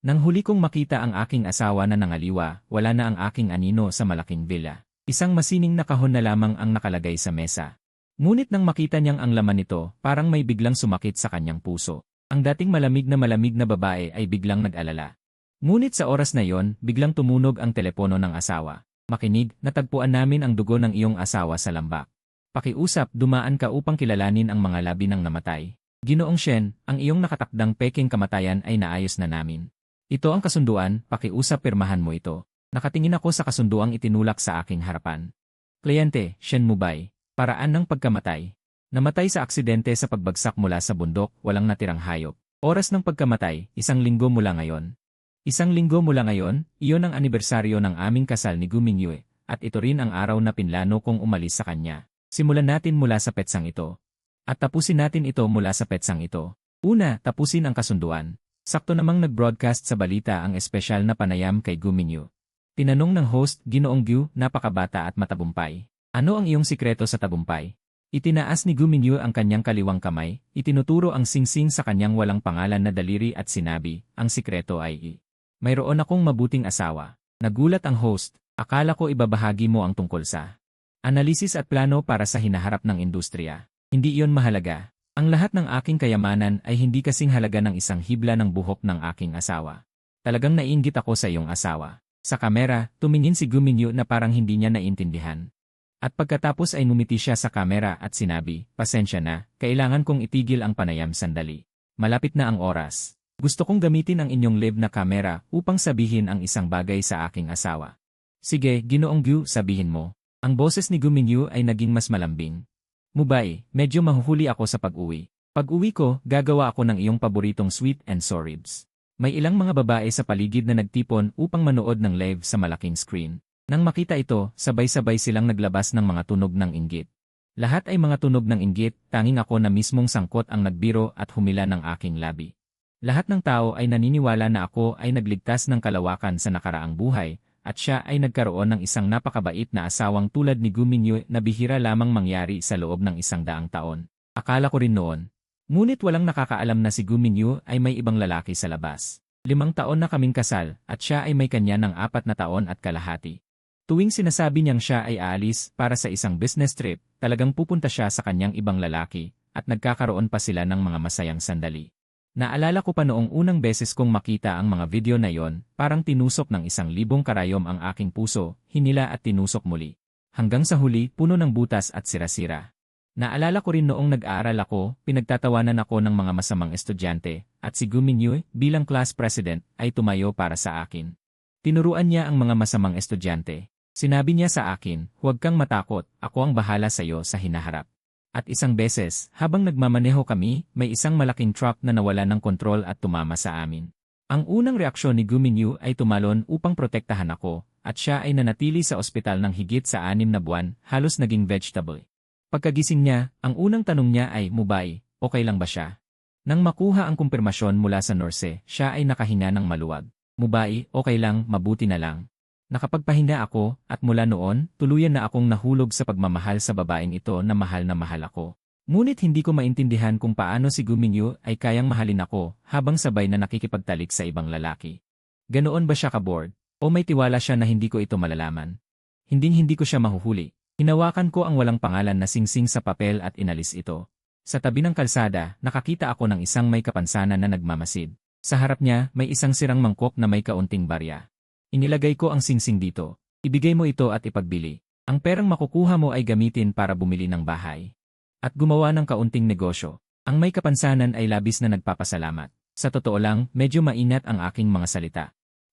Nang huli kong makita ang aking asawa na nangaliwa, wala na ang aking anino sa malaking villa. Isang masining na kahon na lamang ang nakalagay sa mesa. Ngunit nang makita niyang ang laman nito, parang may biglang sumakit sa kanyang puso. Ang dating malamig na babae ay biglang nag-alala. Ngunit sa oras na yon, biglang tumunog ang telepono ng asawa. Makinig, natagpuan namin ang dugo ng iyong asawa sa lambak. Pakiusap, dumaan ka upang kilalanin ang mga labi ng namatay. Ginoong Shen, ang iyong nakatakdang peking kamatayan ay naayos na namin. Ito ang kasunduan, pakiusap pirmahan mo ito. Nakatingin ako sa kasunduang itinulak sa aking harapan. Kliyente, Shen Mubay, paraan ng pagkamatay. Namatay sa aksidente sa pagbagsak mula sa bundok, walang natirang hayop. Oras ng pagkamatay, 1 linggo mula ngayon. 1 linggo mula ngayon, iyon ang anibersaryo ng aming kasal ni Gu Mingyue, at ito rin ang araw na pinlano kong umalis sa kanya. Simulan natin mula sa petsang ito. At tapusin natin ito mula sa petsang ito. Una, tapusin ang kasunduan. Sakto namang nag-broadcast sa balita ang espesyal na panayam kay Gu Mingyue. Tinanong ng host, Ginoong Gu, napakabata at matagumpay. Ano ang iyong sikreto sa tagumpay? Itinaas ni Gu Mingyue ang kanyang kaliwang kamay, itinuturo ang singsing sa kanyang walang pangalan na daliri at sinabi, ang sikreto ay mayroon akong mabuting asawa. Nagulat ang host, akala ko ibabahagi mo ang tungkol sa analisis at plano para sa hinaharap ng industriya. Hindi iyon mahalaga. Ang lahat ng aking kayamanan ay hindi kasing halaga ng isang hibla ng buhok ng aking asawa. Talagang naiinggit ako sa iyong asawa. Sa kamera, tumingin si Gu Mingyue na parang hindi niya naintindihan. At pagkatapos ay ngumiti siya sa kamera at sinabi, pasensya na, kailangan kong itigil ang panayam sandali. Malapit na ang oras. Gusto kong gamitin ang inyong live na kamera upang sabihin ang isang bagay sa aking asawa. Sige, Ginoong Gu, sabihin mo. Ang boses ni Gu Mingyue ay naging mas malambing. Mubay, medyo mahuhuli ako sa pag-uwi. Pag-uwi ko, gagawa ako ng iyong paboritong sweet and sour ribs. May ilang mga babae sa paligid na nagtipon upang manood ng live sa malaking screen. Nang makita ito, sabay-sabay silang naglabas ng mga tunog ng inggit. Lahat ay mga tunog ng inggit, tanging ako na mismong sangkot ang nagbiro at humila ng aking labi. Lahat ng tao ay naniniwala na ako ay nagligtas ng kalawakan sa nakaraang buhay, at siya ay nagkaroon ng isang napakabait na asawang tulad ni Gu Mingyue na bihira lamang mangyari sa loob ng 100 taon. Akala ko rin noon. Ngunit walang nakakaalam na si Gu Mingyue ay may ibang lalaki sa labas. 5 taon na kaming kasal at siya ay may kanya ng 4 na taon at kalahati. Tuwing sinasabi niyang siya ay aalis para sa isang business trip, talagang pupunta siya sa kanyang ibang lalaki at nagkakaroon pa sila ng mga masayang sandali. Naalala ko pa noong unang beses kong makita ang mga video na yon, parang tinusok ng 1,000 karayom ang aking puso, hinila at tinusok muli. Hanggang sa huli, puno ng butas at sira-sira. Naalala ko rin noong nag-aaral ako, pinagtatawanan ako ng mga masamang estudyante, at si Gu Mingyue, bilang class president, ay tumayo para sa akin. Tinuruan niya ang mga masamang estudyante. Sinabi niya sa akin, huwag kang matakot, ako ang bahala sa iyo sa hinaharap. At isang beses, habang nagmamaneho kami, may isang malaking truck na nawala ng kontrol at tumama sa amin. Ang unang reaksyon ni Gu Mingyue ay tumalon upang protektahan ako, at siya ay nanatili sa ospital ng higit sa 6 na buwan, halos naging vegetable. Pagkagising niya, ang unang tanong niya ay, Mubay, okay lang ba siya? Nang makuha ang kumpirmasyon mula sa nurse, siya ay nakahinga ng maluwag. Mubay, okay lang, mabuti na lang. Nakapagpahinga ako, at mula noon, tuluyan na akong nahulog sa pagmamahal sa babaeng ito na mahal ako. Ngunit hindi ko maintindihan kung paano si Gu Mingyue ay kayang mahalin ako habang sabay na nakikipagtalik sa ibang lalaki. Ganoon ba siya ka-bored? O may tiwala siya na hindi ko ito malalaman? Hindi ko siya mahuhuli. Hinawakan ko ang walang pangalan na singsing sa papel at inalis ito. Sa tabi ng kalsada, nakakita ako ng isang may kapansanan na nagmamasid. Sa harap niya, may isang sirang mangkok na may kaunting barya. Inilagay ko ang singsing dito. Ibigay mo ito at ipagbili. Ang perang makukuha mo ay gamitin para bumili ng bahay. At gumawa ng kaunting negosyo. Ang may kapansanan ay labis na nagpapasalamat. Sa totoo lang, medyo maingat ang aking mga salita.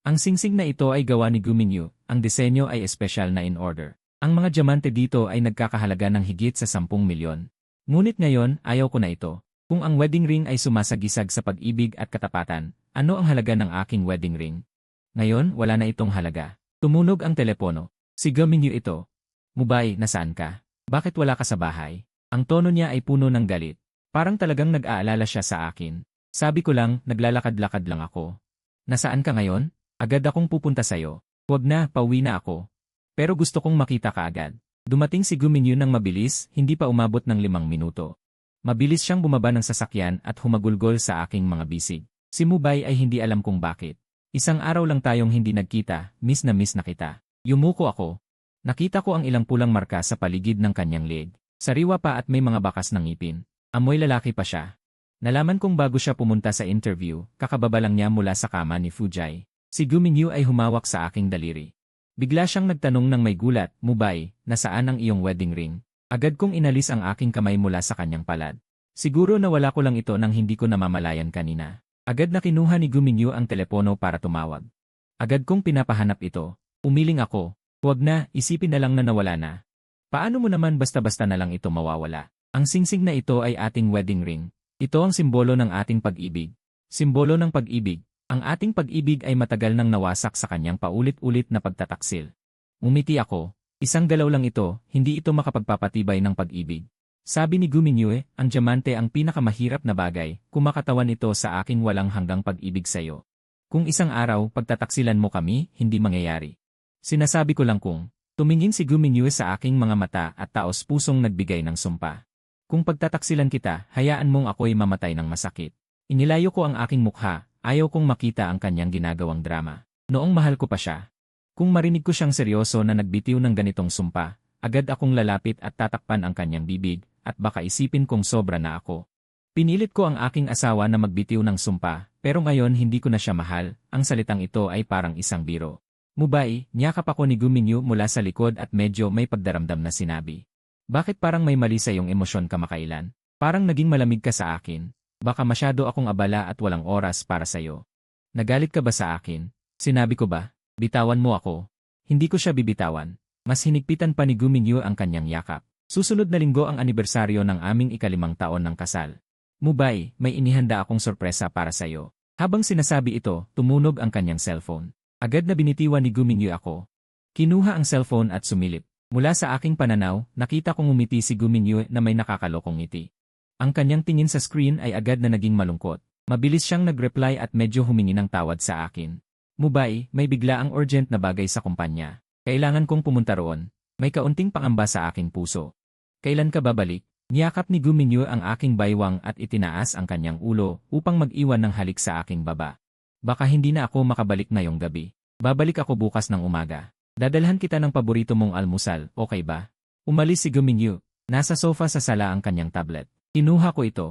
Ang singsing na ito ay gawa ni Gu Mingyue. Ang disenyo ay espesyal na in order. Ang mga diamante dito ay nagkakahalaga ng higit sa 10 milyon. Ngunit ngayon, ayaw ko na ito. Kung ang wedding ring ay sumasagisag sa pag-ibig at katapatan, ano ang halaga ng aking wedding ring? Ngayon, wala na itong halaga. Tumunog ang telepono. Si Gu Mingyue ito. Mubay, nasaan ka? Bakit wala ka sa bahay? Ang tono niya ay puno ng galit. Parang talagang nag-aalala siya sa akin. Sabi ko lang, naglalakad-lakad lang ako. Nasaan ka ngayon? Agad akong pupunta sa'yo. Huwag na, pauwi na ako. Pero gusto kong makita ka agad. Dumating si Gu Mingyue ng mabilis, hindi pa umabot ng 5 minuto. Mabilis siyang bumaba ng sasakyan at humagulgol sa aking mga bisig. Si Mubay ay hindi alam kung bakit. Isang araw lang tayong hindi nagkita, miss na kita. Yumuko ako. Nakita ko ang ilang pulang marka sa paligid ng kanyang leeg. Sariwa pa at may mga bakas ng ngipin. Amoy lalaki pa siya. Nalaman kong bago siya pumunta sa interview, kakababa lang niya mula sa kama ni Fujai. Si Guminyu ay humawak sa aking daliri. Bigla siyang nagtanong ng may gulat, Mubay, nasaan ang iyong wedding ring? Agad kong inalis ang aking kamay mula sa kanyang palad. Siguro nawala ko lang ito nang hindi ko namamalayan kanina. Agad na kinuha ni Guminyu ang telepono para tumawag. Agad kong pinapahanap ito. Umiling ako. Huwag na, isipin na lang na nawala na. Paano mo naman basta-basta na lang ito mawawala? Ang singsing na ito ay ating wedding ring. Ito ang simbolo ng ating pag-ibig. Simbolo ng pag-ibig. Ang ating pag-ibig ay matagal nang nawasak sa kanyang paulit-ulit na pagtataksil. Umiti ako. Isang galaw lang ito, hindi ito makapagpapatibay ng pag-ibig. Sabi ni Guminyu, ang diamante ang pinakamahirap na bagay, kumakatawan ito sa aking walang hanggang pag-ibig sa'yo. Kung isang araw pagtataksilan mo kami, hindi mangyayari. Sinasabi ko lang kung, tumingin si Guminyu sa aking mga mata at taos pusong nagbigay ng sumpa. Kung pagtataksilan kita, hayaan mong ako'y mamatay ng masakit. Inilayo ko ang aking mukha, ayaw kong makita ang kanyang ginagawang drama. Noong mahal ko pa siya. Kung marinig ko siyang seryoso na nagbitiw ng ganitong sumpa, agad akong lalapit at tatakpan ang kanyang bibig, at baka isipin kong sobra na ako. Pinilit ko ang aking asawa na magbitiw ng sumpa, pero ngayon hindi ko na siya mahal, ang salitang ito ay parang isang biro. Mubay, niyakap ako ni Guminyu mula sa likod at medyo may pagdaramdam na sinabi. Bakit parang may mali sa iyong emosyon kamakailan? Parang naging malamig ka sa akin. Baka masyado akong abala at walang oras para sa'yo. Nagalit ka ba sa akin? Sinabi ko ba? Bitawan mo ako. Hindi ko siya bibitawan. Mas hinigpitan pa ni Guminyu ang kanyang yakap. Susunod na linggo ang anibersaryo ng aming ika-5 taon ng kasal. Mubay, may inihanda akong sorpresa para sa'yo. Habang sinasabi ito, tumunog ang kanyang cellphone. Agad na binitiwan ni Guminyu ako. Kinuha ang cellphone at sumilip. Mula sa aking pananaw, nakita kong umiti si Guminyu na may nakakalokong ngiti. Ang kanyang tingin sa screen ay agad na naging malungkot. Mabilis siyang nag-reply at medyo humingi ng tawad sa akin. Mubay, may bigla ang urgent na bagay sa kumpanya. Kailangan kong pumunta roon. May kaunting pangamba sa aking puso. Kailan ka babalik? Niyakap ni Guminyu ang aking baywang at itinaas ang kanyang ulo upang mag-iwan ng halik sa aking baba. Baka hindi na ako makabalik ngayong gabi. Babalik ako bukas ng umaga. Dadalhan kita ng paborito mong almusal, okay ba? Umalis si Guminyu. Nasa sofa sa sala ang kanyang tablet. Kinuha ko ito.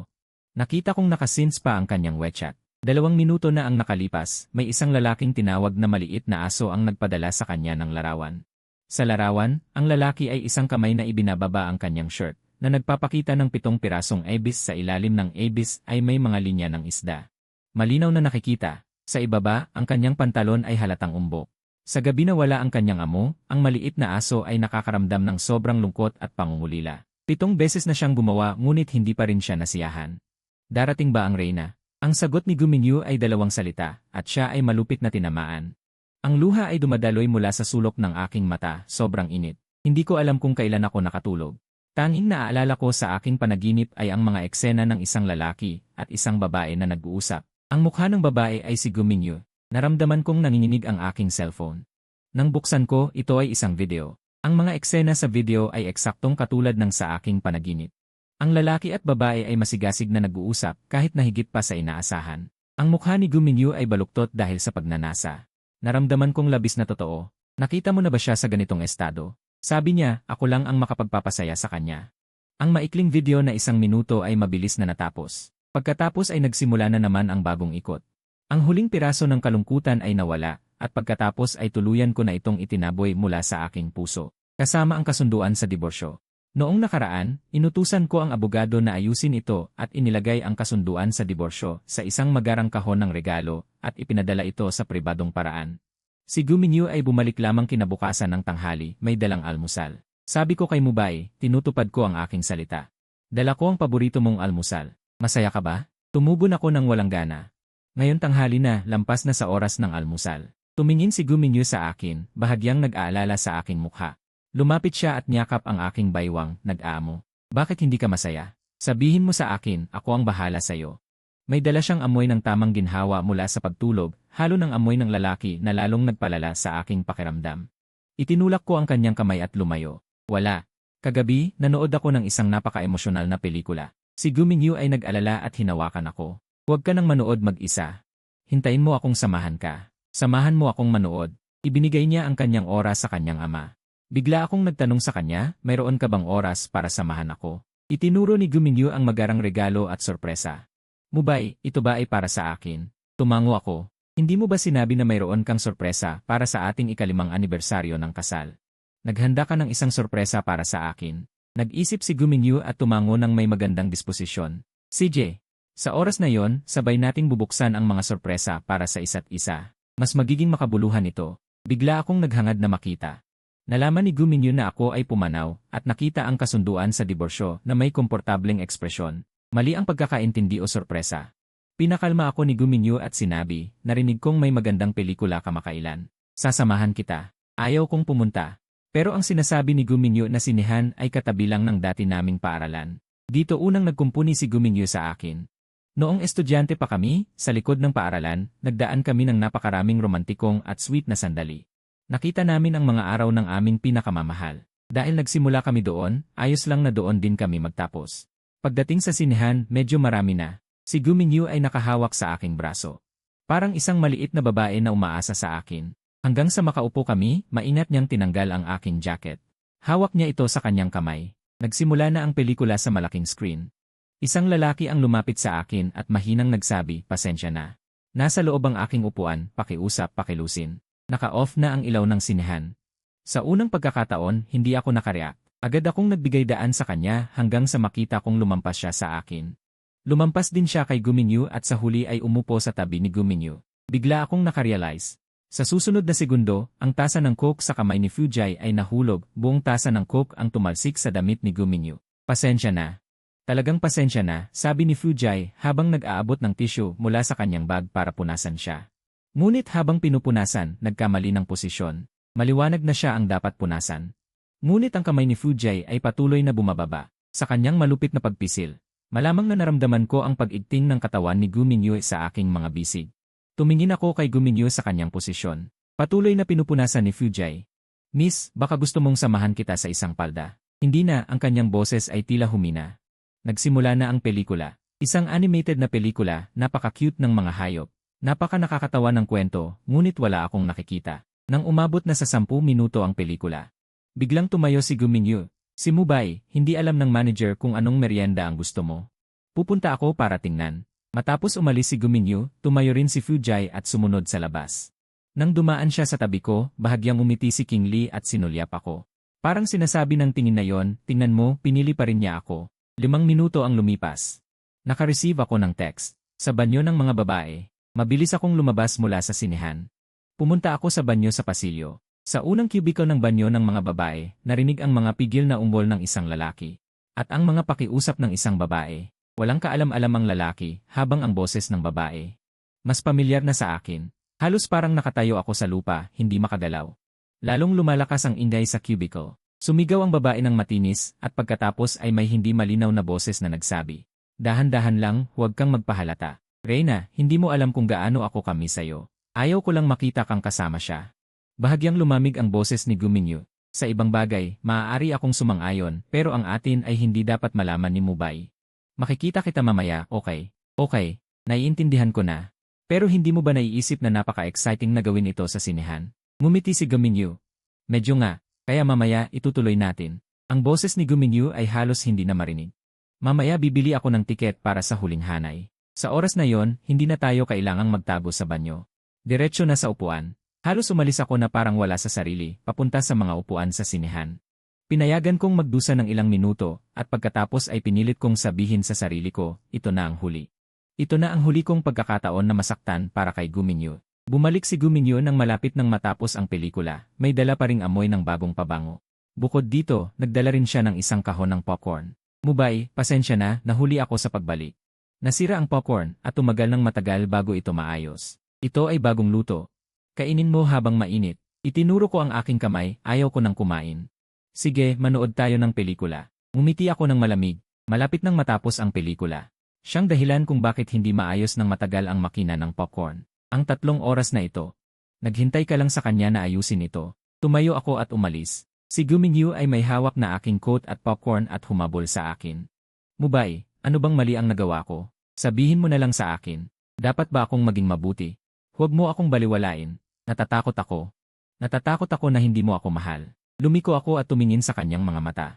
Nakita kong nakasince pa ang kanyang WeChat. 2 minuto na ang nakalipas, may isang lalaking tinawag na maliit na aso ang nagpadala sa kanya ng larawan. Sa larawan, ang lalaki ay isang kamay na ibinababa ang kanyang shirt, na nagpapakita ng 7 pirasong ibis sa ilalim ng ibis ay may mga linya ng isda. Malinaw na nakikita, sa ibaba, ang kanyang pantalon ay halatang umbok. Sa gabi na wala ang kanyang amo, ang maliit na aso ay nakakaramdam ng sobrang lungkot at pangungulila. 7 beses na siyang gumawa ngunit hindi pa rin siya nasiyahan. Darating ba ang reyna? Ang sagot ni Guminyu ay 2 salita, at siya ay malupit na tinamaan. Ang luha ay dumadaloy mula sa sulok ng aking mata, sobrang init. Hindi ko alam kung kailan ako nakatulog. Tanging naaalala ko sa aking panaginip ay ang mga eksena ng isang lalaki at isang babae na nag-uusap. Ang mukha ng babae ay si Guminyu. Naramdaman kong nanginginig ang aking cellphone. Nang buksan ko, ito ay isang video. Ang mga eksena sa video ay eksaktong katulad ng sa aking panaginip. Ang lalaki at babae ay masigasig na nag-uusap kahit nahigit pa sa inaasahan. Ang mukha ni Guminyu ay baluktot dahil sa pagnanasa. Naramdaman kong labis na totoo. Nakita mo na ba siya sa ganitong estado? Sabi niya, ako lang ang makapagpapasaya sa kanya. Ang maikling video na 1 minuto ay mabilis na natapos. Pagkatapos ay nagsimula na naman ang bagong ikot. Ang huling piraso ng kalungkutan ay nawala, at pagkatapos ay tuluyan ko na itong itinaboy mula sa aking puso, kasama ang kasunduan sa diborsyo. Noong nakaraan, inutusan ko ang abogado na ayusin ito at inilagay ang kasunduan sa diborsyo sa isang magarang kahon ng regalo at ipinadala ito sa pribadong paraan. Si Guminyu ay bumalik lamang kinabukasan ng tanghali, may dalang almusal. Sabi ko kay Mubay, tinutupad ko ang aking salita. Dala ko ang paborito mong almusal. Masaya ka ba? Tumugon ako ng walang gana. Ngayon tanghali na, lampas na sa oras ng almusal. Tumingin si Guminyu sa akin, bahagyang nag-aalala sa aking mukha. Lumapit siya at niyakap ang aking baywang, nag-aamo. Bakit hindi ka masaya? Sabihin mo sa akin, ako ang bahala sa'yo. May dala siyang amoy ng tamang ginhawa mula sa pagtulog, halo ng amoy ng lalaki na lalong nagpalala sa aking pakiramdam. Itinulak ko ang kanyang kamay at lumayo. Wala. Kagabi, nanood ako ng isang napaka-emosyonal na pelikula. Si Guminyu ay nag-alala at hinawakan ako. Huwag ka nang manood mag-isa. Hintayin mo akong samahan ka. Samahan mo akong manood. Ibinigay niya ang kanyang oras sa kanyang ama. Bigla akong nagtanong sa kanya, mayroon ka bang oras para samahan ako? Itinuro ni Guminyu ang magarang regalo at sorpresa. Mubay, ito ba ay para sa akin? Tumango ako. Hindi mo ba sinabi na mayroon kang sorpresa para sa ating ikalimang anibersaryo ng kasal? Naghanda ka ng isang sorpresa para sa akin. Nag-isip si Guminyu at tumango ng may magandang disposisyon. CJ, sa oras na yon, sabay nating bubuksan ang mga sorpresa para sa isa't isa. Mas magiging makabuluhan ito. Bigla akong naghangad na makita. Nalaman ni Guminyu na ako ay pumanaw at nakita ang kasunduan sa diborsyo na may komportableng ekspresyon. Mali ang pagkakaintindi o sorpresa. Pinakalma ako ni Guminyu at sinabi, narinig kong may magandang pelikula kamakailan. Sasamahan kita. Ayaw kong pumunta. Pero ang sinasabi ni Guminyu na sinehan ay katabi lang ng dati naming paaralan. Dito unang nagkumpuni si Guminyu sa akin. Noong estudyante pa kami, sa likod ng paaralan, nagdaan kami ng napakaraming romantikong at sweet na sandali. Nakita namin ang mga araw ng aming pinakamamahal. Dahil nagsimula kami doon, ayos lang na doon din kami magtapos. Pagdating sa sinehan, medyo marami na. Si Guminyu ay nakahawak sa aking braso. Parang isang maliit na babae na umaasa sa akin. Hanggang sa makaupo kami, maingat niyang tinanggal ang aking jacket. Hawak niya ito sa kanyang kamay. Nagsimula na ang pelikula sa malaking screen. Isang lalaki ang lumapit sa akin at mahinang nagsabi, pasensya na. Nasa loob ang aking upuan, pakiusap, pakilusin. Naka-off na ang ilaw ng sinehan. Sa unang pagkakataon, hindi ako nakareact. Agad akong nagbigay daan sa kanya hanggang sa makita kong lumampas siya sa akin. Lumampas din siya kay Guminyu at sa huli ay umupo sa tabi ni Guminyu. Bigla akong nakarealize. Sa susunod na segundo, ang tasa ng coke sa kamay ni Fujay ay nahulog, buong tasa ng coke ang tumalsik sa damit ni Guminyu. Pasensya na. Talagang pasensya na, sabi ni Fujay habang nag-aabot ng tissue mula sa kanyang bag para punasan siya. Ngunit habang pinupunasan, nagkamali ng posisyon. Maliwanag na siya ang dapat punasan. Ngunit ang kamay ni Fujay ay patuloy na bumababa. Sa kanyang malupit na pagpisil, malamang na naramdaman ko ang pag-igting ng katawan ni Guminyu sa aking mga bisig. Tumingin ako kay Guminyu sa kanyang posisyon. Patuloy na pinupunasan ni Fujay. Miss, baka gusto mong samahan kita sa isang palda. Hindi na, ang kanyang boses ay tila humina. Nagsimula na ang pelikula. Isang animated na pelikula, napaka-cute ng mga hayop. Napaka-nakakatawa ng kwento, ngunit wala akong nakikita. Nang umabot na sa 10 minuto ang pelikula. Biglang tumayo si Guminyu. Si Mubay, hindi alam ng manager kung anong merienda ang gusto mo. Pupunta ako para tingnan. Matapos umalis si Guminyu, tumayo rin si Fujay at sumunod sa labas. Nang dumaan siya sa tabi ko, bahagyang umiti si King Lee at sinulyap ako. Parang sinasabi ng tingin na yon, tingnan mo, pinili pa rin niya ako. 5 minuto ang lumipas. Naka-receive ako ng text. Sa banyo ng mga babae. Mabilis akong lumabas mula sa sinehan. Pumunta ako sa banyo sa pasilyo. Sa unang cubicle ng banyo ng mga babae, narinig ang mga pigil na ungol ng isang lalaki. At ang mga pakiusap ng isang babae. Walang kaalam-alam ang lalaki, habang ang boses ng babae. Mas pamilyar na sa akin. Halos parang nakatayo ako sa lupa, hindi makagalaw. Lalong lumalakas ang ingay sa cubicle. Sumigaw ang babae ng matinis at pagkatapos ay may hindi malinaw na boses na nagsabi. Dahan-dahan lang, huwag kang magpahalata. Reyna, hindi mo alam kung gaano ako kami sa'yo. Ayaw ko lang makita kang kasama siya. Bahagyang lumamig ang boses ni Guminyu. Sa ibang bagay, maaari akong sumang-ayon pero ang atin ay hindi dapat malaman ni Mubay. Makikita kita mamaya, okay? Okay, naiintindihan ko na. Pero hindi mo ba naiisip na napaka-exciting na gawin ito sa sinehan? Ngumiti si Guminyu. Medyo nga. Kaya mamaya itutuloy natin. Ang boses ni Guminyu ay halos hindi na marinig. Mamaya bibili ako ng tiket para sa huling hanay. Sa oras na yon, hindi na tayo kailangang magtago sa banyo. Diretso na sa upuan. Halos umalis ako na parang wala sa sarili, papunta sa mga upuan sa sinehan. Pinayagan kong magdusa ng ilang minuto, at pagkatapos ay pinilit kong sabihin sa sarili ko, ito na ang huli. Ito na ang huli kong pagkakataon na masaktan para kay Guminyu. Bumalik si Guminyu nang malapit nang matapos ang pelikula, may dala pa ring amoy ng bagong pabango. Bukod dito, nagdala rin siya ng isang kahon ng popcorn. Mubay, pasensya na, nahuli ako sa pagbalik. Nasira ang popcorn at tumagal ng matagal bago ito maayos. Ito ay bagong luto. Kainin mo habang mainit. Itinuro ko ang aking kamay, ayaw ko nang kumain. Sige, manood tayo ng pelikula. Ngumiti ako ng malamig, malapit nang matapos ang pelikula. Siyang dahilan kung bakit hindi maayos ng matagal ang makina ng popcorn. Ang 3 oras na ito. Naghintay ka lang sa kanya na ayusin ito. Tumayo ako at umalis. Si Guminyu ay may hawak na aking coat at popcorn at humabol sa akin. Mubay, ano bang mali ang nagawa ko? Sabihin mo na lang sa akin. Dapat ba akong maging mabuti? Huwag mo akong baliwalain. Natatakot ako. Natatakot ako na hindi mo ako mahal. Lumiko ako at tumingin sa kanyang mga mata.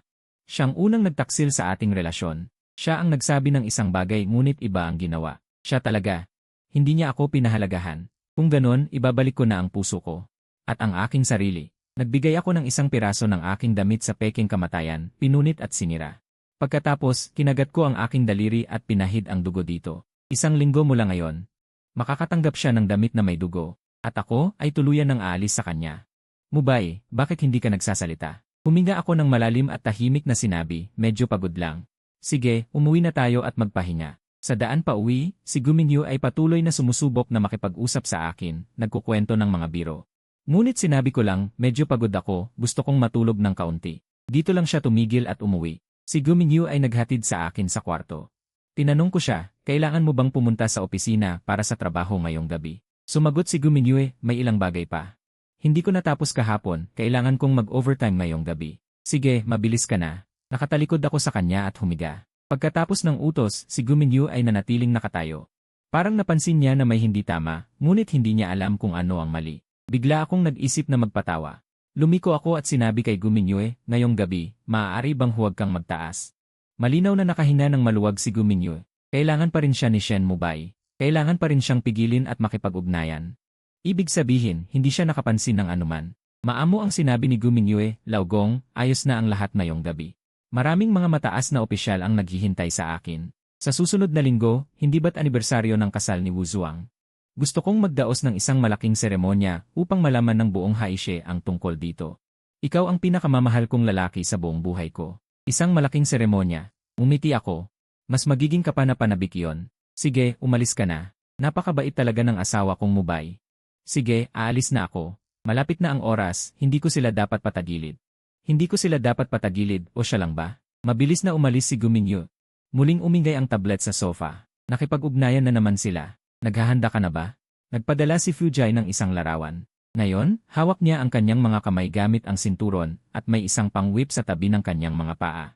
Siyang unang nagtaksil sa ating relasyon. Siya ang nagsabi ng isang bagay ngunit iba ang ginawa. Siya talaga. Hindi niya ako pinahalagahan. Kung ganon, ibabalik ko na ang puso ko. At ang aking sarili. Nagbigay ako ng isang piraso ng aking damit sa peking kamatayan, pinunit at sinira. Pagkatapos, kinagat ko ang aking daliri at pinahid ang dugo dito. 1 linggo mula ngayon. Makakatanggap siya ng damit na may dugo. At ako ay tuluyan ng aalis sa kanya. Mubay, bakit hindi ka nagsasalita? Huminga ako ng malalim at tahimik na sinabi, medyo pagod lang. Sige, umuwi na tayo at magpahinga. Sa daan pa uwi, si Guminyu ay patuloy na sumusubok na makipag-usap sa akin, nagkukwento ng mga biro. Ngunit sinabi ko lang, medyo pagod ako, gusto kong matulog ng kaunti. Dito lang siya tumigil at umuwi. Si Guminyu ay naghatid sa akin sa kwarto. Tinanong ko siya, kailangan mo bang pumunta sa opisina para sa trabaho ngayong gabi? Sumagot si Guminyu, may ilang bagay pa. Hindi ko natapos kahapon, kailangan kong mag-overtime ngayong gabi. Sige, mabilis ka na. Nakatalikod ako sa kanya at humiga. Pagkatapos ng utos, si Guminyu ay nanatiling nakatayo. Parang napansin niya na may hindi tama, ngunit hindi niya alam kung ano ang mali. Bigla akong nag-isip na magpatawa. Lumiko ako at sinabi kay Guminyu, ngayong gabi, maaari bang huwag kang magtaas? Malinaw na nakahinga ng maluwag si Guminyu. Kailangan pa rin siya ni Shen Mubay. Kailangan pa rin siyang pigilin at makipag-ugnayan. Ibig sabihin, hindi siya nakapansin ng anuman. Maamo ang sinabi ni Guminyu, Laugong, ayos na ang lahat ngayong gabi. Maraming mga mataas na opisyal ang naghihintay sa akin. Sa susunod na linggo, hindi ba't anibersaryo ng kasal ni Wu Zuang? Gusto kong magdaos ng isang malaking seremonya upang malaman ng buong Haishe ang tungkol dito. Ikaw ang pinakamamahal kong lalaki sa buong buhay ko. Isang malaking seremonya. Umiti ako. Mas magiging kapanapanabik yon. Sige, umalis ka na. Napakabait talaga ng asawa kong Mubay. Sige, aalis na ako. Malapit na ang oras, hindi ko sila dapat patagilid. Hindi ko sila dapat patagilid o siya lang ba? Mabilis na umalis si Guminyu. Muling umingay ang tablet sa sofa. Nakipag-ugnayan na naman sila. Naghahanda ka na ba? Nagpadala si Fujai ng isang larawan. Ngayon, hawak niya ang kanyang mga kamay gamit ang sinturon at may isang pang-whip sa tabi ng kanyang mga paa.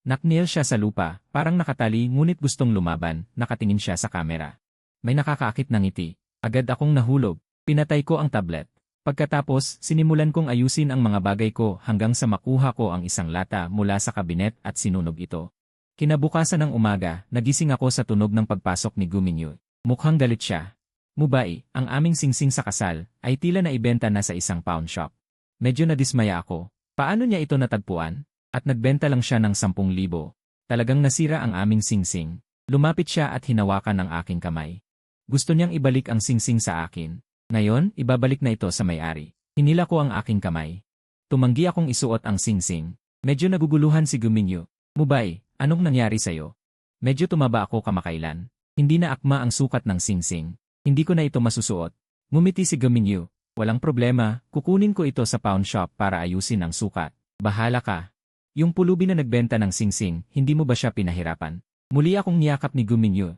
Nakneel siya sa lupa, parang nakatali ngunit gustong lumaban, nakatingin siya sa kamera. May nakakaakit na ngiti. Agad akong nahulog. Pinatay ko ang tablet. Pagkatapos, sinimulan kong ayusin ang mga bagay ko hanggang sa makuha ko ang isang lata mula sa kabinet at sinunog ito. Kinabukasan ng umaga, nagising ako sa tunog ng pagpasok ni Guminyu. Mukhang galit siya. Mubay, ang aming singsing sa kasal, ay tila na ibenta na sa isang pawn shop. Medyo nadismaya ako. Paano niya ito natagpuan? At nagbenta lang siya ng 10,000. Talagang nasira ang aming singsing. Lumapit siya at hinawakan ang aking kamay. Gusto niyang ibalik ang singsing sa akin. Ngayon, ibabalik na ito sa may-ari. Hinila ko ang aking kamay. Tumanggi akong isuot ang singsing. Medyo naguguluhan si Guminyu. Mubay, anong nangyari sa'yo? Medyo tumaba ako kamakailan. Hindi na akma ang sukat ng singsing. Hindi ko na ito masusuot. Ngumiti si Guminyu. Walang problema, kukunin ko ito sa pawn shop para ayusin ang sukat. Bahala ka. Yung pulubi na nagbenta ng singsing, hindi mo ba siya pinahirapan? Muli akong niyakap ni Guminyu.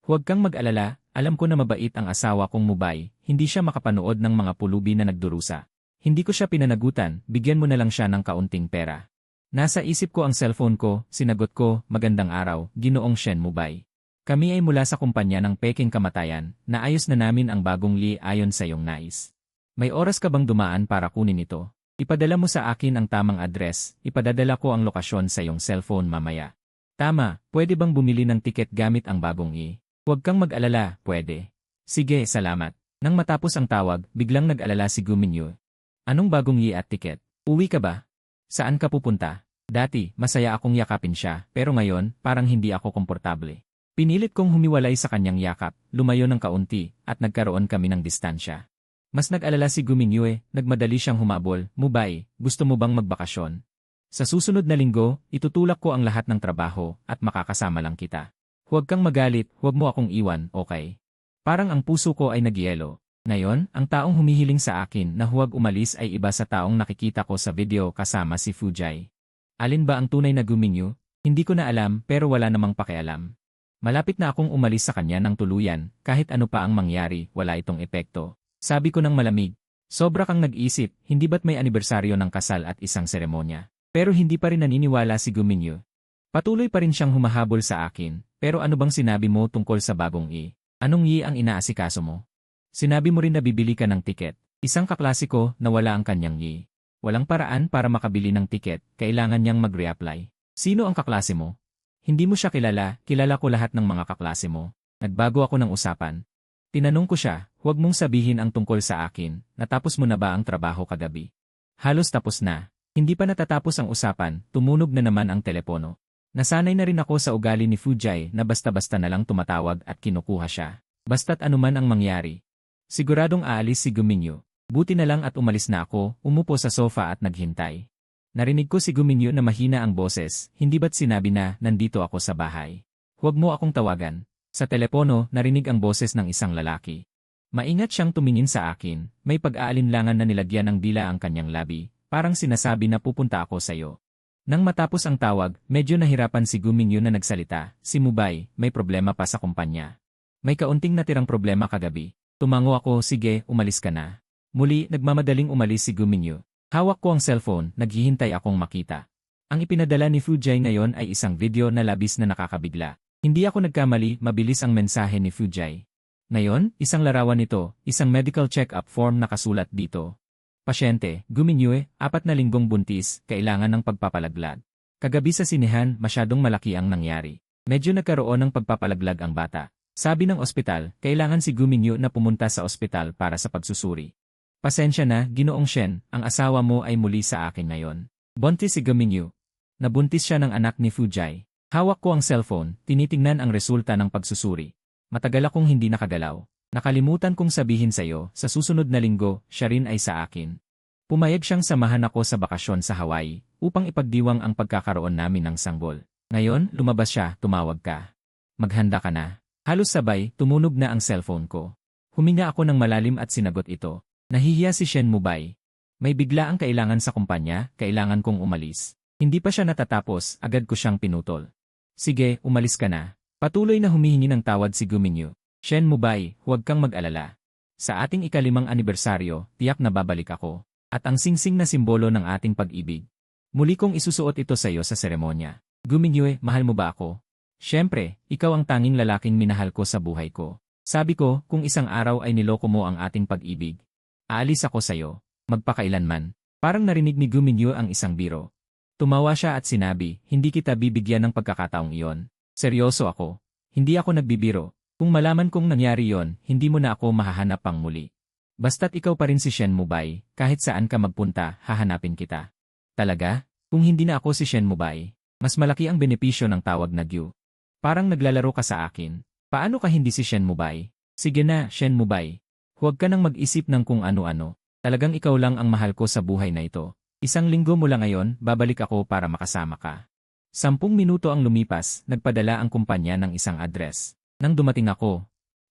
Huwag kang mag-alala, alam ko na mabait ang asawa kong Mubay, hindi siya makapanood ng mga pulubi na nagdurusa. Hindi ko siya pinanagutan, bigyan mo na lang siya ng kaunting pera. Nasa isip ko ang cellphone ko, sinagot ko, magandang araw, Ginoong Shen Mubay. Kami ay mula sa kumpanya ng Peking Kamatayan, naayos na namin ang bagong li ayon sa iyong nais. May oras ka bang dumaan para kunin ito? Ipadala mo sa akin ang tamang address, ipadadala ko ang lokasyon sa iyong cellphone mamaya. Tama, pwede bang bumili ng tiket gamit ang bagong i? Huwag kang mag-alala, pwede. Sige, salamat. Nang matapos ang tawag, biglang nag-alala si Guminyu. Anong bagong i at tiket? Uwi ka ba? Saan ka pupunta? Dati, masaya akong yakapin siya, pero ngayon, parang hindi ako komportable. Pinilit kong humiwalay sa kanyang yakap, lumayo ng kaunti, at nagkaroon kami ng distansya. Mas nag-alala si Guminyu, nagmadali siyang humabol, Mubay, gusto mo bang magbakasyon? Sa susunod na linggo, itutulak ko ang lahat ng trabaho, at makakasama lang kita. Huwag kang magalit, huwag mo akong iwan, okay? Parang ang puso ko ay nagyelo. Ngayon, ang taong humihiling sa akin na huwag umalis ay iba sa taong nakikita ko sa video kasama si Fujai. Alin ba ang tunay na Guminyu? Hindi ko na alam pero wala namang pakialam. Malapit na akong umalis sa kanya ng tuluyan, kahit ano pa ang mangyari, wala itong epekto. Sabi ko ng malamig, sobra kang nag-isip, hindi ba't may anibersaryo ng kasal at isang seremonya? Pero hindi pa rin naniniwala si Guminyu. Patuloy pa rin siyang humahabol sa akin, pero ano bang sinabi mo tungkol sa bagong i? Anong i ang inaasikaso mo? Sinabi mo rin na bibili ka ng tiket. Isang kaklasiko na wala ang kanyang yi. Walang paraan para makabili ng tiket, kailangan niyang mag-reapply. Sino ang kaklase mo? Hindi mo siya kilala ko lahat ng mga kaklase mo. Nagbago ako ng usapan. Tinanong ko siya, huwag mong sabihin ang tungkol sa akin, natapos mo na ba ang trabaho kagabi? Halos tapos na. Hindi pa natatapos ang usapan, tumunog na naman ang telepono. Nasanay na rin ako sa ugali ni Fujay na basta-basta na lang tumatawag at kinukuha siya. Basta't anuman ang mangyari. Siguradong aalis si Guminyo. Buti na lang at umalis na ako, umupo sa sofa at naghintay. Narinig ko si Guminyo na mahina ang boses, hindi ba't sinabi na nandito ako sa bahay? Huwag mo akong tawagan. Sa telepono, narinig ang boses ng isang lalaki. Maingat siyang tumingin sa akin, may pag-aalinlangan na nilagyan ng dila ang kanyang labi, parang sinasabi na pupunta ako sa'yo. Nang matapos ang tawag, medyo nahirapan si Guminyo na nagsalita, si Mubay, may problema pa sa kumpanya. May kaunting natirang problema kagabi. Tumango ako, sige, umalis ka na. Muli, nagmamadaling umalis si Guminyo. Hawak ko ang cellphone, naghihintay akong makita. Ang ipinadala ni Fujay ngayon ay isang video na labis na nakakabigla. Hindi ako nagkamali, mabilis ang mensahe ni Fujay. Ngayon, isang larawan nito, isang medical check-up form nakasulat dito. Pasyente, Guminyo, 4 na linggong buntis, kailangan ng pagpapalaglag. Kagabi sa sinehan, masyadong malaki ang nangyari. Medyo nagkaroon ng pagpapalaglag ang bata. Sabi ng ospital, kailangan si Guminyo na pumunta sa ospital para sa pagsusuri. Pasensya na, Ginoong Shen, ang asawa mo ay muli sa akin ngayon. Buntis si Guminyo. Nabuntis siya ng anak ni Fujay. Hawak ko ang cellphone, tinitingnan ang resulta ng pagsusuri. Matagal akong hindi nakagalaw. Nakalimutan kong sabihin sa'yo, sa susunod na linggo, siya rin ay sa akin. Pumayag siyang samahan ako sa bakasyon sa Hawaii, upang ipagdiwang ang pagkakaroon namin ng sanggol. Ngayon, lumabas siya, tumawag ka. Maghanda ka na. Halos sabay, tumunog na ang cellphone ko. Huminga ako ng malalim at sinagot ito. Nahihiya si Shen Mubay. May bigla ang kailangan sa kumpanya, kailangan kong umalis. Hindi pa siya natatapos, agad ko siyang pinutol. Sige, umalis ka na. Patuloy na humihingi ng tawad si Guminyo. Shen Mubay, huwag kang mag-alala. Sa ating ika-5 anibersaryo, tiyak na babalik ako. At ang singsing na simbolo ng ating pag-ibig. Muli kong isusuot ito sa iyo sa seremonya. Guminyo, mahal mo ba ako? Siyempre, ikaw ang tanging lalaking minahal ko sa buhay ko. Sabi ko, kung isang araw ay niloko mo ang ating pag-ibig, aalis ako sa iyo, magpakailanman. Parang narinig ni Guminyo ang isang biro. Tumawa siya at sinabi, hindi kita bibigyan ng pagkakataong iyon. Seryoso ako. Hindi ako nagbibiro. Kung malaman kong nangyari yon, hindi mo na ako mahahanap pang muli. Basta't ikaw pa rin si Shen Mubay, kahit saan ka magpunta, hahanapin kita. Talaga? Kung hindi na ako si Shen Mubay, mas malaki ang benepisyo ng tawag na Gyu. Parang naglalaro ka sa akin. Paano ka hindi si Shen Mubay? Sige na, Shen Mubay. Huwag ka nang mag-isip ng kung ano-ano. Talagang ikaw lang ang mahal ko sa buhay na ito. 1 linggo mula ngayon, babalik ako para makasama ka. 10 minuto ang lumipas, nagpadala ang kumpanya ng isang address. Nang dumating ako,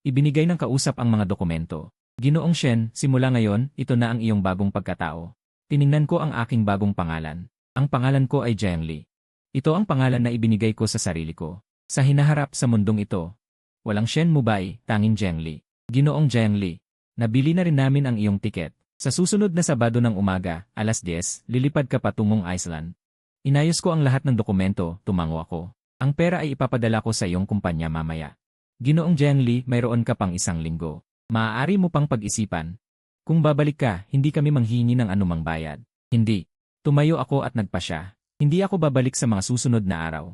ibinigay ng kausap ang mga dokumento. Ginoong Shen, simula ngayon, ito na ang iyong bagong pagkatao. Tiningnan ko ang aking bagong pangalan. Ang pangalan ko ay Zhengli. Ito ang pangalan na ibinigay ko sa sarili ko. Sa hinaharap sa mundong ito, walang Shen Mubay, tanging Zhengli. Ginoong Zhengli, nabili na rin namin ang iyong tiket. Sa susunod na Sabado ng umaga, 10:00, lilipad ka patungong Iceland. Inayos ko ang lahat ng dokumento, tumango ako. Ang pera ay ipapadala ko sa iyong kumpanya mamaya. Ginoong Zhengli, mayroon ka pang 1 linggo. Maaari mo pang pag-isipan. Kung babalik ka, hindi kami manghihingi ng anumang bayad. Hindi. Tumayo ako at nagpasya. Hindi ako babalik sa mga susunod na araw.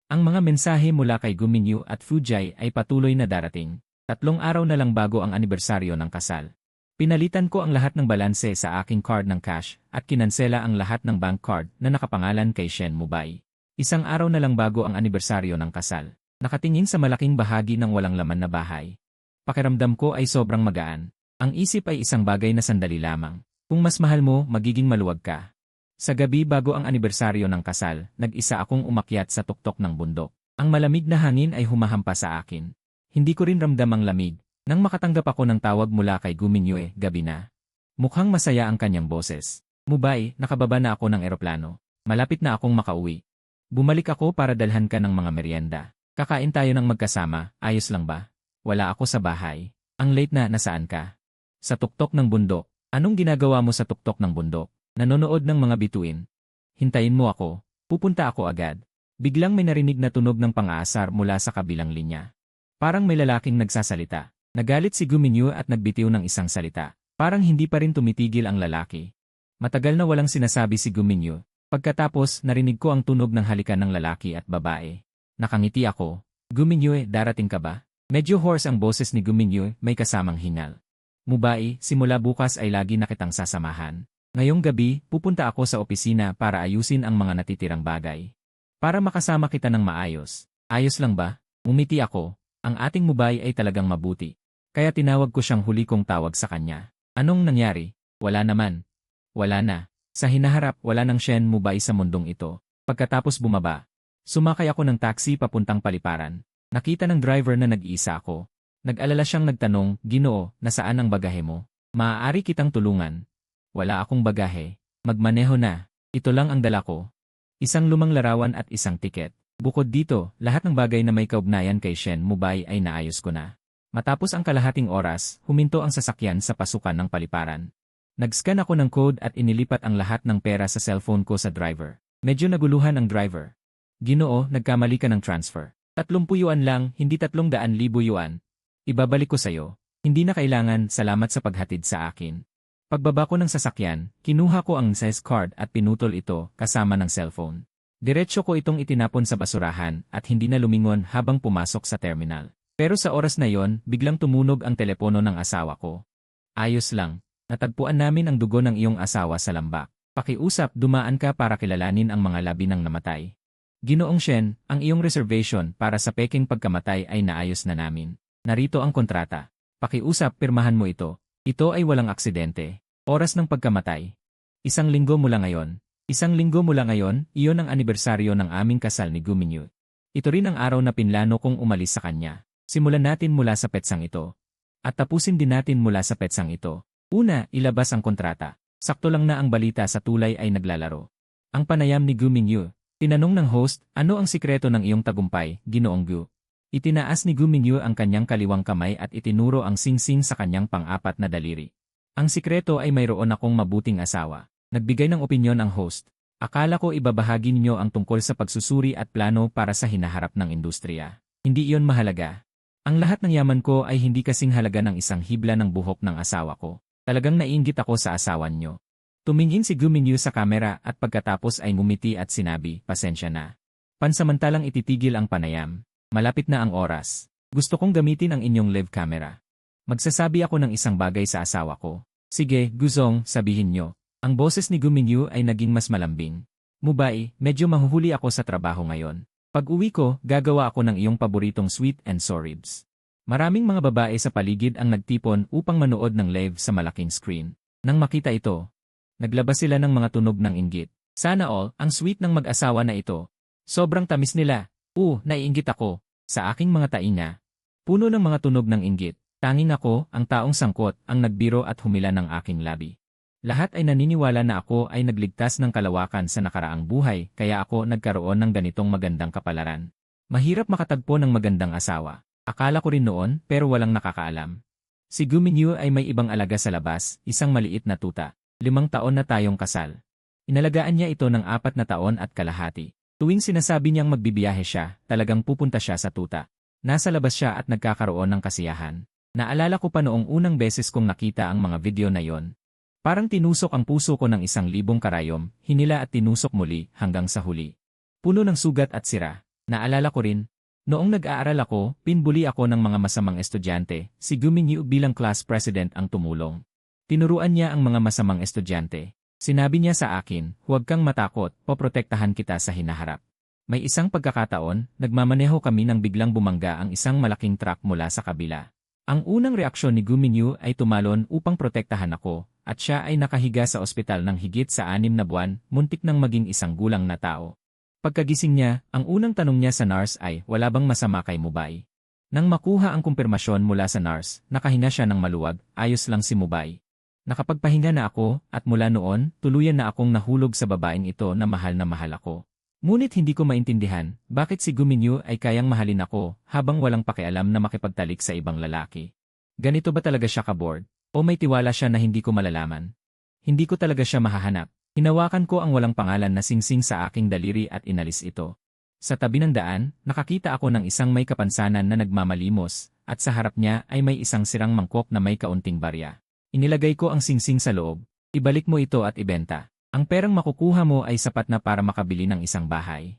Ang mga mensahe mula kay Guminyo at Fujay ay patuloy na darating. 3 araw na lang bago ang anibersaryo ng kasal. Pinalitan ko ang lahat ng balanse sa aking card ng cash at kinansela ang lahat ng bank card na nakapangalan kay Shen Mubay. 1 araw na lang bago ang anibersaryo ng kasal. Nakatingin sa malaking bahagi ng walang laman na bahay. Pakiramdam ko ay sobrang magaan. Ang isip ay isang bagay na sandali lamang. Kung mas mahal mo, magiging maluwag ka. Sa gabi bago ang anibersaryo ng kasal, nag-isa akong umakyat sa tuktok ng bundok. Ang malamig na hangin ay humahampas sa akin. Hindi ko rin ramdam ang lamig. Nang makatanggap ako ng tawag mula kay Guminyo, gabi na. Mukhang masaya ang kanyang boses. Mubay, nakababa na ako ng eroplano. Malapit na akong makauwi. Bumalik ako para dalhan ka ng mga merienda. Kakain tayo ng magkasama, ayos lang ba? Wala ako sa bahay. Ang late na, nasaan ka? Sa tuktok ng bundok. Anong ginagawa mo sa tuktok ng bundok? Nanonood ng mga bituin. Hintayin mo ako. Pupunta ako agad. Biglang may narinig na tunog ng pang-aasar mula sa kabilang linya. Parang may lalaking nagsasalita. Nagalit si Guminyu at nagbitiw ng isang salita. Parang hindi pa rin tumitigil ang lalaki. Matagal na walang sinasabi si Guminyu. Pagkatapos, narinig ko ang tunog ng halikan ng lalaki at babae. Nakangiti ako. Guminyu, darating ka ba? Medyo hoarse ang boses ni Guminyu, may kasamang hingal. Mubai, simula bukas ay lagi na kitang sasamahan. Ngayong gabi, pupunta ako sa opisina para ayusin ang mga natitirang bagay. Para makasama kita ng maayos. Ayos lang ba? Umiti ako. Ang ating Mubai ay talagang mabuti. Kaya tinawag ko siyang huli kong tawag sa kanya. Anong nangyari? Wala naman. Wala na. Sa hinaharap, wala nang Shen Mubai sa mundong ito. Pagkatapos bumaba, sumakay ako ng taxi papuntang Paliparan. Nakita ng driver na nag-iisa ako. Nag-alala siyang nagtanong, Ginoo, nasaan ang bagahe mo? Maaari kitang tulungan. Wala akong bagahe. Magmaneho na. Ito lang ang dala ko. Isang lumang larawan at isang tiket. Bukod dito, lahat ng bagay na may kaugnayan kay Shen Mubai ay naayos ko na. Matapos ang kalahating oras, huminto ang sasakyan sa pasukan ng Paliparan. Nag-scan ako ng code at inilipat ang lahat ng pera sa cellphone ko sa driver. Medyo naguluhan ang driver. Ginoo, nagkamali ka ng transfer. 30 yuan lang, hindi 300,000 yuan. Ibabalik ko sa'yo. Hindi na kailangan, salamat sa paghatid sa akin. Pagbaba ko ng sasakyan, kinuha ko ang size card at pinutol ito kasama ng cellphone. Diretso ko itong itinapon sa basurahan at hindi na lumingon habang pumasok sa terminal. Pero sa oras na yon, biglang tumunog ang telepono ng asawa ko. Ayos lang. Natagpuan namin ang dugo ng iyong asawa sa lambak. Pakiusap, dumaan ka para kilalanin ang mga labi ng namatay. Ginoong Shen, ang iyong reservation para sa peking pagkamatay ay naayos na namin. Narito ang kontrata. Pakiusap, pirmahan mo ito. Ito ay walang aksidente. Oras ng pagkamatay. 1 linggo mula ngayon. 1 linggo mula ngayon, iyon ang anibersaryo ng aming kasal ni Guminyu. Ito rin ang araw na pinlano kong umalis sa kanya. Simulan natin mula sa petsang ito. At tapusin din natin mula sa petsang ito. Una, ilabas ang kontrata. Sakto lang na ang balita sa tulay ay naglalaro. Ang panayam ni Guminyu. Tinanong ng host, ano ang sikreto ng iyong tagumpay, Ginoong Gu? Itinaas ni Guminyu ang kanyang kaliwang kamay at itinuro ang singsing sa kanyang pang-apat na daliri. Ang sikreto ay mayroon akong mabuting asawa. Nagbigay ng opinyon ang host. Akala ko ibabahagi ninyo ang tungkol sa pagsusuri at plano para sa hinaharap ng industriya. Hindi iyon mahalaga. Ang lahat ng yaman ko ay hindi kasing halaga ng isang hibla ng buhok ng asawa ko. Talagang naiinggit ako sa asawan nyo. Tumingin si Guminyu sa kamera at pagkatapos ay ngumiti at sinabi, pasensya na. Pansamantalang ititigil ang panayam. Malapit na ang oras. Gusto kong gamitin ang inyong live camera. Magsasabi ako ng isang bagay sa asawa ko. Sige, Guzong, sabihin nyo. Ang boses ni Guminyu ay naging mas malambing. Mubai, medyo mahuhuli ako sa trabaho ngayon. Pag uwi ko, gagawa ako ng iyong paboritong sweet and sour ribs. Maraming mga babae sa paligid ang nagtipon upang manood ng live sa malaking screen. Nang makita ito, naglabas sila ng mga tunog ng inggit. Sana all, ang sweet ng mag-asawa na ito. Sobrang tamis nila. Naiinggit ako. Sa aking mga tainga. Puno ng mga tunog ng inggit. Tanging ako, ang taong sangkot, ang nagbiro at humila ng aking labi. Lahat ay naniniwala na ako ay nagligtas ng kalawakan sa nakaraang buhay, kaya ako nagkaroon ng ganitong magandang kapalaran. Mahirap makatagpo ng magandang asawa. Akala ko rin noon, pero walang nakakaalam. Si Guminyu ay may ibang alaga sa labas, isang maliit na tuta. 5 taon na tayong kasal. Inalagaan niya ito ng 4 na taon at kalahati. Tuwing sinasabi niyang magbibiyahe siya, talagang pupunta siya sa tuta. Nasa labas siya at nagkakaroon ng kasiyahan. Naalala ko pa noong unang beses kong nakita ang mga video na yon. Parang tinusok ang puso ko ng 1,000 karayom, hinila at tinusok muli hanggang sa huli. Puno ng sugat at sira. Naalala ko rin, noong nag-aaral ako, pinbuli ako ng mga masamang estudyante, si Guminyu bilang class president ang tumulong. Tinuruan niya ang mga masamang estudyante. Sinabi niya sa akin, huwag kang matakot, poprotektahan kita sa hinaharap. May isang pagkakataon, nagmamaneho kami nang biglang bumangga ang isang malaking truck mula sa kabila. Ang unang reaksyon ni Guminyu ay tumalon upang protektahan ako, at siya ay nakahiga sa ospital ng higit sa 6 na buwan, muntik nang maging isang gulang na tao. Pagkagising niya, ang unang tanong niya sa nurse ay, wala bang masama kay Mubai? Nang makuha ang kumpirmasyon mula sa nurse, nakahinga siya ng maluwag, ayos lang si Mubai. Nakapagpahinga na ako, at mula noon, tuluyan na akong nahulog sa babaeng ito na mahal ako. Ngunit hindi ko maintindihan, bakit si Guminyu ay kayang mahalin ako, habang walang pakialam na makipagtalik sa ibang lalaki. Ganito ba talaga siya ka-bored? O may tiwala siya na hindi ko malalaman? Hindi ko talaga siya mahahanap. Hinawakan ko ang walang pangalan na singsing sa aking daliri at inalis ito. Sa tabi ng daan, nakakita ako ng isang may kapansanan na nagmamalimos, at sa harap niya ay may isang sirang mangkok na may kaunting barya. Inilagay ko ang singsing sa loob. Ibalik mo ito at ibenta. Ang perang makukuha mo ay sapat na para makabili ng isang bahay.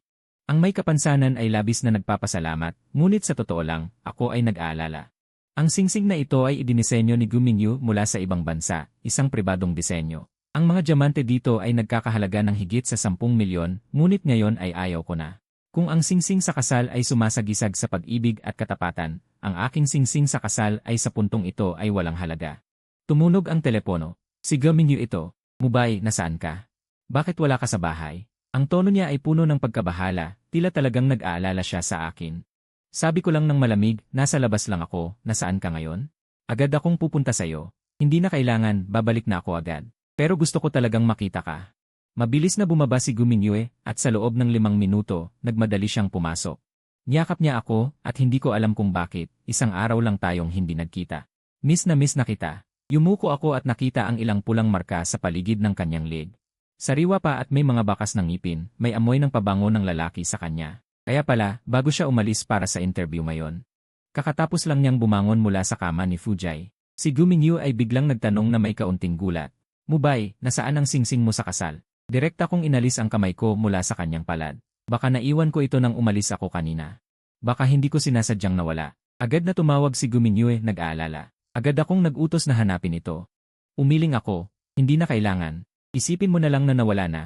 Ang may kapansanan ay labis na nagpapasalamat, ngunit sa totoo lang, ako ay nag-aalala. Ang singsing na ito ay idinisenyo ni Gu Mingyu mula sa ibang bansa, isang pribadong disenyo. Ang mga diamante dito ay nagkakahalaga ng higit sa 10 milyon, ngunit ngayon ay ayaw ko na. Kung ang singsing sa kasal ay sumasagisag sa pag-ibig at katapatan, ang aking singsing sa kasal ay sa puntong ito ay walang halaga. Tumunog ang telepono. Si Gu Mingyu ito. Mubay, nasaan ka? Bakit wala ka sa bahay? Ang tono niya ay puno ng pagkabahala, tila talagang nag-aalala siya sa akin. Sabi ko lang ng malamig, nasa labas lang ako, nasaan ka ngayon? Agad akong pupunta sa'yo. Hindi na kailangan, babalik na ako agad. Pero gusto ko talagang makita ka. Mabilis na bumaba si Gu Mingyu at sa loob ng 5 minuto, nagmadali siyang pumasok. Niyakap niya ako at hindi ko alam kung bakit, isang araw lang tayong hindi nagkita. Miss na kita. Yumuko ako at nakita ang ilang pulang marka sa paligid ng kanyang leg. Sariwa pa at may mga bakas ng ngipin, may amoy ng pabango ng lalaki sa kanya. Kaya pala, bago siya umalis para sa interview mayon. Kakatapos lang niyang bumangon mula sa kama ni Fujay. Si Gu Mingyu ay biglang nagtanong na may kaunting gulat. Mubay, nasaan ang singsing mo sa kasal? Direkta kong inalis ang kamay ko mula sa kanyang palad. Baka naiwan ko ito nang umalis ako kanina. Baka hindi ko sinasadyang nawala. Agad na tumawag si Gu Mingyu, nag-aalala. Agad akong nag-utos na hanapin ito. Umiling ako, hindi na kailangan. Isipin mo na lang na nawala na.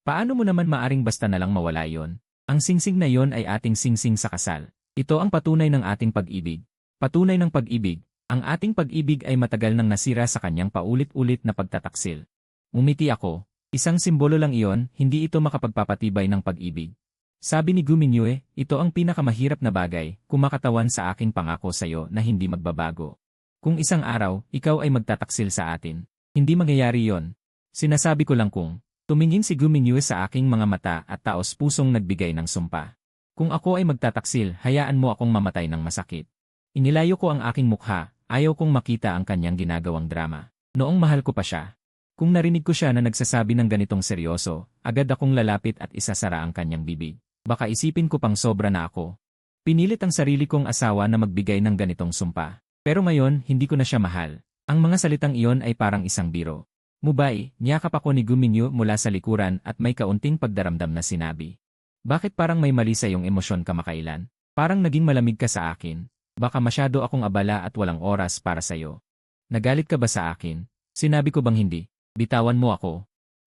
Paano mo naman maaring basta na lang mawala yon? Ang singsing na yon ay ating singsing sa kasal. Ito ang patunay ng ating pag-ibig. Patunay ng pag-ibig. Ang ating pag-ibig ay matagal nang nasira sa kanyang paulit-ulit na pagtataksil. Umiti ako. Isang simbolo lang iyon, hindi ito makapagpapatibay ng pag-ibig. Sabi ni Gu Mingyu, ito ang pinakamahirap na bagay, kumakatawan sa aking pangako sa iyo na hindi magbabago. Kung isang araw, ikaw ay magtataksil sa atin, hindi mangyayari yon. Sinasabi ko lang kung tumingin si Gu Mingyu sa aking mga mata at taos pusong nagbigay ng sumpa. Kung ako ay magtataksil, hayaan mo akong mamatay ng masakit. Inilayo ko ang aking mukha, ayaw kong makita ang kanyang ginagawang drama. Noong mahal ko pa siya. Kung narinig ko siya na nagsasabi ng ganitong seryoso, agad akong lalapit at isasara ang kanyang bibig. Baka isipin ko pang sobra na ako. Pinilit ang sarili kong asawa na magbigay ng ganitong sumpa. Pero ngayon, hindi ko na siya mahal. Ang mga salitang iyon ay parang isang biro. Mubay, niyakap ako ni Gu Mingyu mula sa likuran at may kaunting pagdaramdam na sinabi. Bakit parang may mali sa iyong emosyon kamakailan? Parang naging malamig ka sa akin. Baka masyado akong abala at walang oras para sa iyo. Nagalit ka ba sa akin? Sinabi ko bang hindi? Bitawan mo ako.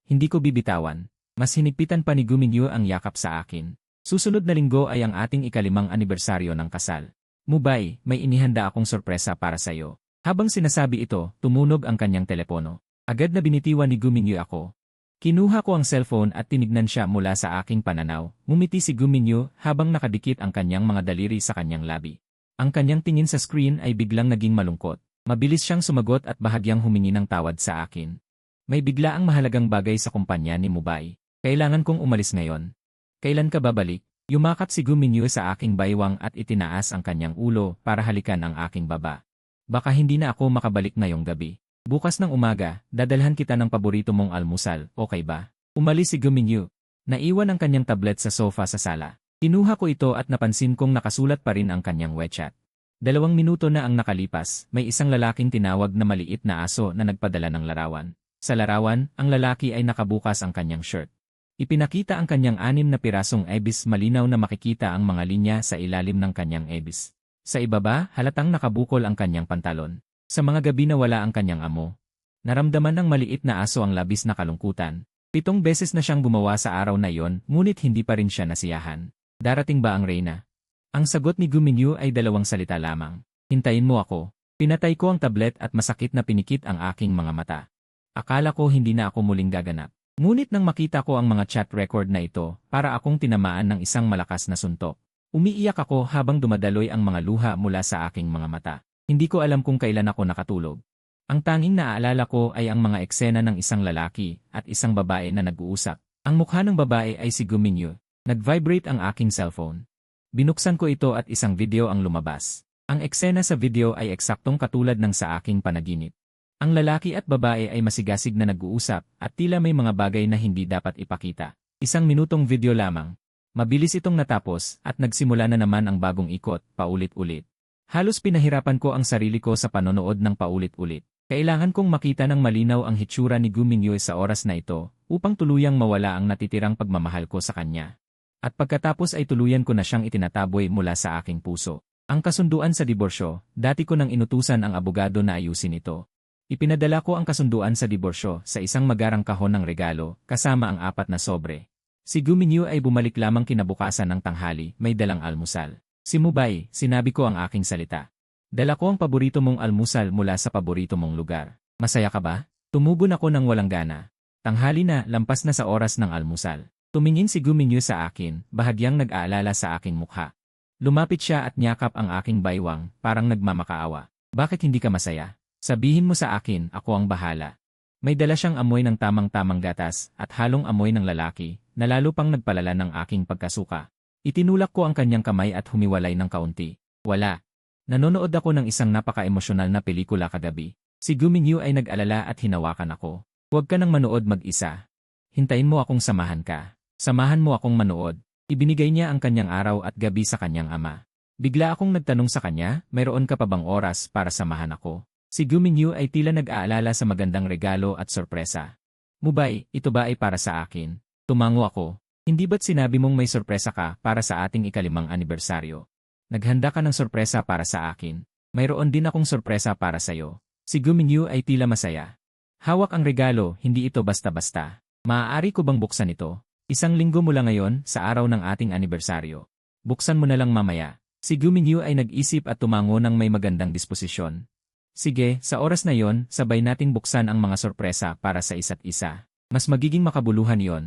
Hindi ko bibitawan. Mas hinigpitan pa ni Gu Mingyu ang yakap sa akin. Susunod na linggo ay ang ating ika-5 anibersaryo ng kasal. Mubay, may inihanda akong sorpresa para sa iyo. Habang sinasabi ito, tumunog ang kanyang telepono. Agad na binitiwan ni Gu Mingyu ako. Kinuha ko ang cellphone at tinignan siya mula sa aking pananaw. Ngumiti si Gu Mingyu habang nakadikit ang kanyang mga daliri sa kanyang labi. Ang kanyang tingin sa screen ay biglang naging malungkot. Mabilis siyang sumagot at bahagyang humingi ng tawad sa akin. May biglaang mahalagang bagay sa kumpanya ni Mubay. Kailangan kong umalis ngayon. Kailan ka babalik? Yumakap si Gu Mingyu sa aking baywang at itinaas ang kanyang ulo para halikan ang aking baba. Baka hindi na ako makabalik ngayong gabi. Bukas ng umaga, dadalhan kita ng paborito mong almusal, okay ba? Umalis si Gu Mingyu. Naiwan ang kanyang tablet sa sofa sa sala. Kinuha ko ito at napansin kong nakasulat pa rin ang kanyang WeChat. 2 minuto na ang nakalipas, may isang lalaking tinawag na maliit na aso na nagpadala ng larawan. Sa larawan, ang lalaki ay nakabukas ang kanyang shirt. Ipinakita ang kanyang 6 na pirasong ebis, malinaw na makikita ang mga linya sa ilalim ng kanyang ebis. Sa ibaba, halatang nakabukol ang kanyang pantalon. Sa mga gabi na wala ang kanyang amo. Naramdaman ng maliit na aso ang labis na kalungkutan. 7 beses na siyang gumawa sa araw na iyon, ngunit hindi pa rin siya nasiyahan. Darating ba ang reyna? Ang sagot ni Gu Mingyu ay 2 salita lamang. Hintayin mo ako. Pinatay ko ang tablet at masakit na pinikit ang aking mga mata. Akala ko hindi na ako muling gaganap. Ngunit nang makita ko ang mga chat record na ito, para akong tinamaan ng isang malakas na suntok. Umiiyak ako habang dumadaloy ang mga luha mula sa aking mga mata. Hindi ko alam kung kailan ako nakatulog. Ang tanging naaalala ko ay ang mga eksena ng isang lalaki at isang babae na nag-uusap. Ang mukha ng babae ay si Gu Mingyu. Nag-vibrate ang aking cellphone. Binuksan ko ito at isang video ang lumabas. Ang eksena sa video ay eksaktong katulad ng sa aking panaginip. Ang lalaki at babae ay masigasig na nag-uusap at tila may mga bagay na hindi dapat ipakita. 1 minutong video lamang. Mabilis itong natapos at nagsimula na naman ang bagong ikot, paulit-ulit. Halos pinahirapan ko ang sarili ko sa panonood ng paulit-ulit. Kailangan kong makita ng malinaw ang hitsura ni Gu Mingyue sa oras na ito upang tuluyang mawala ang natitirang pagmamahal ko sa kanya. At pagkatapos ay tuluyan ko na siyang itinataboy mula sa aking puso. Ang kasunduan sa diborsyo, dati ko nang inutusan ang abogado na ayusin ito. Ipinadala ko ang kasunduan sa diborsyo sa isang magarang kahon ng regalo kasama ang 4 na sobre. Si Gu Mingyue ay bumalik lamang kinabukasan ng tanghali, may dalang almusal. Si Mubay, sinabi ko ang aking salita. Dala ko ang paborito mong almusal mula sa paborito mong lugar. Masaya ka ba? Tumugon ako ng walang gana. Tanghali na, lampas na sa oras ng almusal. Tumingin si Gu Mingyue sa akin, bahagyang nag-aalala sa aking mukha. Lumapit siya at niyakap ang aking baywang, parang nagmamakaawa. Bakit hindi ka masaya? Sabihin mo sa akin, ako ang bahala. May dala siyang amoy ng tamang-tamang gatas at halong amoy ng lalaki, na lalo pang nagpalala ng aking pagkasuka. Itinulak ko ang kanyang kamay at humiwalay ng kaunti. Wala. Nanonood ako ng isang napaka-emosyonal na pelikula kagabi. Si Gu Mingyue ay nag-alala at hinawakan ako. Huwag ka nang manood mag-isa. Hintayin mo akong samahan ka. Samahan mo akong manood. Ibinigay niya ang kanyang araw at gabi sa kanyang ama. Bigla akong nagtanong sa kanya, mayroon ka pa bang oras para samahan ako? Si Gu Mingyue ay tila nag-aalala sa magandang regalo at sorpresa. Mubay, ito ba ay para sa akin? Tumango ako. Hindi ba't sinabi mong may sorpresa ka para sa ating ika-5 anibersaryo? Naghanda ka ng sorpresa para sa akin. Mayroon din akong sorpresa para sa'yo. Si Gu Mingyue ay tila masaya. Hawak ang regalo, hindi ito basta-basta. Maaari ko bang buksan ito? 1 linggo mula ngayon, sa araw ng ating anibersaryo. Buksan mo na lang mamaya. Si Gu Mingyue ay nag-isip at tumango ng may magandang disposisyon. Sige, sa oras na yon, sabay nating buksan ang mga sorpresa para sa isa't isa. Mas magiging makabuluhan yon.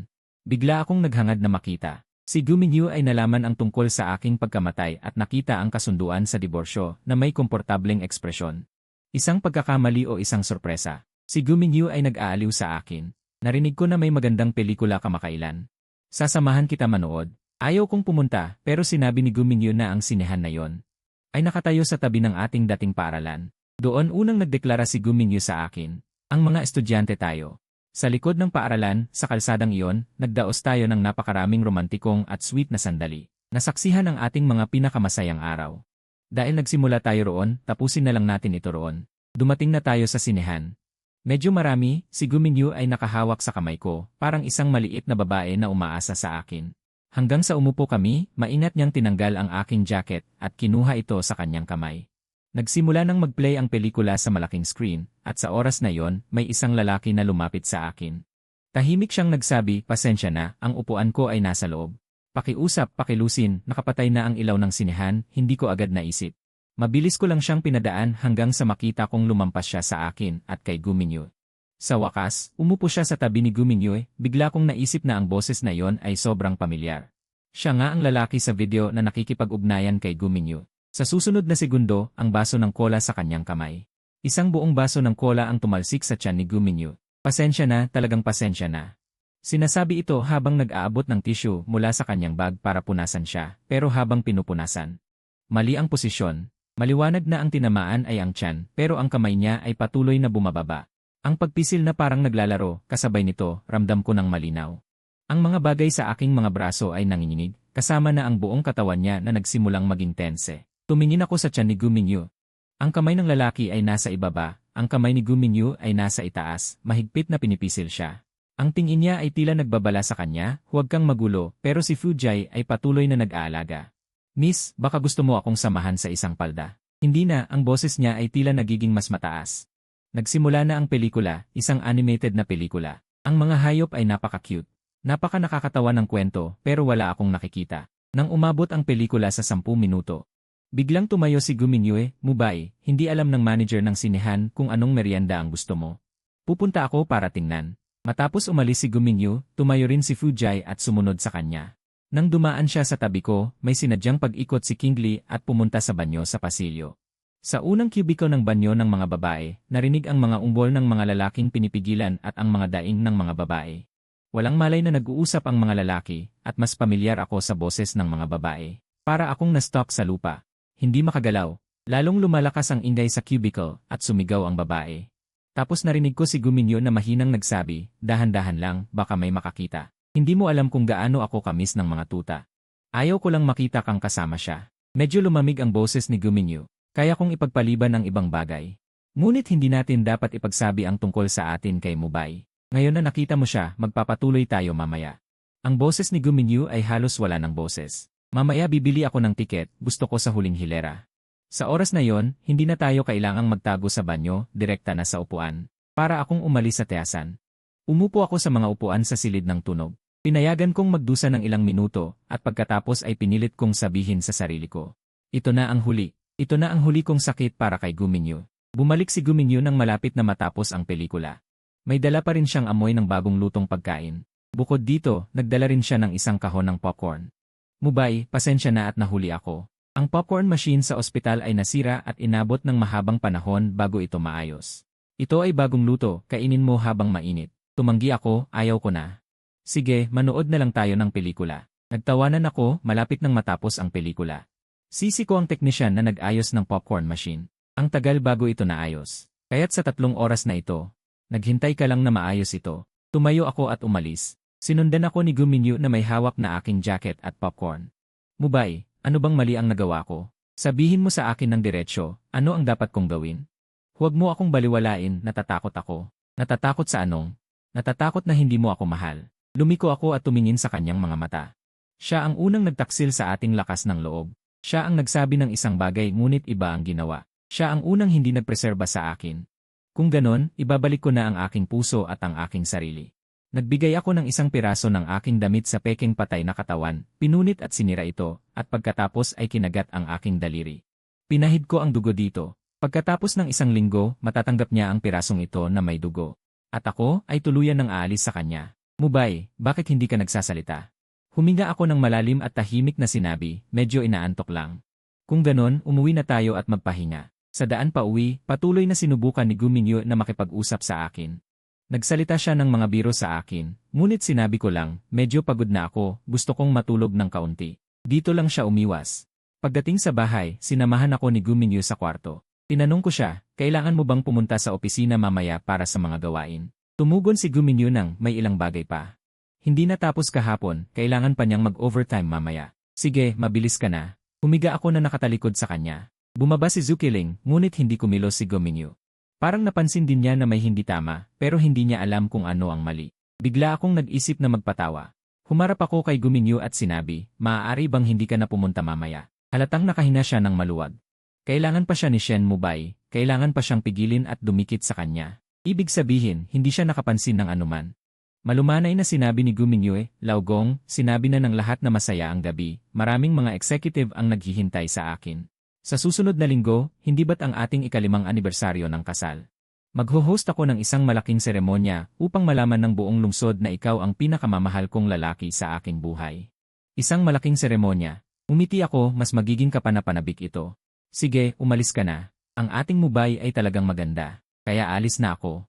Bigla akong naghangad na makita. Si Gu Mingyue ay nalaman ang tungkol sa aking pagkamatay at nakita ang kasunduan sa diborsyo na may komportableng ekspresyon. Isang pagkakamali o isang sorpresa. Si Gu Mingyue ay nag-aaliw sa akin. Narinig ko na may magandang pelikula kamakailan. Sasamahan kita manood. Ayaw kong pumunta pero sinabi ni Gu Mingyue na ang sinehan na yon ay nakatayo sa tabi ng ating dating paaralan. Doon unang nagdeklara si Gu Mingyue sa akin. Ang mga estudyante tayo. Sa likod ng paaralan, sa kalsadang iyon, nagdaos tayo ng napakaraming romantikong at sweet na sandali. Nasaksihan ang ating mga pinakamasayang araw. Dahil nagsimula tayo roon, tapusin na lang natin ito roon. Dumating na tayo sa sinehan. Medyo marami, si Gu Mingyue ay nakahawak sa kamay ko, parang isang maliit na babae na umaasa sa akin. Hanggang sa umupo kami, maingat niyang tinanggal ang aking jacket at kinuha ito sa kanyang kamay. Nagsimula nang mag-play ang pelikula sa malaking screen, at sa oras na yon, may isang lalaki na lumapit sa akin. Tahimik siyang nagsabi, pasensya na, ang upuan ko ay nasa loob. Pakiusap, pakilusin, nakapatay na ang ilaw ng sinehan, hindi ko agad naisip. Mabilis ko lang siyang pinadaan hanggang sa makita kong lumampas siya sa akin at kay Gu Mingyue. Sa wakas, umupo siya sa tabi ni Gu Mingyue, bigla kong naisip na ang boses na yon ay sobrang pamilyar. Siya nga ang lalaki sa video na nakikipag-ugnayan kay Gu Mingyue. Sa susunod na segundo, ang baso ng kola sa kanyang kamay. Isang buong baso ng kola ang tumalsik sa tiyan ni Gu Mingyue. Pasensya na, talagang pasensya na. Sinasabi ito habang nag-aabot ng tissue mula sa kanyang bag para punasan siya, pero habang pinupunasan. Mali ang posisyon. Maliwanag na ang tinamaan ay ang tiyan, pero ang kamay niya ay patuloy na bumababa. Ang pagpisil na parang naglalaro, kasabay nito, ramdam ko ng malinaw. Ang mga bagay sa aking mga braso ay nanginginig, kasama na ang buong katawan niya na nagsimulang maging tense. Tumingin ako sa tiyan ni Gu Mingyue. Ang kamay ng lalaki ay nasa ibaba, ang kamay ni Gu Mingyue ay nasa itaas, mahigpit na pinipisil siya. Ang tingin niya ay tila nagbabala sa kanya, huwag kang magulo, pero si Fu Jai ay patuloy na nag-aalaga. Miss, baka gusto mo akong samahan sa isang palda. Hindi na, ang boses niya ay tila nagiging mas mataas. Nagsimula na ang pelikula, isang animated na pelikula. Ang mga hayop ay napaka-cute. Napaka nakakatawa ng kwento, pero wala akong nakikita. Nang umabot ang pelikula sa 10 minuto. Biglang tumayo si Gu Mingyue, Mubay, hindi alam ng manager ng sinehan kung anong merienda ang gusto mo. Pupunta ako para tingnan. Matapos umalis si Gu Mingyue, tumayo rin si Fu Jai at sumunod sa kanya. Nang dumaan siya sa tabi ko, may sinadyang pag-ikot si King Li at pumunta sa banyo sa pasilyo. Sa unang cubicle ng banyo ng mga babae, narinig ang mga umbol ng mga lalaking pinipigilan at ang mga daing ng mga babae. Walang malay na nag-uusap ang mga lalaki, at mas pamilyar ako sa boses ng mga babae. Para akong na-stuck sa lupa. Hindi makagalaw. Lalong lumalakas ang ingay sa cubicle at sumigaw ang babae. Tapos narinig ko si Gu Mingyue na mahinang nagsabi, dahan-dahan lang, baka may makakita. Hindi mo alam kung gaano ako kamis ng mga tuta. Ayaw ko lang makita kang kasama siya. Medyo lumamig ang boses ni Gu Mingyue. Kaya kong ipagpaliban ang ibang bagay. Ngunit hindi natin dapat ipagsabi ang tungkol sa atin kay Mubay. Ngayon na nakita mo siya, magpapatuloy tayo mamaya. Ang boses ni Guminyu ay halos wala ng boses. Mamaya bibili ako ng tiket, gusto ko sa huling hilera. Sa oras na yon, hindi na tayo kailangang magtago sa banyo, direkta na sa upuan. Para akong umalis sa teasan. Umupo ako sa mga upuan sa silid ng tunog. Pinayagan kong magdusa ng ilang minuto, at pagkatapos ay pinilit kong sabihin sa sarili ko. Ito na ang huli. Ito na ang huli kong sakit para kay Guminyu. Bumalik si Guminyu nang malapit na matapos ang pelikula. May dala pa rin siyang amoy ng bagong lutong pagkain. Bukod dito, nagdala rin siya ng isang kahon ng popcorn. Mubay, pasensya na at nahuli ako. Ang popcorn machine sa ospital ay nasira at inabot ng mahabang panahon bago ito maayos. Ito ay bagong luto, kainin mo habang mainit. Tumanggi ako, ayaw ko na. Sige, manood na lang tayo ng pelikula. Nagtawanan ako, malapit nang matapos ang pelikula. Sisi ko ang teknisyan na nag-ayos ng popcorn machine. Ang tagal bago ito naayos. Kaya't sa 3 oras na ito, naghintay ka lang na maayos ito. Tumayo ako at umalis. Sinundan ako ni Guminyu na may hawak na aking jacket at popcorn. Mubay, ano bang mali ang nagawa ko? Sabihin mo sa akin ng diretsyo, ano ang dapat kong gawin? Huwag mo akong baliwalain, natatakot ako. Natatakot sa anong? Natatakot na hindi mo ako mahal. Lumiko ako at tumingin sa kanyang mga mata. Siya ang unang nagtaksil sa ating lakas ng loob. Siya ang nagsabi ng isang bagay ngunit iba ang ginawa. Siya ang unang hindi nagpreserba sa akin. Kung ganon, ibabalik ko na ang aking puso at ang aking sarili. Nagbigay ako ng isang piraso ng aking damit sa peking patay na katawan, pinunit at sinira ito, at pagkatapos ay kinagat ang aking daliri. Pinahid ko ang dugo dito. Pagkatapos ng 1 linggo, matatanggap niya ang pirasong ito na may dugo. At ako ay tuluyan ng aalis sa kanya. Mubay, bakit hindi ka nagsasalita? Huminga ako ng malalim at tahimik na sinabi, medyo inaantok lang. Kung ganon, umuwi na tayo at magpahinga. Sa daan pa uwi, patuloy na sinubukan ni Guminyu na makipag-usap sa akin. Nagsalita siya ng mga biro sa akin, ngunit sinabi ko lang, medyo pagod na ako, gusto kong matulog ng kaunti. Dito lang siya umiwas. Pagdating sa bahay, sinamahan ako ni Guminyu sa kwarto. Tinanong ko siya, kailangan mo bang pumunta sa opisina mamaya para sa mga gawain? Tumugon si Guminyu ng may ilang bagay pa. Hindi natapos kahapon, kailangan pa niyang mag-overtime mamaya. Sige, mabilis ka na. Humiga ako na nakatalikod sa kanya. Bumaba si Zukiling, ngunit hindi kumilos si Guminyu. Parang napansin din niya na may hindi tama, pero hindi niya alam kung ano ang mali. Bigla akong nag-isip na magpatawa. Humarap ako kay Guminyu at sinabi, maaari bang hindi ka na pumunta mamaya? Halatang nakahina siya ng maluwag. Kailangan pa siya ni Shen Mubay, kailangan pa siyang pigilin at dumikit sa kanya. Ibig sabihin, hindi siya nakapansin ng anuman. Malumanay na sinabi ni Guminyu, Laogong, sinabi na ng lahat na masaya ang gabi, maraming mga executive ang naghihintay sa akin. Sa susunod na linggo, hindi ba't ang ating ika-5 anibersaryo ng kasal? Magho-host ako ng isang malaking seremonya upang malaman ng buong lungsod na ikaw ang pinakamamahal kong lalaki sa aking buhay. Isang malaking seremonya. Umiti ako, mas magiging kapanapanabik ito. Sige, umalis ka na. Ang ating Mubay ay talagang maganda. Kaya alis na ako.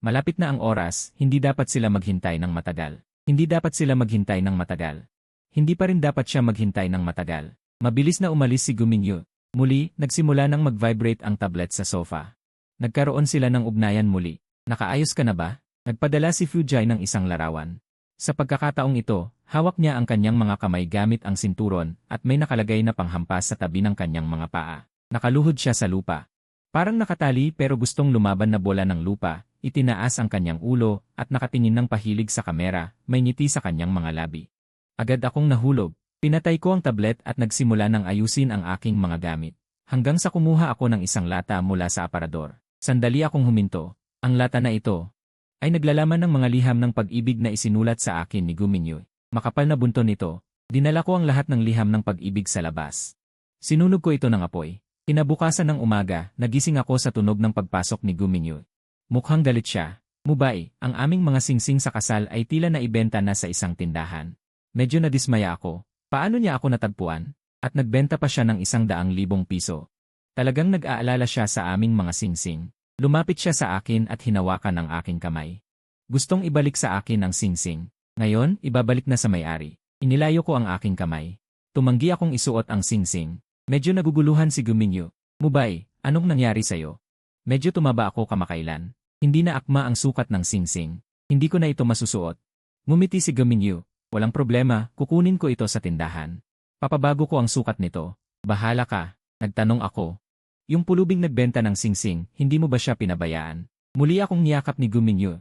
Malapit na ang oras, hindi dapat sila maghintay ng matagal. Hindi dapat sila maghintay ng matagal. Hindi pa rin dapat siya maghintay ng matagal. Mabilis na umalis si Guminyu. Muli, nagsimula nang mag-vibrate ang tablet sa sofa. Nagkaroon sila ng ugnayan muli. Nakaayos ka na ba? Nagpadala si Fujai ng isang larawan. Sa pagkakataong ito, hawak niya ang kanyang mga kamay gamit ang sinturon at may nakalagay na panghampas sa tabi ng kanyang mga paa. Nakaluhod siya sa lupa. Parang nakatali pero gustong lumaban na bola ng lupa, itinaas ang kanyang ulo at nakatingin ng pahilig sa kamera, may ngiti sa kanyang mga labi. Agad akong nahulog. Pinatay ko ang tablet at nagsimula ng ayusin ang aking mga gamit. Hanggang sa kumuha ako ng isang lata mula sa aparador. Sandali akong huminto. Ang lata na ito ay naglalaman ng mga liham ng pag-ibig na isinulat sa akin ni Guminyu. Makapal na bunton nito. Dinala ko ang lahat ng liham ng pag-ibig sa labas. Sinunog ko ito ng apoy. Kinabukasan ng umaga, nagising ako sa tunog ng pagpasok ni Guminyu. Mukhang galit siya. Mubay, ang aming mga singsing sa kasal ay tila na ibenta na sa isang tindahan. Medyo nadismaya ako. Paano niya ako natagpuan? At nagbenta pa siya ng 100,000 piso. Talagang nag-aalala siya sa aming mga singsing. Lumapit siya sa akin at hinawakan ang aking kamay. Gustong ibalik sa akin ang singsing. Ngayon, ibabalik na sa may-ari. Inilayo ko ang aking kamay. Tumanggi akong isuot ang singsing. Medyo naguguluhan si Guminyu. Mubay, anong nangyari sa'yo? Medyo tumaba ako kamakailan. Hindi na akma ang sukat ng singsing. Hindi ko na ito masusuot. Ngumiti si Guminyu. Walang problema, kukunin ko ito sa tindahan. Papabago ko ang sukat nito. Bahala ka, nagtanong ako. Yung pulubing nagbenta ng singsing, hindi mo ba siya pinabayaan? Muli akong niyakap ni Gu Mingyu.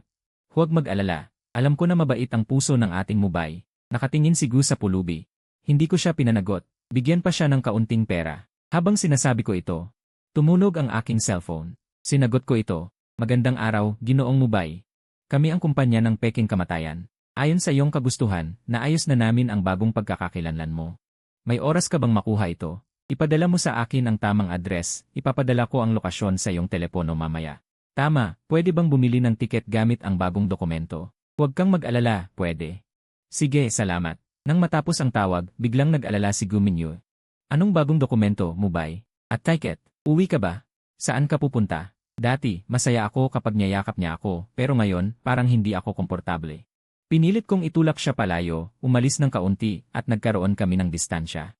Huwag mag-alala. Alam ko na mabait ang puso ng ating Mubay. Nakatingin si Gu sa pulubi. Hindi ko siya pinanagot. Bigyan pa siya ng kaunting pera. Habang sinasabi ko ito, tumunog ang aking cellphone. Sinagot ko ito. Magandang araw, Ginoong Mubay. Kami ang kumpanya ng Peking Kamatayan. Ayon sa iyong kagustuhan, naayos na namin ang bagong pagkakakilanlan mo. May oras ka bang makuha ito? Ipadala mo sa akin ang tamang address, ipapadala ko ang lokasyon sa iyong telepono mamaya. Tama, pwede bang bumili ng tiket gamit ang bagong dokumento? Huwag kang mag-alala, pwede. Sige, salamat. Nang matapos ang tawag, biglang nag-alala si Gu Mingyu. Anong bagong dokumento, Mubay? At ticket, uwi ka ba? Saan ka pupunta? Dati, masaya ako kapag niyayakap niya ako, pero ngayon, parang hindi ako komportable. Pinilit kong itulak siya palayo, umalis ng kaunti, at nagkaroon kami ng distansya.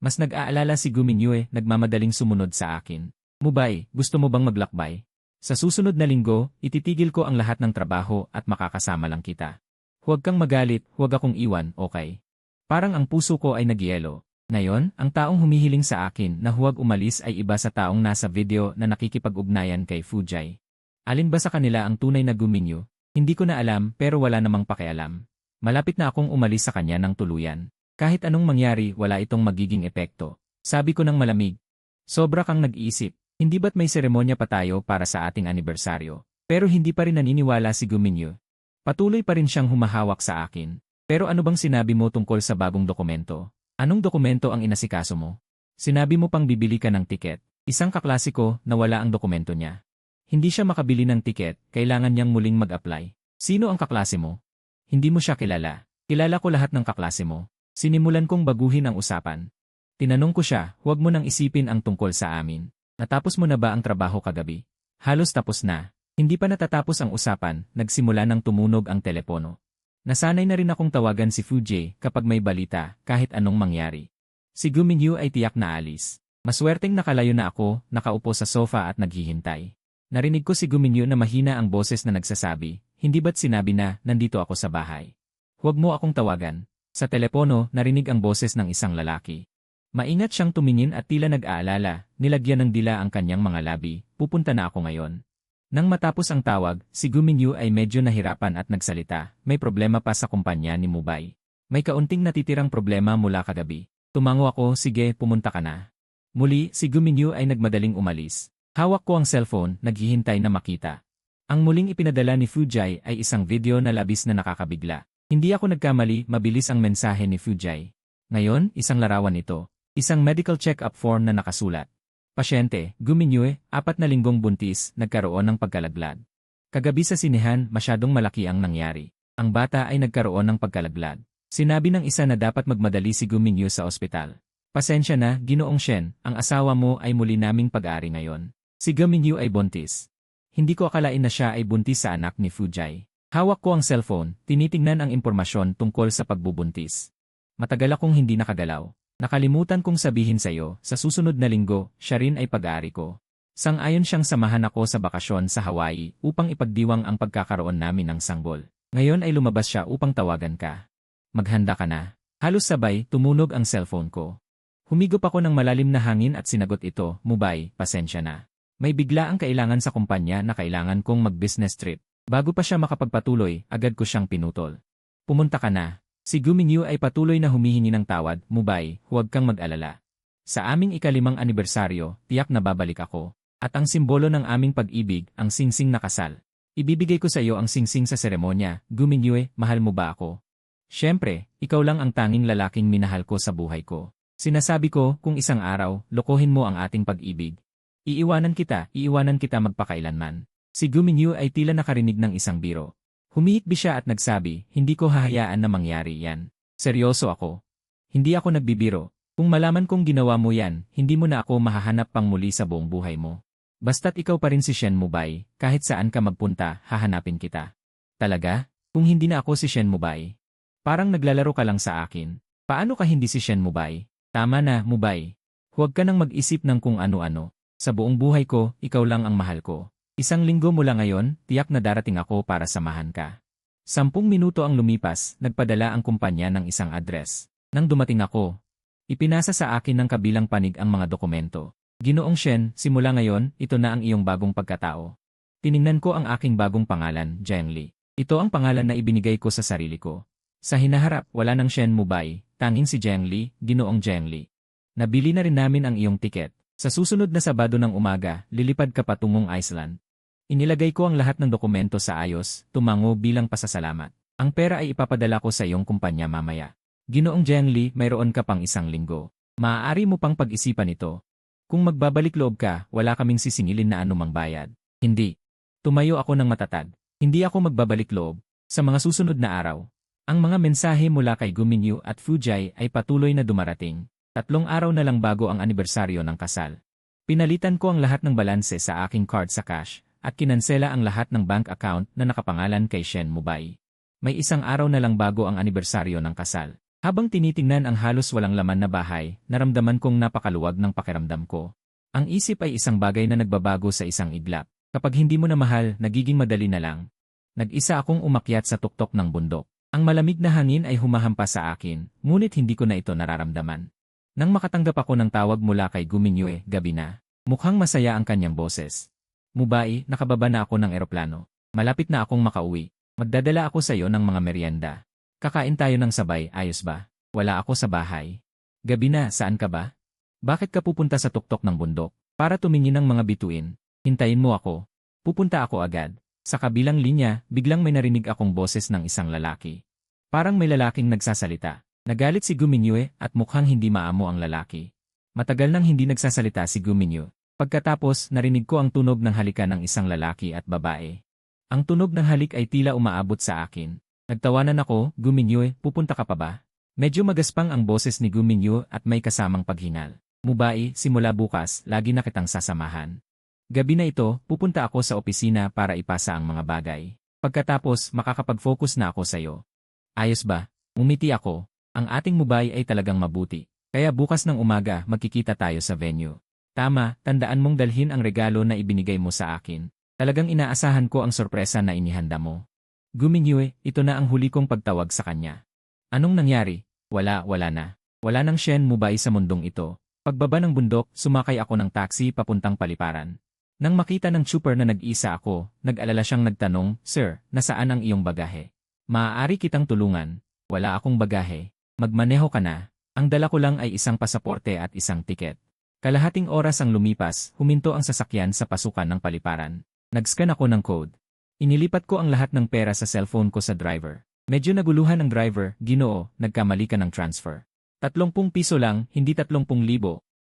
Mas nag-aalala si Gu Mingyu, nagmamadaling sumunod sa akin. Mubay, gusto mo bang maglakbay? Sa susunod na linggo, ititigil ko ang lahat ng trabaho at makakasama lang kita. Huwag kang magalit, huwag akong iwan, okay? Parang ang puso ko ay nagyelo. Ngayon, ang taong humihiling sa akin na huwag umalis ay iba sa taong nasa video na nakikipag-ugnayan kay Fujay. Alin ba sa kanila ang tunay na Gu Mingyu? Hindi ko na alam pero wala namang pakialam. Malapit na akong umalis sa kanya ng tuluyan. Kahit anong mangyari, wala itong magiging epekto. Sabi ko ng malamig. Sobra kang nag-iisip. Hindi ba't may seremonya pa tayo para sa ating anibersaryo? Pero hindi pa rin naniniwala si Gu Mingyu. Patuloy pa rin siyang humahawak sa akin. Pero ano bang sinabi mo tungkol sa bagong dokumento? Anong dokumento ang inasikaso mo? Sinabi mo pang bibili ka ng tiket. Isang kaklasiko na wala ang dokumento niya. Hindi siya makabili ng tiket, kailangan niyang muling mag-apply. Sino ang kaklase mo? Hindi mo siya kilala. Kilala ko lahat ng kaklase mo. Sinimulan kong baguhin ang usapan. Tinanong ko siya, huwag mo nang isipin ang tungkol sa amin. Natapos mo na ba ang trabaho kagabi? Halos tapos na. Hindi pa natatapos ang usapan, nagsimula nang tumunog ang telepono. Nasanay na rin akong tawagan si Fujay kapag may balita, kahit anong mangyari. Si Gu Mingyu ay tiyak na alis. Maswerteng nakalayo na ako, nakaupo sa sofa at naghihintay. Narinig ko si Gu Mingyu na mahina ang boses na nagsasabi, hindi ba't sinabi na, nandito ako sa bahay? Huwag mo akong tawagan. Sa telepono, narinig ang boses ng isang lalaki. Maingat siyang tumingin at tila nag-aalala, nilagyan ng dila ang kanyang mga labi, pupunta na ako ngayon. Nang matapos ang tawag, si Gu Mingyu ay medyo nahirapan at nagsalita, may problema pa sa kumpanya ni Mubay. May kaunting natitirang problema mula kagabi. Tumango ako, sige, pumunta ka na. Muli, si Gu Mingyu ay nagmadaling umalis. Hawak ko ang cellphone, naghihintay na makita. Ang muling ipinadala ni Fujay ay isang video na labis na nakakabigla. Hindi ako nagkamali, mabilis ang mensahe ni Fujay. Ngayon, isang larawan ito. Isang medical check-up form na nakasulat. Pasyente, Gu Mingyu, 4 na linggong buntis, nagkaroon ng pagkalaglag. Kagabi sa sinehan, masyadong malaki ang nangyari. Ang bata ay nagkaroon ng pagkalaglag. Sinabi ng isa na dapat magmadali si Gu Mingyu sa ospital. Pasensya na, Ginoong Shen, ang asawa mo ay muli naming pag-aari ngayon. Si Gu Mingyu ay buntis. Hindi ko akalain na siya ay buntis sa anak ni Fujay. Hawak ko ang cellphone, tinitingnan ang impormasyon tungkol sa pagbubuntis. Matagal akong hindi nakagalaw. Nakalimutan kong sabihin sa iyo, sa susunod na linggo, siya rin ay pag-aari ko. Sang-ayon siyang samahan ako sa bakasyon sa Hawaii upang ipagdiwang ang pagkakaroon namin ng sanggol. Ngayon ay lumabas siya upang tawagan ka. Maghanda ka na. Halos sabay, tumunog ang cellphone ko. Humigop ako ng malalim na hangin at sinagot ito, Mubay, pasensya na. May bigla ang kailangan sa kumpanya na kailangan kong mag-business trip. Bago pa siya makapagpatuloy, agad ko siyang pinutol. Pumunta ka na. Si Gu Mingyu ay patuloy na humihingi ng tawad, Mubay, huwag kang mag-alala. Sa aming ika-5 anibersaryo, tiyak na babalik ako. At ang simbolo ng aming pag-ibig, ang singsing na kasal. Ibibigay ko sa iyo ang singsing sa seremonya, Gu Mingyu, mahal mo ba ako? Siyempre, ikaw lang ang tanging lalaking minahal ko sa buhay ko. Sinasabi ko, kung isang araw, lokohin mo ang ating pag-ibig. Iiwanan kita magpakailanman. Si Gu Mingyu ay tila nakarinig ng isang biro. Humihikbi siya at nagsabi, hindi ko hahayaan na mangyari yan. Seryoso ako. Hindi ako nagbibiro. Kung malaman kong ginawa mo yan, hindi mo na ako mahahanap pang muli sa buong buhay mo. Basta't ikaw pa rin si Shen Mubay, kahit saan ka magpunta, hahanapin kita. Talaga? Kung hindi na ako si Shen Mubay? Parang naglalaro ka lang sa akin. Paano ka hindi si Shen Mubay? Tama na, Mubay. Huwag ka nang mag-isip ng kung ano-ano. Sa buong buhay ko, ikaw lang ang mahal ko. 1 linggo mula ngayon, tiyak na darating ako para samahan ka. 10 minuto ang lumipas, nagpadala ang kumpanya ng isang address. Nang dumating ako, ipinasa sa akin ng kabilang panig ang mga dokumento. Ginoong Shen, simula ngayon, ito na ang iyong bagong pagkatao. Tiningnan ko ang aking bagong pangalan, Zhengli. Ito ang pangalan na ibinigay ko sa sarili ko. Sa hinaharap, wala nang Shen Mubay, tanging si Zhengli, Ginoong Zhengli. Nabili na rin namin ang iyong tiket. Sa susunod na Sabado ng umaga, lilipad ka patungong Iceland. Inilagay ko ang lahat ng dokumento sa ayos, tumango bilang pasasalamat. Ang pera ay ipapadala ko sa iyong kumpanya mamaya. Ginoong Zhengli, mayroon ka pang 1 linggo. Maaari mo pang pag-isipan ito. Kung magbabalik loob ka, wala kaming sisingilin na anumang bayad. Hindi. Tumayo ako ng matatag. Hindi ako magbabalik loob. Sa mga susunod na araw, ang mga mensahe mula kay Guminyu at Fujay ay patuloy na dumarating. 3 araw na lang bago ang anibersaryo ng kasal. Pinalitan ko ang lahat ng balanse sa aking card sa cash at kinansela ang lahat ng bank account na nakapangalan kay Shen Mubay. May 1 araw na lang bago ang anibersaryo ng kasal. Habang tinitingnan ang halos walang laman na bahay, naramdaman kong napakaluwag ng pakiramdam ko. Ang isip ay isang bagay na nagbabago sa isang iglap. Kapag hindi mo na mahal, nagiging madali na lang. Nag-isa akong umakyat sa tuktok ng bundok. Ang malamig na hangin ay humahampas sa akin, ngunit hindi ko na ito nararamdaman. Nang makatanggap ako ng tawag mula kay Guminyu, gabi na. Mukhang masaya ang kanyang boses. Mubay, nakababa na ako ng eroplano. Malapit na akong makauwi. Magdadala ako sa iyo ng mga merienda. Kakain tayo ng sabay, ayos ba? Wala ako sa bahay. Gabi na, saan ka ba? Bakit ka pupunta sa tuktok ng bundok? Para tumingin ng mga bituin. Hintayin mo ako. Pupunta ako agad. Sa kabilang linya, biglang may narinig akong boses ng isang lalaki. Parang may lalaking nagsasalita. Nagalit si Guminyu at mukhang hindi maamo ang lalaki. Matagal nang hindi nagsasalita si Guminyu. Pagkatapos, narinig ko ang tunog ng halikan ng isang lalaki at babae. Ang tunog ng halik ay tila umaabot sa akin. Nagtawanan ako, Guminyu, pupunta ka pa ba? Medyo magaspang ang boses ni Guminyu at may kasamang paghingal. Mubay, simula bukas, lagi na kitang sasamahan. Gabi na ito, pupunta ako sa opisina para ipasa ang mga bagay. Pagkatapos, makakapag-focus na ako sa iyo. Ayos ba? Umiti ako. Ang ating Mubay ay talagang mabuti. Kaya bukas ng umaga, magkikita tayo sa venue. Tama, tandaan mong dalhin ang regalo na ibinigay mo sa akin. Talagang inaasahan ko ang sorpresa na inihanda mo. Guminyu, ito na ang huli kong pagtawag sa kanya. Anong nangyari? Wala na. Wala nang Shen Mubay sa mundong ito. Pagbaba ng bundok, sumakay ako ng taxi papuntang Paliparan. Nang makita ng trooper na nag-isa ako, nag-alala siyang nagtanong, Sir, nasaan ang iyong bagahe? Maaari kitang tulungan. Wala akong bagahe. Magmaneho ka na. Ang dala ko lang ay isang pasaporte at isang tiket. Kalahating oras ang lumipas, huminto ang sasakyan sa pasukan ng Paliparan. Nag-scan ako ng code. Inilipat ko ang lahat ng pera sa cellphone ko sa driver. Medyo naguluhan ang driver, Ginoo, nagkamali ka ng transfer. 30 piso lang, hindi 30,000.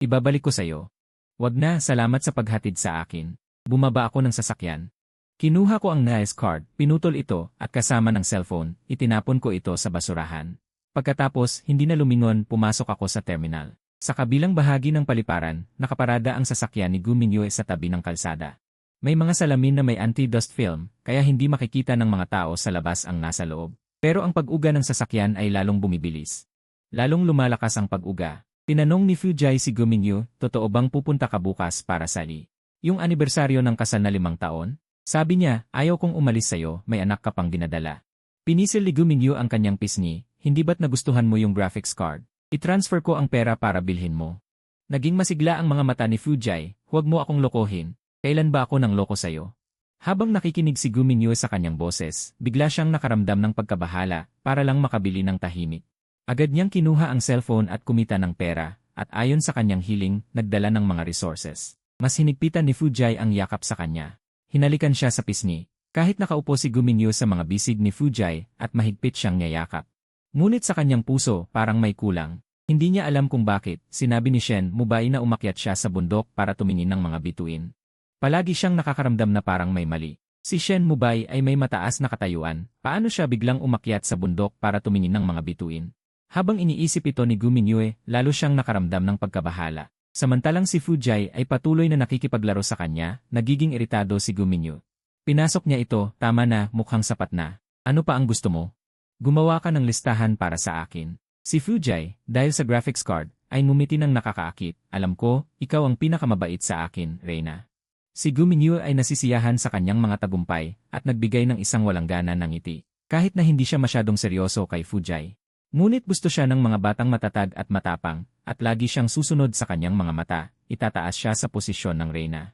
Ibabalik ko sa iyo. Wag na, salamat sa paghatid sa akin. Bumaba ako ng sasakyan. Kinuha ko ang Niles card, pinutol ito, at kasama ng cellphone, itinapon ko ito sa basurahan. Pagkatapos, hindi na lumingon, pumasok ako sa terminal. Sa kabilang bahagi ng Paliparan, nakaparada ang sasakyan ni Guminyu sa tabi ng kalsada. May mga salamin na may anti-dust film, kaya hindi makikita ng mga tao sa labas ang nasa loob. Pero ang pag-uga ng sasakyan ay lalong bumibilis. Lalong lumalakas ang pag-uga. Tinanong ni Fujay si Guminyu, totoo bang pupunta ka bukas para sali? Yung anibersaryo ng kasal na 5 taon? Sabi niya, ayaw kong umalis sa'yo, may anak ka pang dinadala. Pinisil ni Guminyu ang kanyang pisngi, hindi ba't nagustuhan mo yung graphics card? I-transfer ko ang pera para bilhin mo. Naging masigla ang mga mata ni Fujay, huwag mo akong lokohin. Kailan ba ako nang loko sa'yo? Habang nakikinig si Guminyu sa kanyang boses, bigla siyang nakaramdam ng pagkabahala para lang makabili ng tahimik. Agad niyang kinuha ang cellphone at kumita ng pera, at ayon sa kanyang hiling, nagdala ng mga resources. Mas hinigpitan ni Fujay ang yakap sa kanya. Hinalikan siya sa pisngi. Kahit nakaupo si Guminyu sa mga bisig ni Fujay at mahigpit siyang niyayakap. Ngunit sa kanyang puso, parang may kulang. Hindi niya alam kung bakit, sinabi ni Shen Mubay na umakyat siya sa bundok para tumingin ng mga bituin. Palagi siyang nakakaramdam na parang may mali. Si Shen Mubay ay may mataas na katayuan, paano siya biglang umakyat sa bundok para tumingin ng mga bituin? Habang iniisip ito ni Guminyu, lalo siyang nakaramdam ng pagkabahala. Samantalang si Fujay ay patuloy na nakikipaglaro sa kanya, nagiging iritado si Guminyu. Pinasok niya ito, tama na, mukhang sapat na. Ano pa ang gusto mo? Gumawa ka ng listahan para sa akin. Si Fujay, dahil sa graphics card, ay ngumiti ng nakakaakit. Alam ko, ikaw ang pinakamabait sa akin, Reyna. Si Guminyu ay nasisiyahan sa kanyang mga tagumpay at nagbigay ng isang walang gana ng ngiti. Kahit na hindi siya masyadong seryoso kay Fujay. Ngunit gusto siya ng mga batang matatag at matapang, at lagi siyang susunod sa kanyang mga mata, itataas siya sa posisyon ng reyna.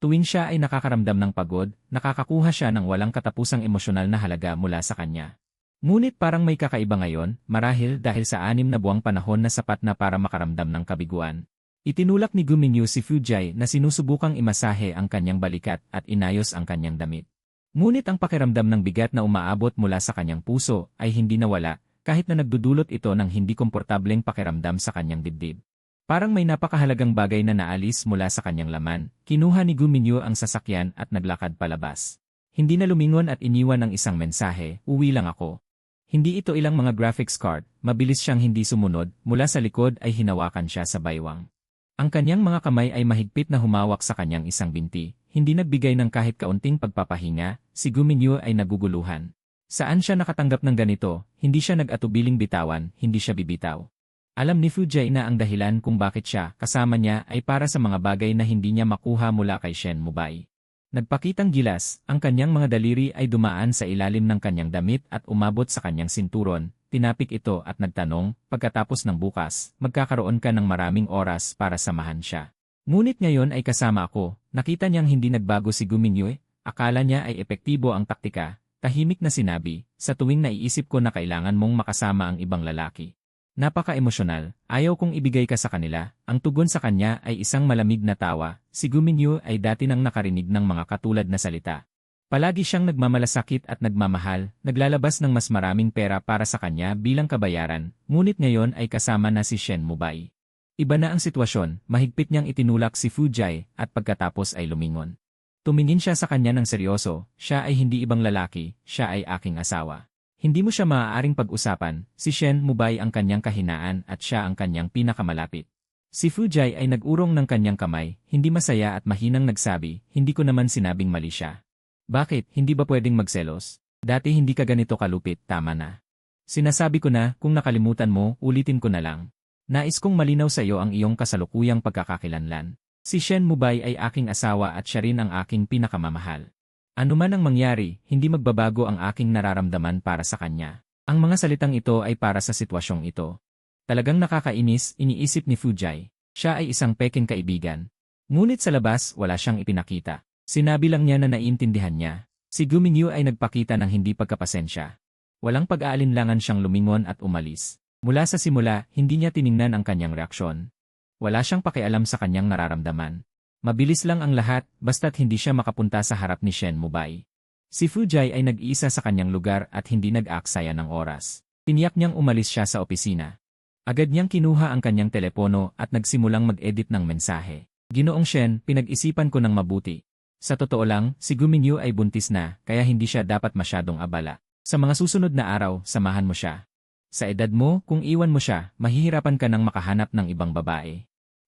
Tuwing siya ay nakakaramdam ng pagod, nakakakuha siya ng walang katapusang emosyonal na halaga mula sa kanya. Ngunit parang may kakaiba ngayon, marahil dahil sa 6 na buwang panahon na sapat na para makaramdam ng kabiguan. Itinulak ni Gu Mingyu si Fujay na sinusubukang imasahe ang kanyang balikat at inayos ang kanyang damit. Ngunit ang pakiramdam ng bigat na umaabot mula sa kanyang puso ay hindi nawala, kahit na nagdudulot ito ng hindi komportableng pakiramdam sa kanyang dibdib. Parang may napakahalagang bagay na naalis mula sa kanyang laman, kinuha ni Gu Mingyu ang sasakyan at naglakad palabas. Hindi na lumingon at iniwan ang isang mensahe, "Uwi lang ako." Hindi ito ilang mga graphics card, mabilis siyang hindi sumunod, mula sa likod ay hinawakan siya sa baywang. Ang kanyang mga kamay ay mahigpit na humawak sa kanyang isang binti, hindi nagbigay ng kahit kaunting pagpapahinga, si Gu Mingyu ay naguguluhan. Saan siya nakatanggap ng ganito, hindi siya nag-atubiling bitawan, hindi siya bibitaw. Alam ni Fujay na ang dahilan kung bakit siya kasama niya ay para sa mga bagay na hindi niya makuha mula kay Shen Mubay. Nagpakitang gilas, ang kanyang mga daliri ay dumaan sa ilalim ng kanyang damit at umabot sa kanyang sinturon, tinapik ito at nagtanong, "Pagkatapos ng bukas, magkakaroon ka ng maraming oras para samahan siya." Ngunit ngayon ay kasama ako, nakita niyang hindi nagbago si Gu Mingyu, akala niya ay epektibo ang taktika, tahimik na sinabi, "Sa tuwing naiisip ko na kailangan mong makasama ang ibang lalaki. Napaka-emosyonal, ayaw kong ibigay ka sa kanila." Ang tugon sa kanya ay isang malamig na tawa, si Gu Mingyu ay dati nang nakarinig ng mga katulad na salita. Palagi siyang nagmamalasakit at nagmamahal, naglalabas ng mas maraming pera para sa kanya bilang kabayaran, ngunit ngayon ay kasama na si Shen Mubay. Iba na ang sitwasyon, mahigpit niyang itinulak si Fujay at pagkatapos ay lumingon. Tumingin siya sa kanya ng seryoso, "Siya ay hindi ibang lalaki, siya ay aking asawa. Hindi mo siya maaaring pag-usapan, si Shen Mubay ang kanyang kahinaan at siya ang kanyang pinakamalapit." Si Fujay ay nag-urong ng kanyang kamay, hindi masaya at mahinang nagsabi, "Hindi ko naman sinabing mali siya. Bakit, hindi ba pwedeng magselos? Dati hindi ka ganito kalupit, tama na. Sinasabi ko na, kung nakalimutan mo, ulitin ko na lang. Nais kong malinaw sa iyo ang iyong kasalukuyang pagkakakilanlan. Si Shen Mubay ay aking asawa at siya rin ang aking pinakamamahal. Ano man ang mangyari, hindi magbabago ang aking nararamdaman para sa kanya." Ang mga salitang ito ay para sa sitwasyong ito. Talagang nakakainis, iniisip ni Fujay. Siya ay isang peking kaibigan. Ngunit sa labas, wala siyang ipinakita. Sinabi lang niya na naiintindihan niya. Si Gu Mingyu ay nagpakita ng hindi pagkapasensya. Walang pag-aalinlangan siyang lumingon at umalis. Mula sa simula, hindi niya tiningnan ang kanyang reaksyon. Wala siyang pakialam sa kanyang nararamdaman. Mabilis lang ang lahat, basta't hindi siya makapunta sa harap ni Shen Mubay. Si Fujay ay nag-iisa sa kanyang lugar at hindi nag-aaksaya ng oras. Tiniyak niyang umalis siya sa opisina. Agad niyang kinuha ang kanyang telepono at nagsimulang mag-edit ng mensahe. "Ginoong Shen, pinag-isipan ko ng mabuti. Sa totoo lang, si Gu Mingyu ay buntis na, kaya hindi siya dapat masyadong abala. Sa mga susunod na araw, samahan mo siya. Sa edad mo, kung iwan mo siya, mahihirapan ka nang makahanap ng ibang babae.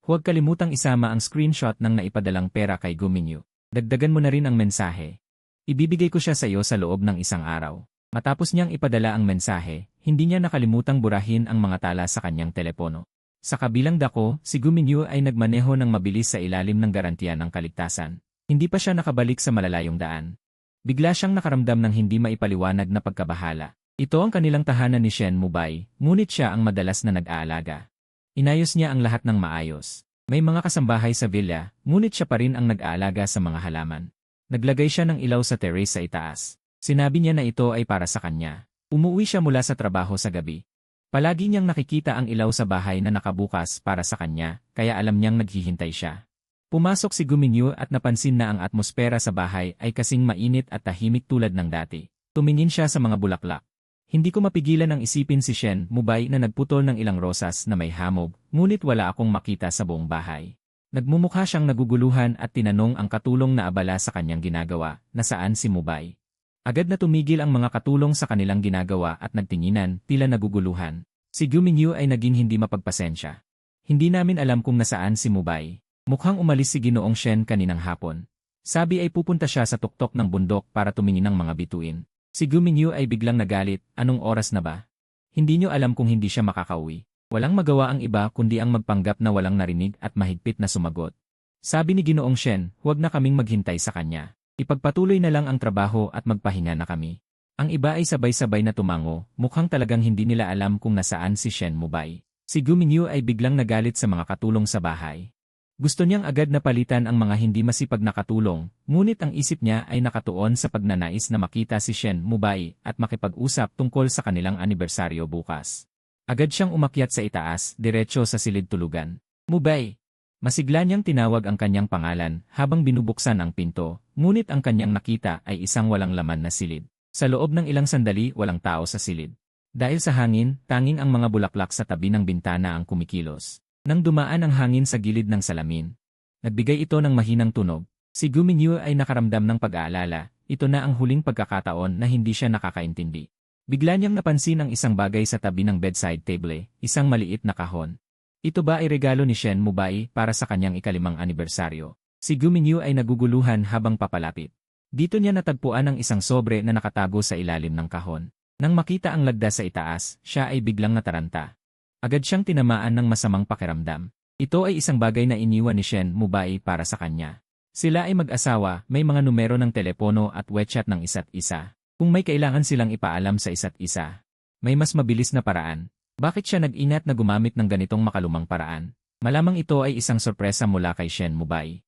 Huwag kalimutang isama ang screenshot ng naipadalang pera kay Gu Mingyu. Dagdagan mo na rin ang mensahe. Ibibigay ko siya sa iyo sa loob ng isang araw." Matapos niyang ipadala ang mensahe, hindi niya nakalimutang burahin ang mga tala sa kanyang telepono. Sa kabilang dako, si Gu Mingyu ay nagmaneho ng mabilis sa ilalim ng garantiya ng kaligtasan. Hindi pa siya nakabalik sa malalayong daan. Bigla siyang nakaramdam ng hindi maipaliwanag na pagkabahala. Ito ang kanilang tahanan ni Shen Mubay, ngunit siya ang madalas na nag-aalaga. Inayos niya ang lahat ng maayos. May mga kasambahay sa villa, ngunit siya pa rin ang nag-aalaga sa mga halaman. Naglagay siya ng ilaw sa terrace sa itaas. Sinabi niya na ito ay para sa kanya. Umuwi siya mula sa trabaho sa gabi. Palagi niyang nakikita ang ilaw sa bahay na nakabukas para sa kanya, kaya alam niyang naghihintay siya. Pumasok si Gu Mingyu at napansin na ang atmosfera sa bahay ay kasing mainit at tahimik tulad ng dati. Tumingin siya sa mga bulaklak. "Hindi ko mapigilan ang isipin si Shen Mubay na nagputol ng ilang rosas na may hamog, ngunit wala akong makita sa buong bahay." Nagmumukha siyang naguguluhan at tinanong ang katulong na abala sa kanyang ginagawa, "Nasaan si Mubay?" Agad na tumigil ang mga katulong sa kanilang ginagawa at nagtinginan, tila naguguluhan. Si Gu Mingyu ay naging hindi mapagpasensya. "Hindi namin alam kung nasaan si Mubay. Mukhang umalis si Ginoong Shen kaninang hapon. Sabi ay pupunta siya sa tuktok ng bundok para tumingin ng mga bituin." Si Gu Mingyu ay biglang nagalit, "Anong oras na ba? Hindi niyo alam kung hindi siya makakauwi." Walang magawa ang iba kundi ang magpanggap na walang narinig at mahigpit na sumagot. Sabi ni Ginoong Shen, "Huwag na kaming maghintay sa kanya. Ipagpatuloy na lang ang trabaho at magpahinga na kami." Ang iba ay sabay-sabay na tumango, mukhang talagang hindi nila alam kung nasaan si Shen Mubay. Si Gu Mingyu ay biglang nagalit sa mga katulong sa bahay. Gusto niyang agad na palitan ang mga hindi masipag na katulong, ngunit ang isip niya ay nakatuon sa pagnanais na makita si Shen Mubai at makipag-usap tungkol sa kanilang anibersaryo bukas. Agad siyang umakyat sa itaas, diretso sa silid tulugan. Mubai! Masigla niyang tinawag ang kanyang pangalan habang binubuksan ang pinto, ngunit ang kanyang nakita ay isang walang laman na silid. Sa loob ng ilang sandali, walang tao sa silid. Dahil sa hangin, tanging ang mga bulaklak sa tabi ng bintana ang kumikilos. Nang dumaan ang hangin sa gilid ng salamin, nagbigay ito ng mahinang tunog. Si Gu Mingyu ay nakaramdam ng pag-aalala, ito na ang huling pagkakataon na hindi siya nakakaintindi. Bigla niyang napansin ang isang bagay sa tabi ng bedside table, isang maliit na kahon. Ito ba ay regalo ni Shen Mubai para sa kanyang ikalimang anibersaryo? Si Gu Mingyu ay naguguluhan habang papalapit. Dito niya natagpuan ang isang sobre na nakatago sa ilalim ng kahon. Nang makita ang lagda sa itaas, siya ay biglang nataranta. Agad siyang tinamaan ng masamang pakiramdam. Ito ay isang bagay na iniwan ni Shen Mubai para sa kanya. Sila ay mag-asawa, may mga numero ng telepono at WeChat ng isa't isa. Kung may kailangan silang ipaalam sa isa't isa, may mas mabilis na paraan. Bakit siya nag-inat na gumamit ng ganitong makalumang paraan? Malamang ito ay isang sorpresa mula kay Shen Mubai.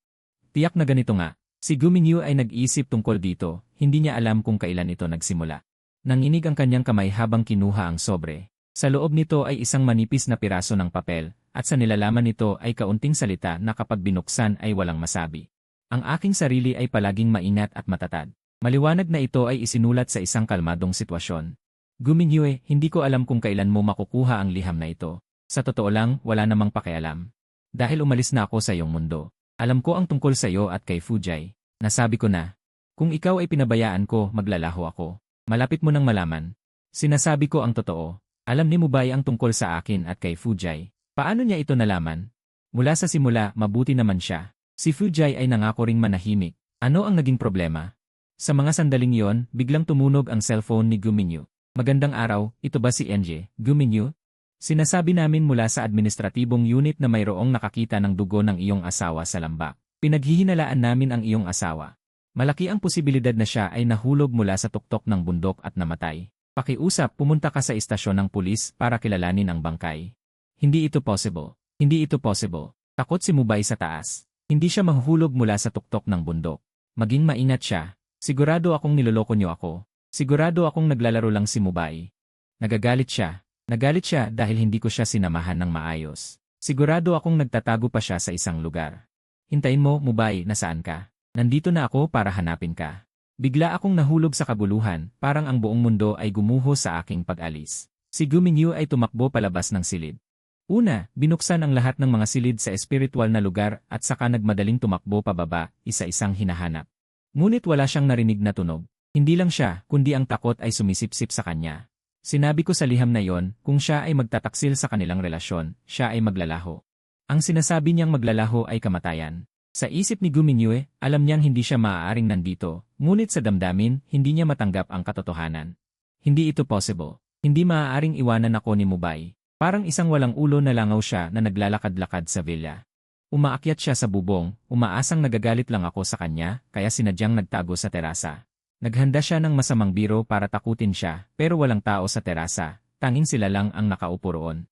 Tiyak na ganito nga, si Gu Mingyu ay nag-iisip tungkol dito, hindi niya alam kung kailan ito nagsimula. Nanginig ang kanyang kamay habang kinuha ang sobre. Sa loob nito ay isang manipis na piraso ng papel, at sa nilalaman nito ay kaunting salita na kapag binuksan ay walang masabi. Ang aking sarili ay palaging maingat at matatag. Maliwanag na ito ay isinulat sa isang kalmadong sitwasyon. Gu Mingyu, hindi ko alam kung kailan mo makukuha ang liham na ito. Sa totoo lang, wala namang pakialam. Dahil umalis na ako sa iyong mundo. Alam ko ang tungkol sa iyo at kay Fujay. Nasabi ko na. Kung ikaw ay pinabayaan ko, maglalaho ako. Malapit mo nang malaman. Sinasabi ko ang totoo. Alam ni Mubai ang tungkol sa akin at kay Fujay. Paano niya ito nalaman? Mula sa simula, mabuti naman siya. Si Fujay ay nangako ring manahimik. Ano ang naging problema? Sa mga sandaling iyon, biglang tumunog ang cellphone ni Gu Mingyu. Magandang araw, ito ba si NJ, Gu Mingyu? Sinasabi namin mula sa administratibong unit na mayroong nakakita ng dugo ng iyong asawa sa lambak. Pinaghihinalaan namin ang iyong asawa. Malaki ang posibilidad na siya ay nahulog mula sa tuktok ng bundok at namatay. Pakiusap, pumunta ka sa istasyon ng pulis para kilalanin ang bangkay. Hindi ito possible. Hindi ito possible. Takot si Mubai sa taas. Hindi siya mahuhulog mula sa tuktok ng bundok. Maging maingat siya. Sigurado akong niloloko niyo ako. Sigurado akong naglalaro lang si Mubai. Nagagalit siya. Nagalit siya dahil hindi ko siya sinamahan ng maayos. Sigurado akong nagtatago pa siya sa isang lugar. Hintayin mo, Mubai, nasaan ka? Nandito na ako para hanapin ka. Bigla akong nahulog sa kabuluhan, parang ang buong mundo ay gumuho sa aking pag-alis. Si Gu Mingyu ay tumakbo palabas ng silid. Una, binuksan ang lahat ng mga silid sa espiritual na lugar at saka nagmadaling tumakbo pababa, isa-isang hinahanap. Ngunit wala siyang narinig na tunog. Hindi lang siya, kundi ang takot ay sumisipsip sa kanya. Sinabi ko sa liham na yon, kung siya ay magtataksil sa kanilang relasyon, siya ay maglalaho. Ang sinasabi niyang maglalaho ay kamatayan. Sa isip ni Gu Mingyu, alam niyang hindi siya maaaring nandito, ngunit sa damdamin, hindi niya matanggap ang katotohanan. Hindi ito possible. Hindi maaaring iwanan ako ni Mubai. Parang isang walang ulo na langaw siya na naglalakad-lakad sa villa. Umaakyat siya sa bubong, umaasang nagagalit lang ako sa kanya, kaya sinadyang nagtago sa terasa. Naghanda siya ng masamang biro para takutin siya, pero walang tao sa terasa, tanging sila lang ang nakaupo roon.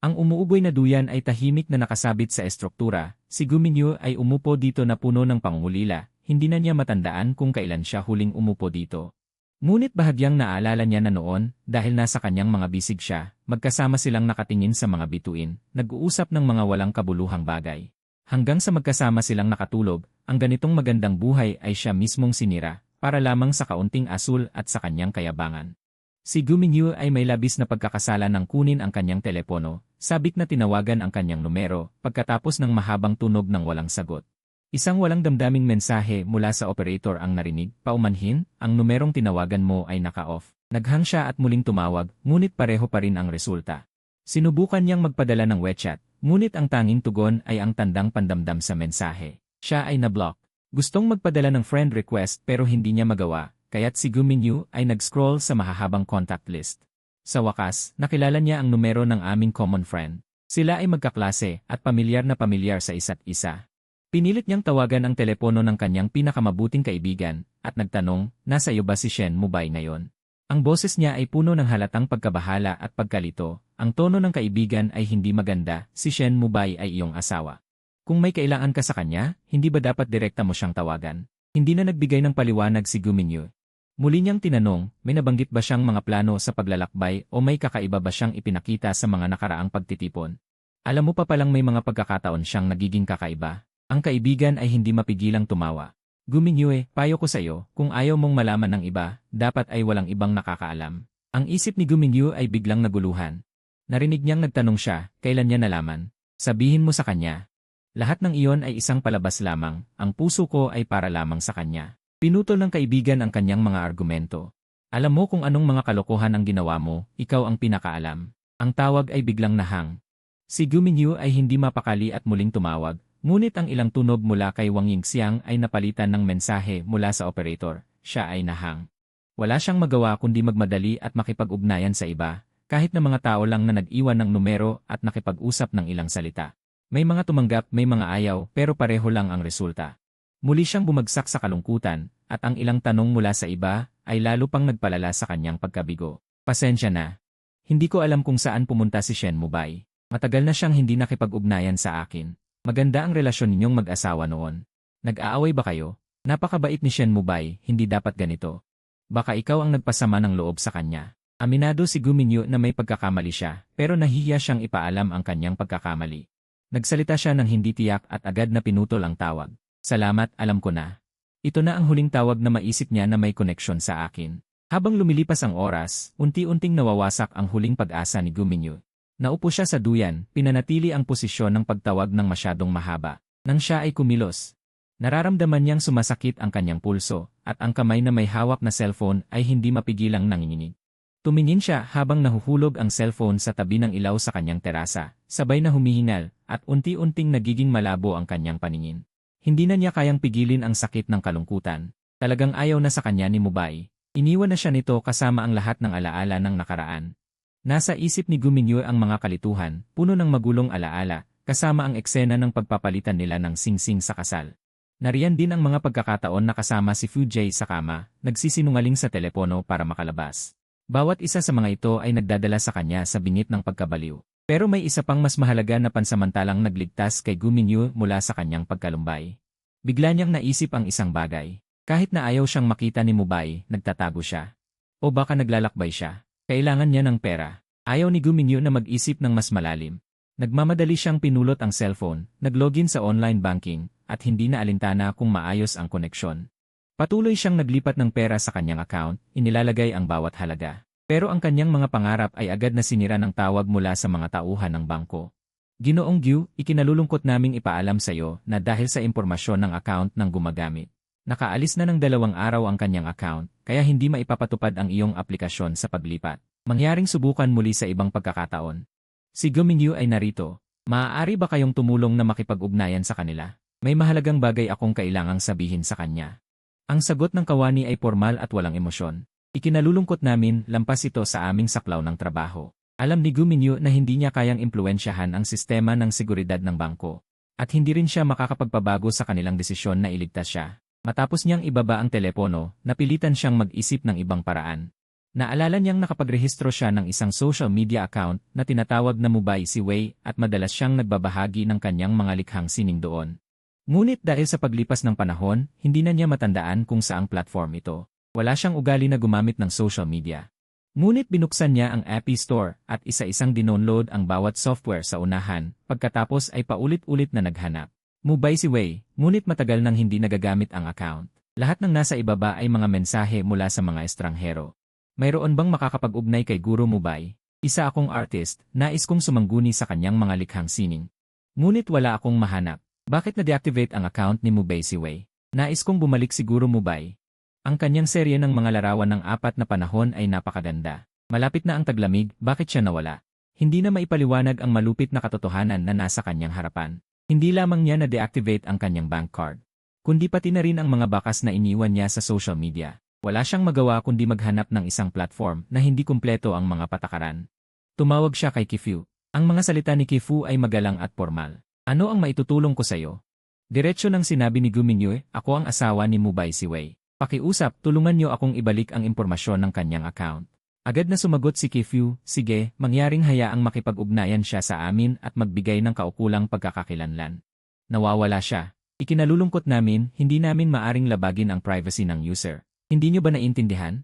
Ang umuuboy na duyan ay tahimik na nakasabit sa estruktura. Si Gu Mingyu ay umupo dito na puno ng pangungulila, hindi na niya matandaan kung kailan siya huling umupo dito. Ngunit bahagyang naalala niya na noon, dahil nasa kanyang mga bisig siya, magkasama silang nakatingin sa mga bituin, nag-uusap ng mga walang kabuluhang bagay. Hanggang sa magkasama silang nakatulog, ang ganitong magandang buhay ay siya mismong sinira, para lamang sa kaunting asul at sa kanyang kayabangan. Si Gu Mingyu ay may labis na pagkakasala ng kunin ang kanyang telepono, sabik na tinawagan ang kanyang numero, pagkatapos ng mahabang tunog ng walang sagot. Isang walang damdaming mensahe mula sa operator ang narinig, paumanhin, ang numerong tinawagan mo ay naka-off. Naghang siya at muling tumawag, ngunit pareho pa rin ang resulta. Sinubukan niyang magpadala ng WeChat, ngunit ang tanging tugon ay ang tandang pandamdam sa mensahe. Siya ay na-block. Gustong magpadala ng friend request pero hindi niya magawa. Kaya't si Gu Mingyu ay nag-scroll sa mahahabang contact list. Sa wakas, nakilala niya ang numero ng aming common friend. Sila ay magkaklase at pamilyar na pamilyar sa isa't isa. Pinilit niyang tawagan ang telepono ng kanyang pinakamabuting kaibigan at nagtanong, nasa iyo ba si Shen Mubai ngayon? Ang boses niya ay puno ng halatang pagkabahala at pagkalito. Ang tono ng kaibigan ay hindi maganda, si Shen Mubai ay iyong asawa. Kung may kailangan ka sa kanya, hindi ba dapat direkta mo siyang tawagan? Hindi na nagbigay ng paliwanag si Gu Mingyu. Muli niyang tinanong, may nabanggit ba siyang mga plano sa paglalakbay o may kakaiba ba siyang ipinakita sa mga nakaraang pagtitipon? Alam mo pa palang may mga pagkakataon siyang nagiging kakaiba. Ang kaibigan ay hindi mapigilang tumawa. Gu Mingyu, payo ko sa'yo, kung ayaw mong malaman ng iba, dapat ay walang ibang nakakaalam. Ang isip ni Gu Mingyu ay biglang naguluhan. Narinig niyang nagtanong siya, kailan niya nalaman? Sabihin mo sa kanya. Lahat ng iyon ay isang palabas lamang, ang puso ko ay para lamang sa kanya. Pinutol ng kaibigan ang kanyang mga argumento. Alam mo kung anong mga kalokohan ang ginawa mo, ikaw ang pinakaalam. Ang tawag ay biglang nahang. Si Gu Mingyu ay hindi mapakali at muling tumawag, ngunit ang ilang tunog mula kay Wang Yingxiang ay napalitan ng mensahe mula sa operator, siya ay nahang. Wala siyang magawa kundi magmadali at makipag-ugnayan sa iba, kahit na mga tao lang na nag-iwan ng numero at nakipag-usap ng ilang salita. May mga tumanggap, may mga ayaw, pero pareho lang ang resulta. Muli siyang bumagsak sa kalungkutan, at ang ilang tanong mula sa iba ay lalo pang nagpalala sa kanyang pagkabigo. Pasensya na. Hindi ko alam kung saan pumunta si Shen Mubay. Matagal na siyang hindi nakipag-ugnayan sa akin. Maganda ang relasyon ninyong mag-asawa noon. Nag-aaway ba kayo? Napakabait ni Shen Mubay, hindi dapat ganito. Baka ikaw ang nagpasama ng loob sa kanya. Aminado si Gu Mingyu na may pagkakamali siya, pero nahihiya siyang ipaalam ang kanyang pagkakamali. Nagsalita siya ng hindi tiyak at agad na pinutol ang tawag. Salamat, alam ko na. Ito na ang huling tawag na maisip niya na may koneksyon sa akin. Habang lumilipas ang oras, unti-unting nawawasak ang huling pag-asa ni Gu Mingyu. Naupo siya sa duyan, pinanatili ang posisyon ng pagtawag ng masyadong mahaba. Nang siya ay kumilos, nararamdaman niyang sumasakit ang kanyang pulso, at ang kamay na may hawak na cellphone ay hindi mapigilang nanginginig. Tumingin siya habang nahuhulog ang cellphone sa tabi ng ilaw sa kanyang terasa, sabay na humihingal, at unti-unting nagiging malabo ang kanyang paningin. Hindi na niya kayang pigilin ang sakit ng kalungkutan. Talagang ayaw na sa kanya ni Mubay. Iniwan na siya nito kasama ang lahat ng alaala ng nakaraan. Nasa isip ni Gu Mingyu ang mga kalituhan, puno ng magulong alaala, kasama ang eksena ng pagpapalitan nila ng singsing sa kasal. Nariyan din ang mga pagkakataon na kasama si Fu Jie sa kama, nagsisinungaling sa telepono para makalabas. Bawat isa sa mga ito ay nagdadala sa kanya sa bingit ng pagkabaliw. Pero may isa pang mas mahalaga na pansamantalang nagligtas kay Gu Mingyu mula sa kanyang pagkalumbay. Bigla niyang naisip ang isang bagay. Kahit na ayaw siyang makita ni Mubay, nagtatago siya. O baka naglalakbay siya. Kailangan niya ng pera. Ayaw ni Gu Mingyu na mag-isip ng mas malalim. Nagmamadali siyang pinulot ang cellphone, naglogin sa online banking, at hindi na alintana kung maayos ang koneksyon. Patuloy siyang naglipat ng pera sa kanyang account, inilalagay ang bawat halaga. Pero ang kanyang mga pangarap ay agad na sinira ng tawag mula sa mga tauhan ng bangko. Ginoong Gu, ikinalulungkot naming ipaalam sa iyo na dahil sa impormasyon ng account ng gumagamit, nakaalis na ng 2 araw ang kanyang account, kaya hindi maipapatupad ang iyong aplikasyon sa paglipat. Mangyaring subukan muli sa ibang pagkakataon. Si Gu Mingyu ay narito. Maaari ba kayong tumulong na makipag-ugnayan sa kanila? May mahalagang bagay akong kailangang sabihin sa kanya. Ang sagot ng kawani ay formal at walang emosyon. Ikinalulungkot namin, lampas ito sa aming saklaw ng trabaho. Alam ni Gu Mingyu na hindi niya kayang impluwensyahan ang sistema ng seguridad ng bangko. At hindi rin siya makakapagpabago sa kanilang desisyon na iligtas siya. Matapos niyang ibaba ang telepono, napilitan siyang mag-isip ng ibang paraan. Naalala niyang nakapagrehistro siya ng isang social media account na tinatawag na Mubay si Wei at madalas siyang nagbabahagi ng kanyang mga likhang sining doon. Ngunit dahil sa paglipas ng panahon, hindi na niya matandaan kung saang platform ito. Wala siyang ugali na gumamit ng social media. Ngunit binuksan niya ang App Store at isa-isang dinownload ang bawat software sa unahan, pagkatapos ay paulit-ulit na naghanap. Mubay si Wei, ngunit matagal nang hindi nagagamit ang account. Lahat ng nasa ibaba ay mga mensahe mula sa mga estranghero. Mayroon bang makakapag-ugnay kay Guro Mubay? Isa akong artist, nais kong sumangguni sa kanyang mga likhang sining. Ngunit wala akong mahanap. Bakit na-deactivate ang account ni Mubay si Wei? Nais kong bumalik si Guro Mubay. Ang kanyang serye ng mga larawan ng 4 na panahon ay napakaganda. Malapit na ang taglamig, bakit siya nawala? Hindi na maipaliwanag ang malupit na katotohanan na nasa kanyang harapan. Hindi lamang niya na-deactivate ang kanyang bank card, kundi pati na rin ang mga bakas na iniwan niya sa social media. Wala siyang magawa kundi maghanap ng isang platform na hindi kumpleto ang mga patakaran. Tumawag siya kay Kifu. Ang mga salita ni Kifu ay magalang at formal. Ano ang maitutulong ko sa iyo? Diretso nang sinabi ni Gu Mingyu, ako ang asawa ni Mubay si Wei. Pakiusap, tulungan niyo akong ibalik ang impormasyon ng kanyang account. Agad na sumagot si Kifu, sige, mangyaring hayaang makipag-ugnayan siya sa amin at magbigay ng kaukulang pagkakakilanlan. Nawawala siya. Ikinalulungkot namin, hindi namin maaring labagin ang privacy ng user. Hindi niyo ba naiintindihan?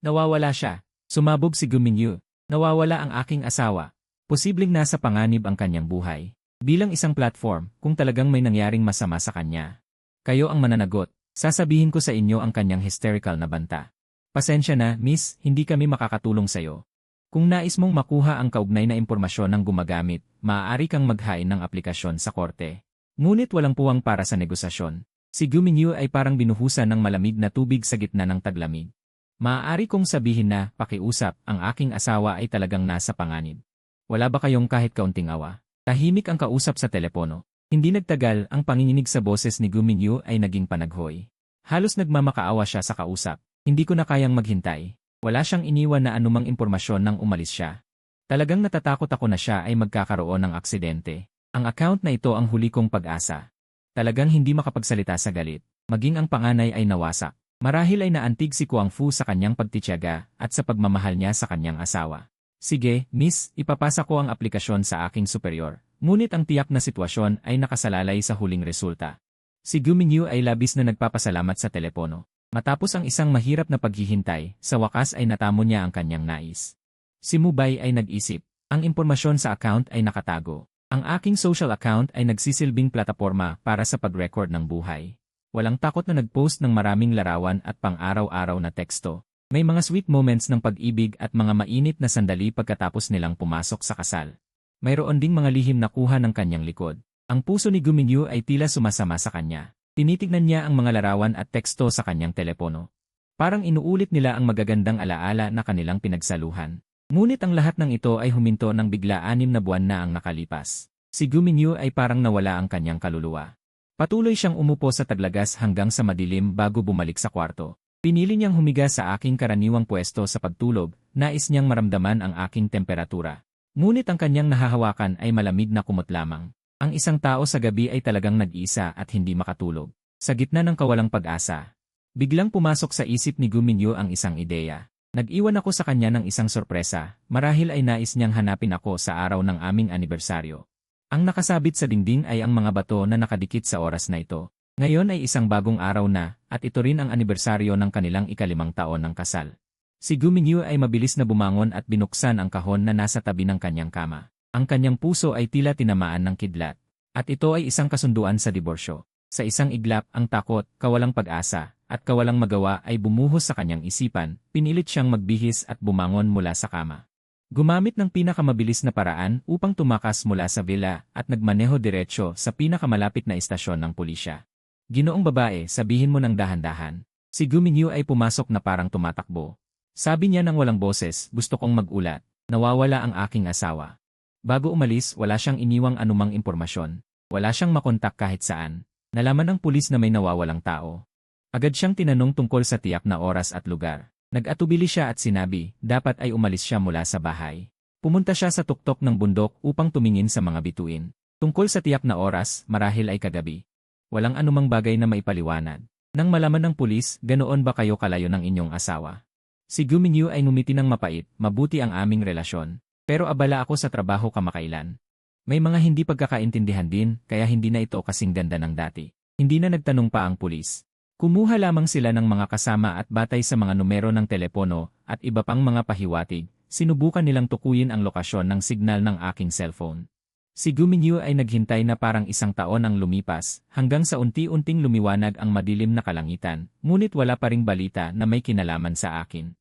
Nawawala siya. Sumabog si Gumingyu. Nawawala ang aking asawa. Posibleng nasa panganib ang kanyang buhay. Bilang isang platform, kung talagang may nangyaring masama sa kanya. Kayo ang mananagot. Sasabihin ko sa inyo ang kanyang hysterical na banta. Pasensya na, miss, hindi kami makakatulong sa'yo. Kung nais mong makuha ang kaugnay na impormasyon ng gumagamit, maaari kang maghain ng aplikasyon sa korte. Ngunit walang puwang para sa negosasyon. Si Gumingyu ay parang binuhusan ng malamig na tubig sa gitna ng taglamig. Maaari kong sabihin na, pakiusap, ang aking asawa ay talagang nasa panganib. Wala ba kayong kahit kaunting awa? Tahimik ang kausap sa telepono. Hindi nagtagal, ang panginginig sa boses ni Gumingyu ay naging panaghoy. Halos nagmamakaawa siya sa kausap. Hindi ko na kayang maghintay. Wala siyang iniwan na anumang impormasyon nang umalis siya. Talagang natatakot ako na siya ay magkakaroon ng aksidente. Ang account na ito ang huli kong pag-asa. Talagang hindi makapagsalita sa galit. Maging ang panganay ay nawasak. Marahil ay naantig si Kuang Fu sa kanyang pagtitiyaga at sa pagmamahal niya sa kanyang asawa. Sige, miss, ipapasa ko ang aplikasyon sa aking superior. Ngunit ang tiyak na sitwasyon ay nakasalalay sa huling resulta. Si Gumingyu ay labis na nagpapasalamat sa telepono. Matapos ang isang mahirap na paghihintay, sa wakas ay natamo niya ang kanyang nais. Si Mubay ay nag-isip. Ang impormasyon sa account ay nakatago. Ang aking social account ay nagsisilbing plataporma para sa pag-record ng buhay. Walang takot na nag-post ng maraming larawan at pang-araw-araw na teksto. May mga sweet moments ng pag-ibig at mga mainit na sandali pagkatapos nilang pumasok sa kasal. Mayroon ding mga lihim na kuha ng kanyang likod. Ang puso ni Gumingyu ay tila sumasama sa kanya. Tinitignan niya ang mga larawan at teksto sa kanyang telepono. Parang inuulit nila ang magagandang alaala na kanilang pinagsaluhan. Ngunit ang lahat ng ito ay huminto nang bigla 6 na buwan na ang nakalipas. Si Gumingyu ay parang nawala ang kanyang kaluluwa. Patuloy siyang umupo sa taglagas hanggang sa madilim bago bumalik sa kwarto. Pinili niyang humiga sa aking karaniwang pwesto sa pagtulog, nais niyang maramdaman ang aking temperatura. Ngunit ang kanyang nahahawakan ay malamig na kumot lamang. Ang isang tao sa gabi ay talagang nag-isa at hindi makatulog. Sa gitna ng kawalang pag-asa, biglang pumasok sa isip ni Gumingyu ang isang ideya. Nag-iwan ako sa kanya ng isang sorpresa, marahil ay nais niyang hanapin ako sa araw ng aming anibersaryo. Ang nakasabit sa dingding ay ang mga bato na nakadikit sa oras na ito. Ngayon ay isang bagong araw na, at ito rin ang anibersaryo ng kanilang ika-5 taon ng kasal. Si Gumingyu ay mabilis na bumangon at binuksan ang kahon na nasa tabi ng kanyang kama. Ang kanyang puso ay tila tinamaan ng kidlat. At ito ay isang kasunduan sa diborsyo. Sa isang iglap, ang takot, kawalang pag-asa, at kawalang magawa ay bumuhos sa kanyang isipan, pinilit siyang magbihis at bumangon mula sa kama. Gumamit ng pinakamabilis na paraan upang tumakas mula sa villa at nagmaneho diretsyo sa pinakamalapit na istasyon ng pulisya. Ginoong babae, sabihin mo ng dahan-dahan. Si Gumingyu ay pumasok na parang tumatakbo. Sabi niya nang walang boses, gusto kong mag-ulat. Nawawala ang aking asawa. Bago umalis, wala siyang iniwang anumang impormasyon. Wala siyang makontak kahit saan. Nalaman ng pulis na may nawawalang tao. Agad siyang tinanong tungkol sa tiyak na oras at lugar. Nag-atubili siya at sinabi, dapat ay umalis siya mula sa bahay. Pumunta siya sa tuktok ng bundok upang tumingin sa mga bituin. Tungkol sa tiyak na oras, marahil ay kagabi. Walang anumang bagay na maipaliwanag. Nang malaman ng pulis, ganoon ba kayo kalayo ng inyong asawa? Si Gumingyu ay ngumiti ng mapait, mabuti ang aming relasyon. Pero abala ako sa trabaho kamakailan. May mga hindi pagkakaintindihan din, kaya hindi na ito kasing ganda ng dati. Hindi na nagtanong pa ang pulis. Kumuha lamang sila ng mga kasama at batay sa mga numero ng telepono at iba pang mga pahiwatig, sinubukan nilang tukuyin ang lokasyon ng signal ng aking cellphone. Si Gumingyu ay naghintay na parang 1 taon ang lumipas, hanggang sa unti-unting lumiwanag ang madilim na kalangitan, ngunit wala pa ring balita na may kinalaman sa akin.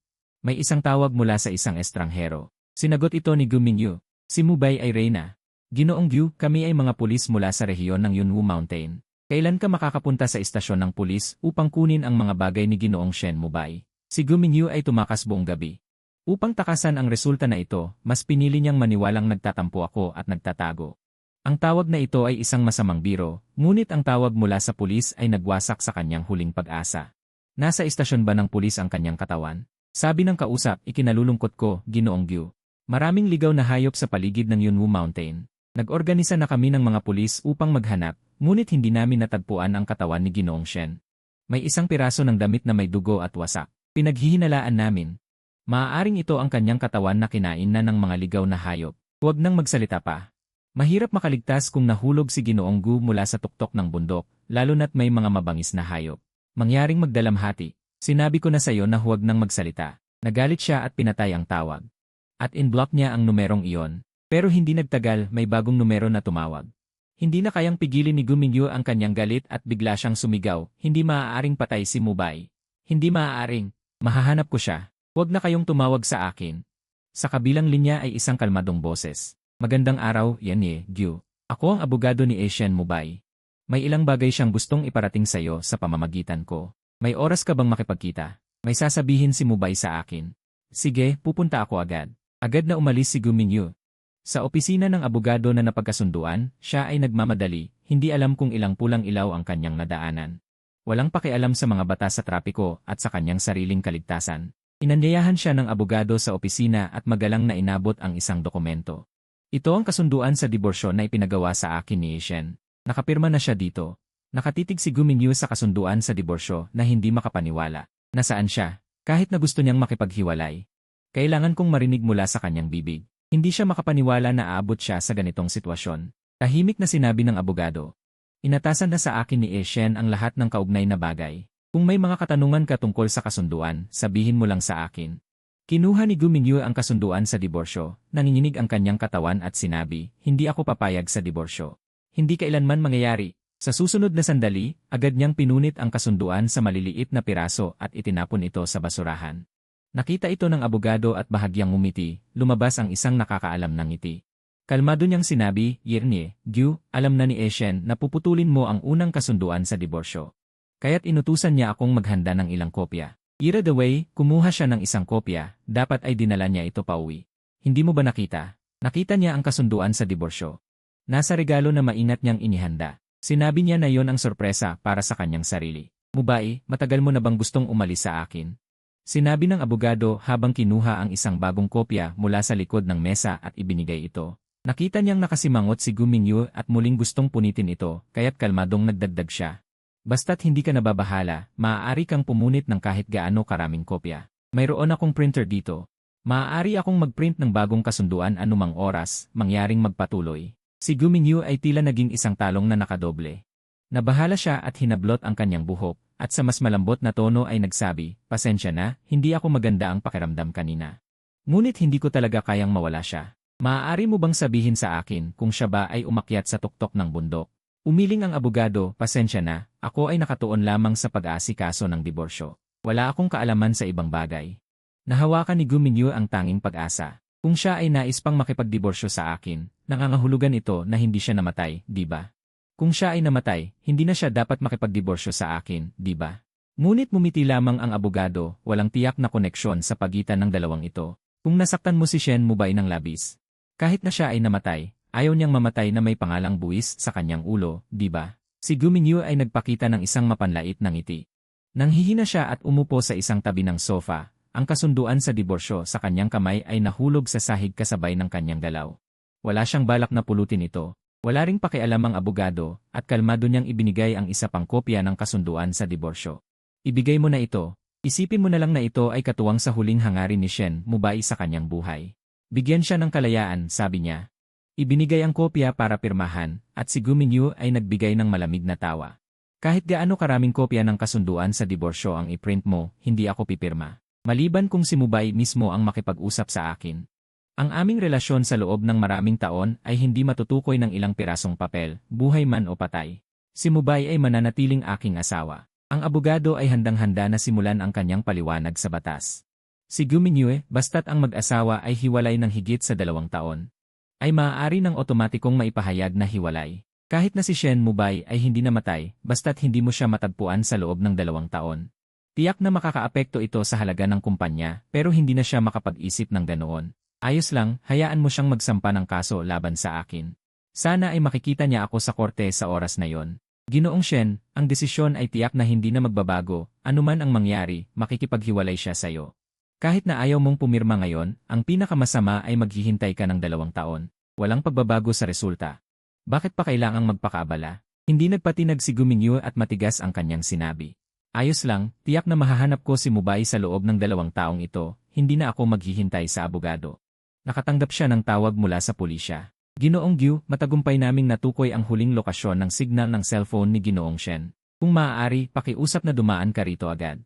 May isang tawag mula sa isang estranghero. Sinagot ito ni Gumingyu. Si Mubay ay reyna. Ginoong Gyu, kami ay mga pulis mula sa rehiyon ng Yunwu Mountain. Kailan ka makakapunta sa istasyon ng pulis upang kunin ang mga bagay ni Ginoong Shen Mubay? Si Gumingyu ay tumakas buong gabi. Upang takasan ang resulta na ito, mas pinili niyang maniwalang nagtatampo ako at nagtatago. Ang tawag na ito ay isang masamang biro, ngunit ang tawag mula sa pulis ay nagwasak sa kanyang huling pag-asa. Nasa istasyon ba ng pulis ang kanyang katawan? Sabi ng kausap, ikinalulungkot ko, Ginoong Gyu. Maraming ligaw na hayop sa paligid ng Yunwu Mountain. Nag-organisa na kami ng mga pulis upang maghanap, ngunit hindi namin natagpuan ang katawan ni Ginoong Shen. May isang piraso ng damit na may dugo at wasak. Pinaghihinalaan namin. Maaaring ito ang kanyang katawan na kinain na ng mga ligaw na hayop. Huwag nang magsalita pa. Mahirap makaligtas kung nahulog si Ginoong Gu mula sa tuktok ng bundok, lalo na't may mga mabangis na hayop. Mangyaring magdalamhati. Sinabi ko na sa'yo na huwag nang magsalita. Nagalit siya at pinatay ang tawag. At in-block niya ang numerong iyon. Pero hindi nagtagal, may bagong numero na tumawag. Hindi na kayang pigilin ni Gu Mingyu ang kanyang galit at bigla siyang sumigaw, hindi maaaring patay si Mubay. Hindi maaaring. Mahahanap ko siya. Huwag na kayong tumawag sa akin. Sa kabilang linya ay isang kalmadong boses. Magandang araw, Yan Gyu. Ako ang abogado ni Asian Mubay. May ilang bagay siyang gustong iparating sa'yo sa pamamagitan ko. May oras ka bang makipagkita? May sasabihin si Mubay sa akin. Sige, pupunta ako agad. Agad na umalis si Gu Mingyu. Sa opisina ng abogado na napagkasunduan, siya ay nagmamadali, hindi alam kung ilang pulang ilaw ang kanyang nadaanan. Walang pakialam sa mga batas sa trapiko at sa kanyang sariling kaligtasan. Inanyayahan siya ng abogado sa opisina at magalang na inabot ang isang dokumento. Ito ang kasunduan sa diborsyo na ipinagawa sa akin ni Shen. Nakapirma na siya dito. Nakatitig si Gu Mingyu sa kasunduan sa diborsyo na hindi makapaniwala. Nasaan siya? Kahit na gusto niyang makipaghiwalay. Kailangan kong marinig mula sa kanyang bibig. Hindi siya makapaniwala na aabot siya sa ganitong sitwasyon. Tahimik na sinabi ng abogado. Inatasan na sa akin ni Shen ang lahat ng kaugnay na bagay. Kung may mga katanungan ka tungkol sa kasunduan, sabihin mo lang sa akin. Kinuha ni Gu Mingyu ang kasunduan sa diborsyo, nanginginig ang kanyang katawan at sinabi, hindi ako papayag sa diborsyo. Hindi kailanman mangyayari. Sa susunod na sandali, agad niyang pinunit ang kasunduan sa maliliit na piraso at itinapon ito sa basurahan. Nakita ito ng abogado at bahagyang ngumiti, lumabas ang isang nakakaalam ng ngiti. Kalmado niyang sinabi, Gyu, alam na ni Shen na puputulin mo ang unang kasunduan sa diborsyo. Kaya't inutusan niya akong maghanda ng ilang kopya. The way, kumuha siya ng isang kopya, dapat ay dinala niya ito pauwi. Hindi mo ba nakita? Nakita niya ang kasunduan sa diborsyo. Nasa regalo na maingat niyang inihanda. Sinabi niya na yon ang sorpresa para sa kanyang sarili. Mubay, matagal mo na bang gustong umalis sa akin? Sinabi ng abogado habang kinuha ang isang bagong kopya mula sa likod ng mesa at ibinigay ito. Nakita niyang nakasimangot si Gu Mingyu at muling gustong punitin ito, kaya't kalmadong nagdagdag siya. Basta't hindi ka nababahala, maaari kang pumunit ng kahit gaano karaming kopya. Mayroon akong printer dito. Maaari akong mag-print ng bagong kasunduan anumang oras, mangyaring magpatuloy. Si Gu Mingyu ay tila naging isang talong na nakadoble. Nabahala siya at hinablot ang kanyang buhok, at sa mas malambot na tono ay nagsabi, pasensya na, hindi ako maganda ang pakiramdam kanina. Ngunit hindi ko talaga kayang mawala siya. Maaari mo bang sabihin sa akin kung siya ba ay umakyat sa tuktok ng bundok? Umiling ang abogado, pasensya na, ako ay nakatuon lamang sa pag-aasikaso ng diborsyo. Wala akong kaalaman sa ibang bagay. Nahawakan ni Gu Mingyu ang tanging pag-asa. Kung siya ay nais pang makipagdiborsyo sa akin, nangangahulugan ito na hindi siya namatay, di ba? Kung siya ay namatay, hindi na siya dapat makipagdiborsyo sa akin, di ba? Ngunit mumiti lamang ang abogado, walang tiyak na koneksyon sa pagitan ng dalawang ito. Kung nasaktan mo si Shen Mubay ng labis, kahit na siya ay namatay, ayaw niyang mamatay na may pangalang buwis sa kanyang ulo, di ba? Si Gu Mingyu ay nagpakita ng isang mapanlait na ngiti. Nanghihina siya at umupo sa isang tabi ng sofa. Ang kasunduan sa diborsyo sa kanyang kamay ay nahulog sa sahig kasabay ng kanyang galaw. Wala siyang balak na pulutin ito. Wala ring pakialam ang abogado, at kalmado niyang ibinigay ang isa pang kopya ng kasunduan sa diborsyo. Ibigay mo na ito. Isipin mo na lang na ito ay katuwang sa huling hangarin ni Shen Mubay sa kanyang buhay. Bigyan siya ng kalayaan, sabi niya. Ibinigay ang kopya para pirmahan, at si Gu Mingyu ay nagbigay ng malamig na tawa. Kahit gaano karaming kopya ng kasunduan sa diborsyo ang iprint mo, hindi ako pipirma. Maliban kung si Mubay mismo ang makipag-usap sa akin. Ang aming relasyon sa loob ng maraming taon ay hindi matutukoy ng ilang pirasong papel, buhay man o patay. Si Mubay ay mananatiling aking asawa. Ang abogado ay handang-handa na simulan ang kanyang paliwanag sa batas. Si Gu Mingyu, basta't ang mag-asawa ay hiwalay ng higit sa 2 taon, ay maaari ng otomatikong maipahayag na hiwalay. Kahit na si Shen Mubay ay hindi namatay, basta't hindi mo siya matagpuan sa loob ng 2 taon. Tiyak na makakaapekto ito sa halaga ng kumpanya, pero hindi na siya makapag-isip ng ganoon. Ayos lang, hayaan mo siyang magsampa ng kaso laban sa akin. Sana ay makikita niya ako sa korte sa oras na yon. Ginoong Shen, ang desisyon ay tiyak na hindi na magbabago, anuman ang mangyari, makikipaghiwalay siya sa'yo. Kahit na ayaw mong pumirma ngayon, ang pinakamasama ay maghihintay ka ng 2 taon. Walang pagbabago sa resulta. Bakit pa kailangang magpakaabala? Hindi nagpatinag si Gu Mingyu at matigas ang kanyang sinabi. Ayos lang, tiyak na mahahanap ko si Mubay sa loob ng 2 taong ito, hindi na ako maghihintay sa abogado. Nakatanggap siya ng tawag mula sa pulisya. Ginoong Gyu, matagumpay naming natukoy ang huling lokasyon ng signal ng cellphone ni Ginoong Shen. Kung maaari, pakiusap na dumaan ka rito agad.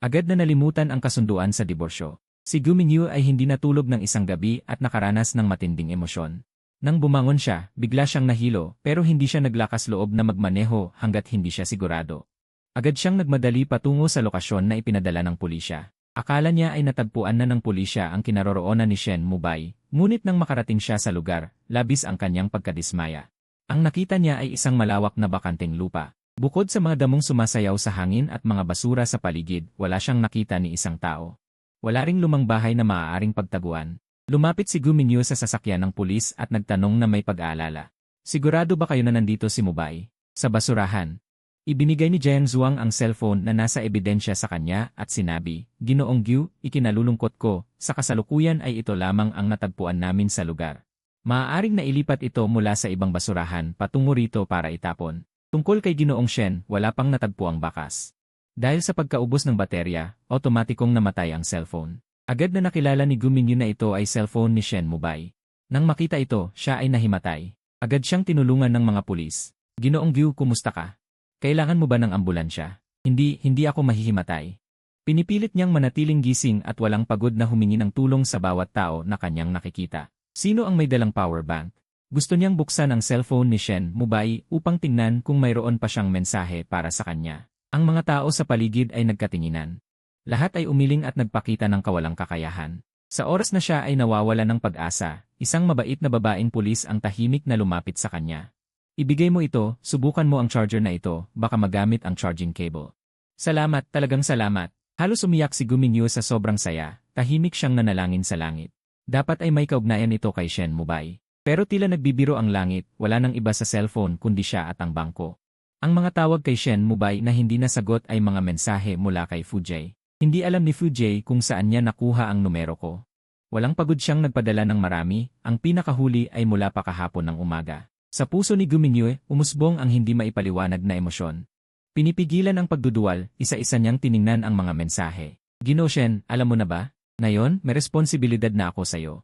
Agad na nalimutan ang kasunduan sa diborsyo. Si Gu Mingyu ay hindi natulog ng isang gabi at nakaranas ng matinding emosyon. Nang bumangon siya, bigla siyang nahilo pero hindi siya naglakas loob na magmaneho hanggat hindi siya sigurado. Agad siyang nagmadali patungo sa lokasyon na ipinadala ng pulisya. Akala niya ay natagpuan na ng pulisya ang kinaroroonan ni Shen Mubay, ngunit nang makarating siya sa lugar, labis ang kanyang pagkadismaya. Ang nakita niya ay isang malawak na bakanteng lupa. Bukod sa mga damong sumasayaw sa hangin at mga basura sa paligid, wala siyang nakita ni isang tao. Wala ring lumang bahay na maaaring pagtaguan. Lumapit si Gu Mingyu sa sasakyan ng pulis at nagtanong na may pag-aalala. Sigurado ba kayo na nandito si Mubay? Sa basurahan. Ibinigay ni Jiang Zhuang ang cellphone na nasa ebidensya sa kanya at sinabi, Ginoong Gyu, ikinalulungkot ko, sa kasalukuyan ay ito lamang ang natagpuan namin sa lugar. Maaaring nailipat ito mula sa ibang basurahan patungo rito para itapon. Tungkol kay Ginoong Shen, wala pang natagpuang bakas. Dahil sa pagkaubos ng baterya, otomatikong namatay ang cellphone. Agad na nakilala ni Gu Mingyu na ito ay cellphone ni Shen Mubay. Nang makita ito, siya ay nahimatay. Agad siyang tinulungan ng mga pulis. Ginoong Gyu, kumusta ka? Kailangan mo ba ng ambulansya? Hindi ako mahihimatay. Pinipilit niyang manatiling gising at walang pagod na humingi ng tulong sa bawat tao na kanyang nakikita. Sino ang may dalang power bank? Gusto niyang buksan ang cellphone ni Shen Mubay upang tingnan kung mayroon pa siyang mensahe para sa kanya. Ang mga tao sa paligid ay nagkatinginan. Lahat ay umiling at nagpakita ng kawalang kakayahan. Sa oras na siya ay nawawala ng pag-asa, isang mabait na babaeng pulis ang tahimik na lumapit sa kanya. Ibigay mo ito, subukan mo ang charger na ito, baka magamit ang charging cable. Salamat, talagang salamat. Halos umiyak si Gu Mingyu sa sobrang saya, tahimik siyang nanalangin sa langit. Dapat ay may kaugnayan ito kay Shen Mubay. Pero tila nagbibiro ang langit, wala nang iba sa cellphone kundi siya at ang bangko. Ang mga tawag kay Shen Mubay na hindi nasagot ay mga mensahe mula kay Fujay. Hindi alam ni Fujay kung saan niya nakuha ang numero ko. Walang pagod siyang nagpadala ng marami, ang pinakahuli ay mula pa kahapon ng umaga. Sa puso ni Gu Mingyu, umusbong ang hindi maipaliwanag na emosyon. Pinipigilan ang pagduduwal, isa-isa niyang tiningnan ang mga mensahe. Ginoo Shen, alam mo na ba? Ngayon, may responsibilidad na ako sa'yo.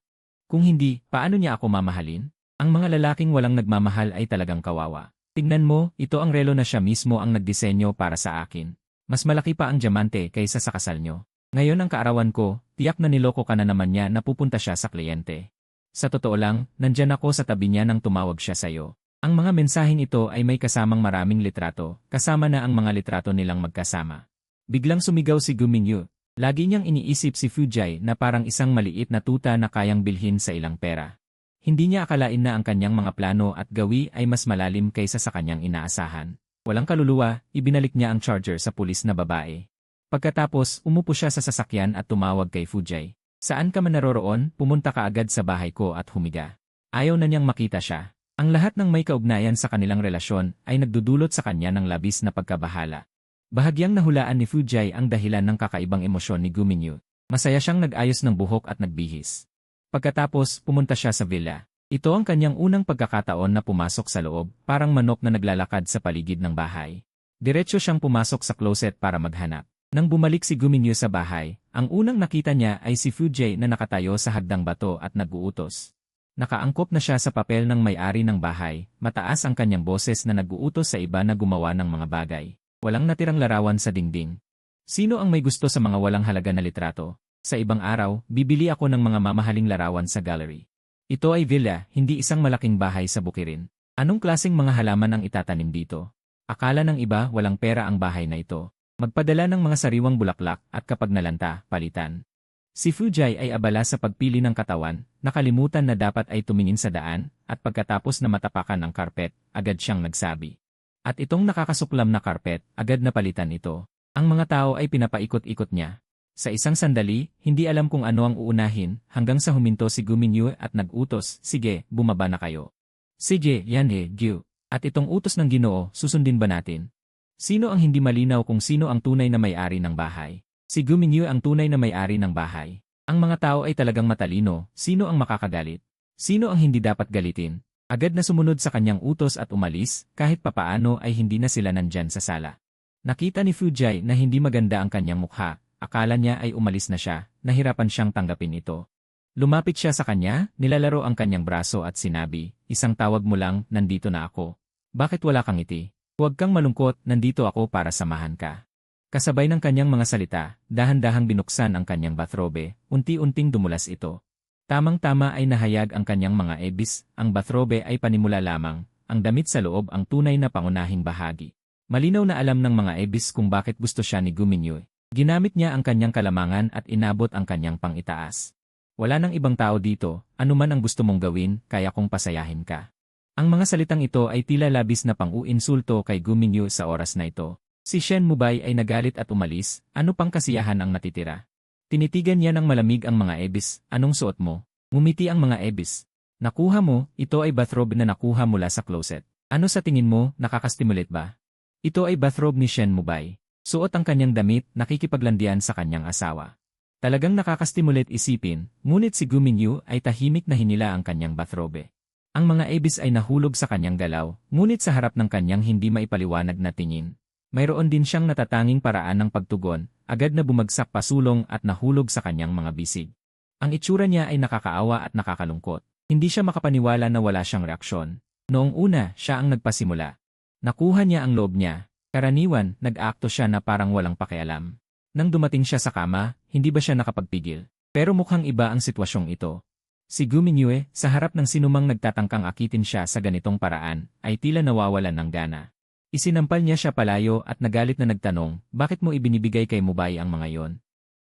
Kung hindi, paano niya ako mamahalin? Ang mga lalaking walang nagmamahal ay talagang kawawa. Tingnan mo, ito ang relo na siya mismo ang nagdisenyo para sa akin. Mas malaki pa ang diamante kaysa sa kasal nyo. Ngayon ang kaarawan ko, tiyak na niloko ka na naman niya na pupunta siya sa kliyente. Sa totoo lang, nandyan ako sa tabi niya nang tumawag siya sa'yo. Ang mga mensaheng ito ay may kasamang maraming litrato, kasama na ang mga litrato nilang magkasama. Biglang sumigaw si Gu Mingyu. Lagi niyang iniisip si Fujay na parang isang maliit na tuta na kayang bilhin sa ilang pera. Hindi niya akalain na ang kanyang mga plano at gawi ay mas malalim kaysa sa kanyang inaasahan. Walang kaluluwa, ibinalik niya ang charger sa pulis na babae. Pagkatapos, umupo siya sa sasakyan at tumawag kay Fujay. Saan ka man naroroon, pumunta ka agad sa bahay ko at humiga. Ayaw na niyang makita siya. Ang lahat ng may kaugnayan sa kanilang relasyon ay nagdudulot sa kanya ng labis na pagkabahala. Bahagyang nahulaan ni Fujay ang dahilan ng kakaibang emosyon ni Gu Mingyu. Masaya siyang nag-ayos ng buhok at nagbihis. Pagkatapos, pumunta siya sa villa. Ito ang kanyang unang pagkakataon na pumasok sa loob, parang manok na naglalakad sa paligid ng bahay. Diretso siyang pumasok sa closet para maghanap. Nang bumalik si Gu Mingyu sa bahay, ang unang nakita niya ay si Fujay na nakatayo sa hagdang bato at nag-uutos. Nakaangkop na siya sa papel ng may-ari ng bahay, mataas ang kanyang boses na nag-uutos sa iba na gumawa ng mga bagay. Walang natirang larawan sa dingding. Sino ang may gusto sa mga walang halaga na litrato? Sa ibang araw, bibili ako ng mga mamahaling larawan sa gallery. Ito ay villa, hindi isang malaking bahay sa bukirin. Anong klaseng mga halaman ang itatanim dito? Akala ng iba walang pera ang bahay na ito. Magpadala ng mga sariwang bulaklak at kapag nalanta, palitan. Si Fujay ay abala sa pagpili ng katawan, nakalimutan na dapat ay tumingin sa daan, at pagkatapos na matapakan ang karpet, agad siyang nagsabi. At itong nakakasuklam na karpet, agad na palitan ito. Ang mga tao ay pinapaikot-ikot niya. Sa isang sandali, hindi alam kung ano ang uunahin, hanggang sa huminto si Gu Mingyu at nag-utos, sige, bumaba na kayo. Sige, yan Gyu. At itong utos ng Ginoo, susundin ba natin? Sino ang hindi malinaw kung sino ang tunay na may-ari ng bahay? Si Gu Mingyu ang tunay na may-ari ng bahay. Ang mga tao ay talagang matalino, sino ang makakagalit? Sino ang hindi dapat galitin? Agad na sumunod sa kanyang utos at umalis, kahit papaano ay hindi na sila nandyan sa sala. Nakita ni Fujay na hindi maganda ang kanyang mukha. Akala niya ay umalis na siya, nahirapan siyang tanggapin ito. Lumapit siya sa kanya, nilalaro ang kanyang braso at sinabi, isang tawag mo lang, nandito na ako. Bakit wala kang ngiti? Huwag kang malungkot, nandito ako para samahan ka. Kasabay ng kanyang mga salita, dahan-dahang binuksan ang kanyang bathrobe, unti-unting dumulas ito. Tamang-tama ay nahayag ang kanyang mga ebis, ang bathrobe ay panimula lamang, ang damit sa loob ang tunay na pangunahing bahagi. Malinaw na alam ng mga ebis kung bakit gusto siya ni Gu Mingyue. Ginamit niya ang kanyang kalamangan at inabot ang kanyang pang-itaas. Wala nang ibang tao dito, anuman ang gusto mong gawin, kaya kong pasayahin ka. Ang mga salitang ito ay tila labis na pang-uinsulto kay Gu Mingyue sa oras na ito. Si Shen Mubay ay nagalit at umalis, ano pang kasiyahan ang natitira. Tinitigan niya ng malamig ang mga ebis, anong suot mo? Ngumiti ang mga ebis. Nakuha mo, ito ay bathrobe na nakuha mula sa closet. Ano sa tingin mo, nakakastimulate ba? Ito ay bathrobe ni Shen Mubay. Suot ang kanyang damit, nakikipaglandian sa kanyang asawa. Talagang nakakastimulate isipin, ngunit si Gu Mingyue ay tahimik na hinila ang kanyang bathrobe. Ang mga ebis ay nahulog sa kanyang galaw, ngunit sa harap ng kanyang hindi maipaliwanag na tingin. Mayroon din siyang natatanging paraan ng pagtugon, agad na bumagsak pasulong at nahulog sa kanyang mga bisig. Ang itsura niya ay nakakaawa at nakakalungkot. Hindi siya makapaniwala na wala siyang reaksyon. Noong una, siya ang nagpasimula. Nakuha niya ang loob niya. Karaniwan, nag-aakto siya na parang walang pakialam. Nang dumating siya sa kama, hindi ba siya nakapagpigil? Pero mukhang iba ang sitwasyong ito. Si Gu Mingyue, sa harap ng sinumang nagtatangkang akitin siya sa ganitong paraan, ay tila nawawalan ng gana. Isinampal niya siya palayo at nagalit na nagtanong, bakit mo ibinibigay kay Mubay ang mga yon?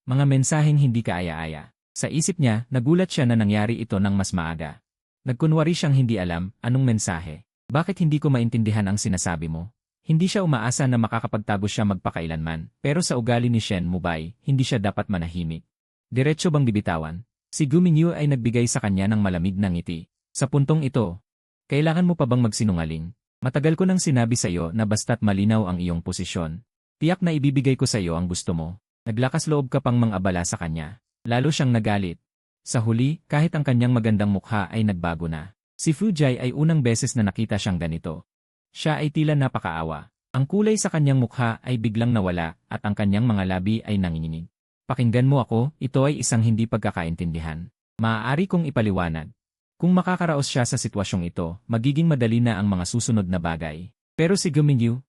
Mga mensaheng hindi kaaya-aya. Sa isip niya, nagulat siya na nangyari ito ng mas maaga. Nagkunwari siyang hindi alam, anong mensahe? Bakit hindi ko maintindihan ang sinasabi mo? Hindi siya umaasa na makakapagtago siya magpakailanman, pero sa ugali ni Shen Mubay, hindi siya dapat manahimik. Diretso bang bibitawan? Si Gu Mingyue ay nagbigay sa kanya ng malamig na ngiti. Sa puntong ito, kailangan mo pa bang magsinungaling? Matagal ko nang sinabi sa iyo na basta't malinaw ang iyong posisyon. Tiyak na ibibigay ko sa iyo ang gusto mo. Naglakas loob ka pang mangabala sa kanya. Lalo siyang nagalit. Sa huli, kahit ang kanyang magandang mukha ay nagbago na. Si Fu Jai ay unang beses na nakita siyang ganito. Siya ay tila napakaawa. Ang kulay sa kanyang mukha ay biglang nawala at ang kanyang mga labi ay nanginginig. Pakinggan mo ako, ito ay isang hindi pagkakaintindihan. Maaari kong ipaliwanag. Kung makakaraos siya sa sitwasyong ito, magiging madali na ang mga susunod na bagay. Pero si Gu Mingyue,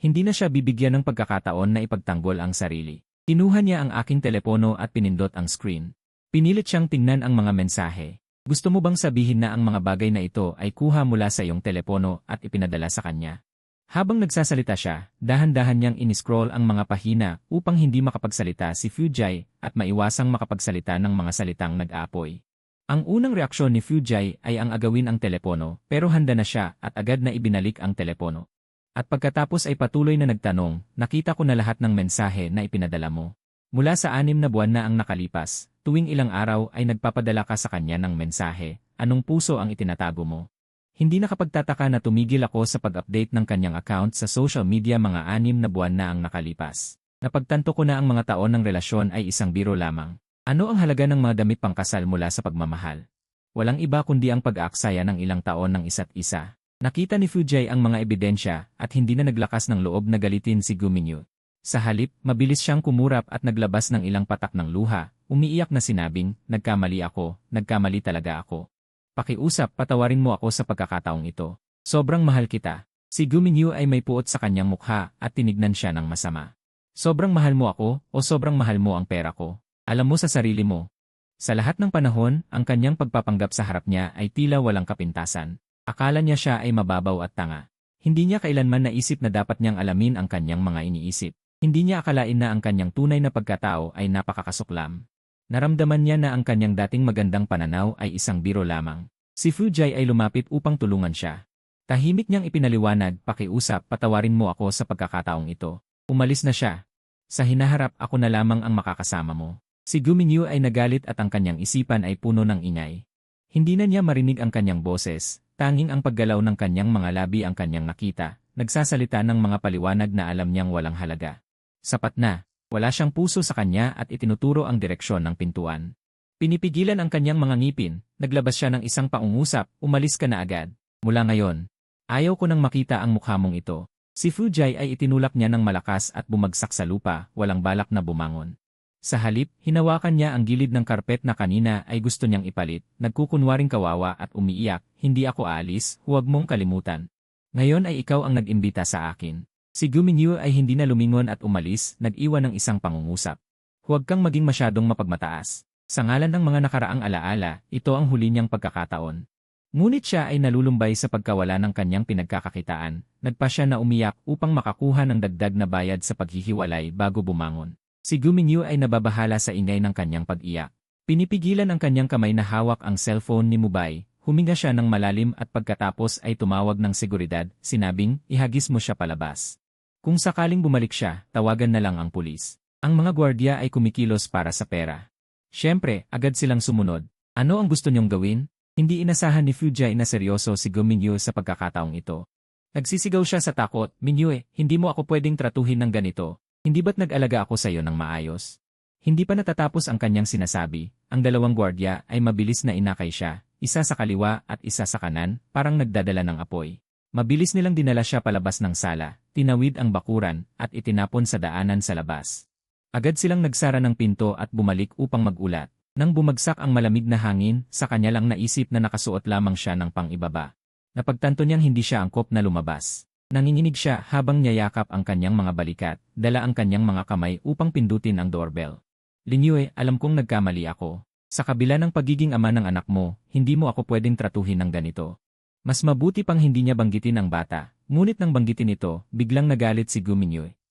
hindi na siya bibigyan ng pagkakataon na ipagtanggol ang sarili. Kinuha niya ang aking telepono at pinindot ang screen. Pinilit siyang tingnan ang mga mensahe. Gusto mo bang sabihin na ang mga bagay na ito ay kuha mula sa iyong telepono at ipinadala sa kanya? Habang nagsasalita siya, dahan-dahan niyang iniscroll ang mga pahina upang hindi makapagsalita si Fu Jai at maiwasang makapagsalita ng mga salitang nag-aapoy. Ang unang reaksyon ni Fu Jai ay ang agawin ang telepono pero handa na siya at agad na ibinalik ang telepono. At pagkatapos ay patuloy na nagtanong, nakita ko na lahat ng mensahe na ipinadala mo. Mula sa 6 na buwan na ang nakalipas, tuwing ilang araw ay nagpapadala ka sa kanya ng mensahe, anong puso ang itinatago mo? Hindi nakapagtataka na tumigil ako sa pag-update ng kanyang account sa social media mga 6 na buwan na ang nakalipas. Napagtanto ko na ang mga taon ng relasyon ay isang biro lamang. Ano ang halaga ng mga damit pangkasal mula sa pagmamahal? Walang iba kundi ang pag-aaksaya ng ilang taon ng isa't isa. Nakita ni Fu Jai ang mga ebidensya at hindi na naglakas ng loob na galitin si Gu Mingyue. Sa halip, mabilis siyang kumurap at naglabas ng ilang patak ng luha, umiiyak na sinabing, nagkamali talaga ako. Pakiusap, patawarin mo ako sa pagkakataong ito. Sobrang mahal kita. Si Gu Mingyue ay may puot sa kanyang mukha at tinignan siya ng masama. Sobrang mahal mo ako o sobrang mahal mo ang pera ko? Alam mo sa sarili mo. Sa lahat ng panahon, ang kanyang pagpapanggap sa harap niya ay tila walang kapintasan. Akala niya siya ay mababaw at tanga. Hindi niya kailanman naisip na dapat niyang alamin ang kanyang mga iniisip. Hindi niya akalain na ang kanyang tunay na pagkatao ay napakakasuklam. Naramdaman niya na ang kanyang dating magandang pananaw ay isang biro lamang. Si Fu Jai ay lumapit upang tulungan siya. Tahimik niyang ipinaliwanag, pakiusap, patawarin mo ako sa pagkakataong ito. Umalis na siya. Sa hinaharap ako na lamang ang makakasama mo. Si Gu Mingyue ay nagalit at ang kanyang isipan ay puno ng ingay. Hindi na niya marinig ang kanyang boses, tanging ang paggalaw ng kanyang mga labi ang kanyang nakita, nagsasalita ng mga paliwanag na alam niyang walang halaga. Sapat na, wala siyang puso sa kanya at itinuturo ang direksyon ng pintuan. Pinipigilan ang kanyang mga ngipin, naglabas siya ng isang paungusap, umalis ka na agad. Mula ngayon, ayaw ko nang makita ang mukha mong ito. Si Fu Jai ay itinulak niya ng malakas at bumagsak sa lupa, walang balak na bumangon. Sa halip, hinawakan niya ang gilid ng karpet na kanina ay gusto niyang ipalit, nagkukunwaring kawawa at umiiyak, hindi ako aalis, huwag mong kalimutan. Ngayon ay ikaw ang nag-imbita sa akin. Si Guminyu ay hindi na lumingon at umalis, nag-iwan ng isang pangungusap. Huwag kang maging masyadong mapagmataas. Sa ngalan ng mga nakaraang alaala, ito ang huli niyang pagkakataon. Ngunit siya ay nalulumbay sa pagkawala ng kanyang pinagkakakitaan, nagpa siya na umiyak upang makakuha ng dagdag na bayad sa paghihiwalay bago bumangon. Si Guminyu ay nababahala sa ingay ng kanyang pag-iyak. Pinipigilan ang kanyang kamay na hawak ang cellphone ni Mubay, huminga siya ng malalim at pagkatapos ay tumawag ng seguridad, sinabing, ihagis mo siya palabas. Kung sakaling bumalik siya, tawagan na lang ang pulis. Ang mga gwardiya ay kumikilos para sa pera. Siyempre, agad silang sumunod. Ano ang gusto niyong gawin? Hindi inasahan ni Fujay na seryoso si Guminyu sa pagkakataong ito. Nagsisigaw siya sa takot, Minyu, hindi mo ako pwedeng tratuhin ng ganito. Hindi ba't nag-alaga ako sa iyo ng maayos? Hindi pa natatapos ang kanyang sinasabi, ang dalawang gwardiya ay mabilis na inakay siya, isa sa kaliwa at isa sa kanan, parang nagdadala ng apoy. Mabilis nilang dinala siya palabas ng sala, tinawid ang bakuran, at itinapon sa daanan sa labas. Agad silang nagsara ng pinto at bumalik upang magulat. Nang bumagsak ang malamig na hangin, sa kanya lang naisip na nakasuot lamang siya ng pang-ibaba. Napagtanto niyang hindi siya angkop na lumabas. Nanginginig siya habang niyayakap ang kanyang mga balikat, dala ang kanyang mga kamay upang pindutin ang doorbell. Linyue, alam kong nagkamali ako. Sa kabila ng pagiging ama ng anak mo, hindi mo ako pwedeng tratuhin ng ganito. Mas mabuti pang hindi niya banggitin ang bata, ngunit nang banggitin ito, biglang nagalit si Guminyu.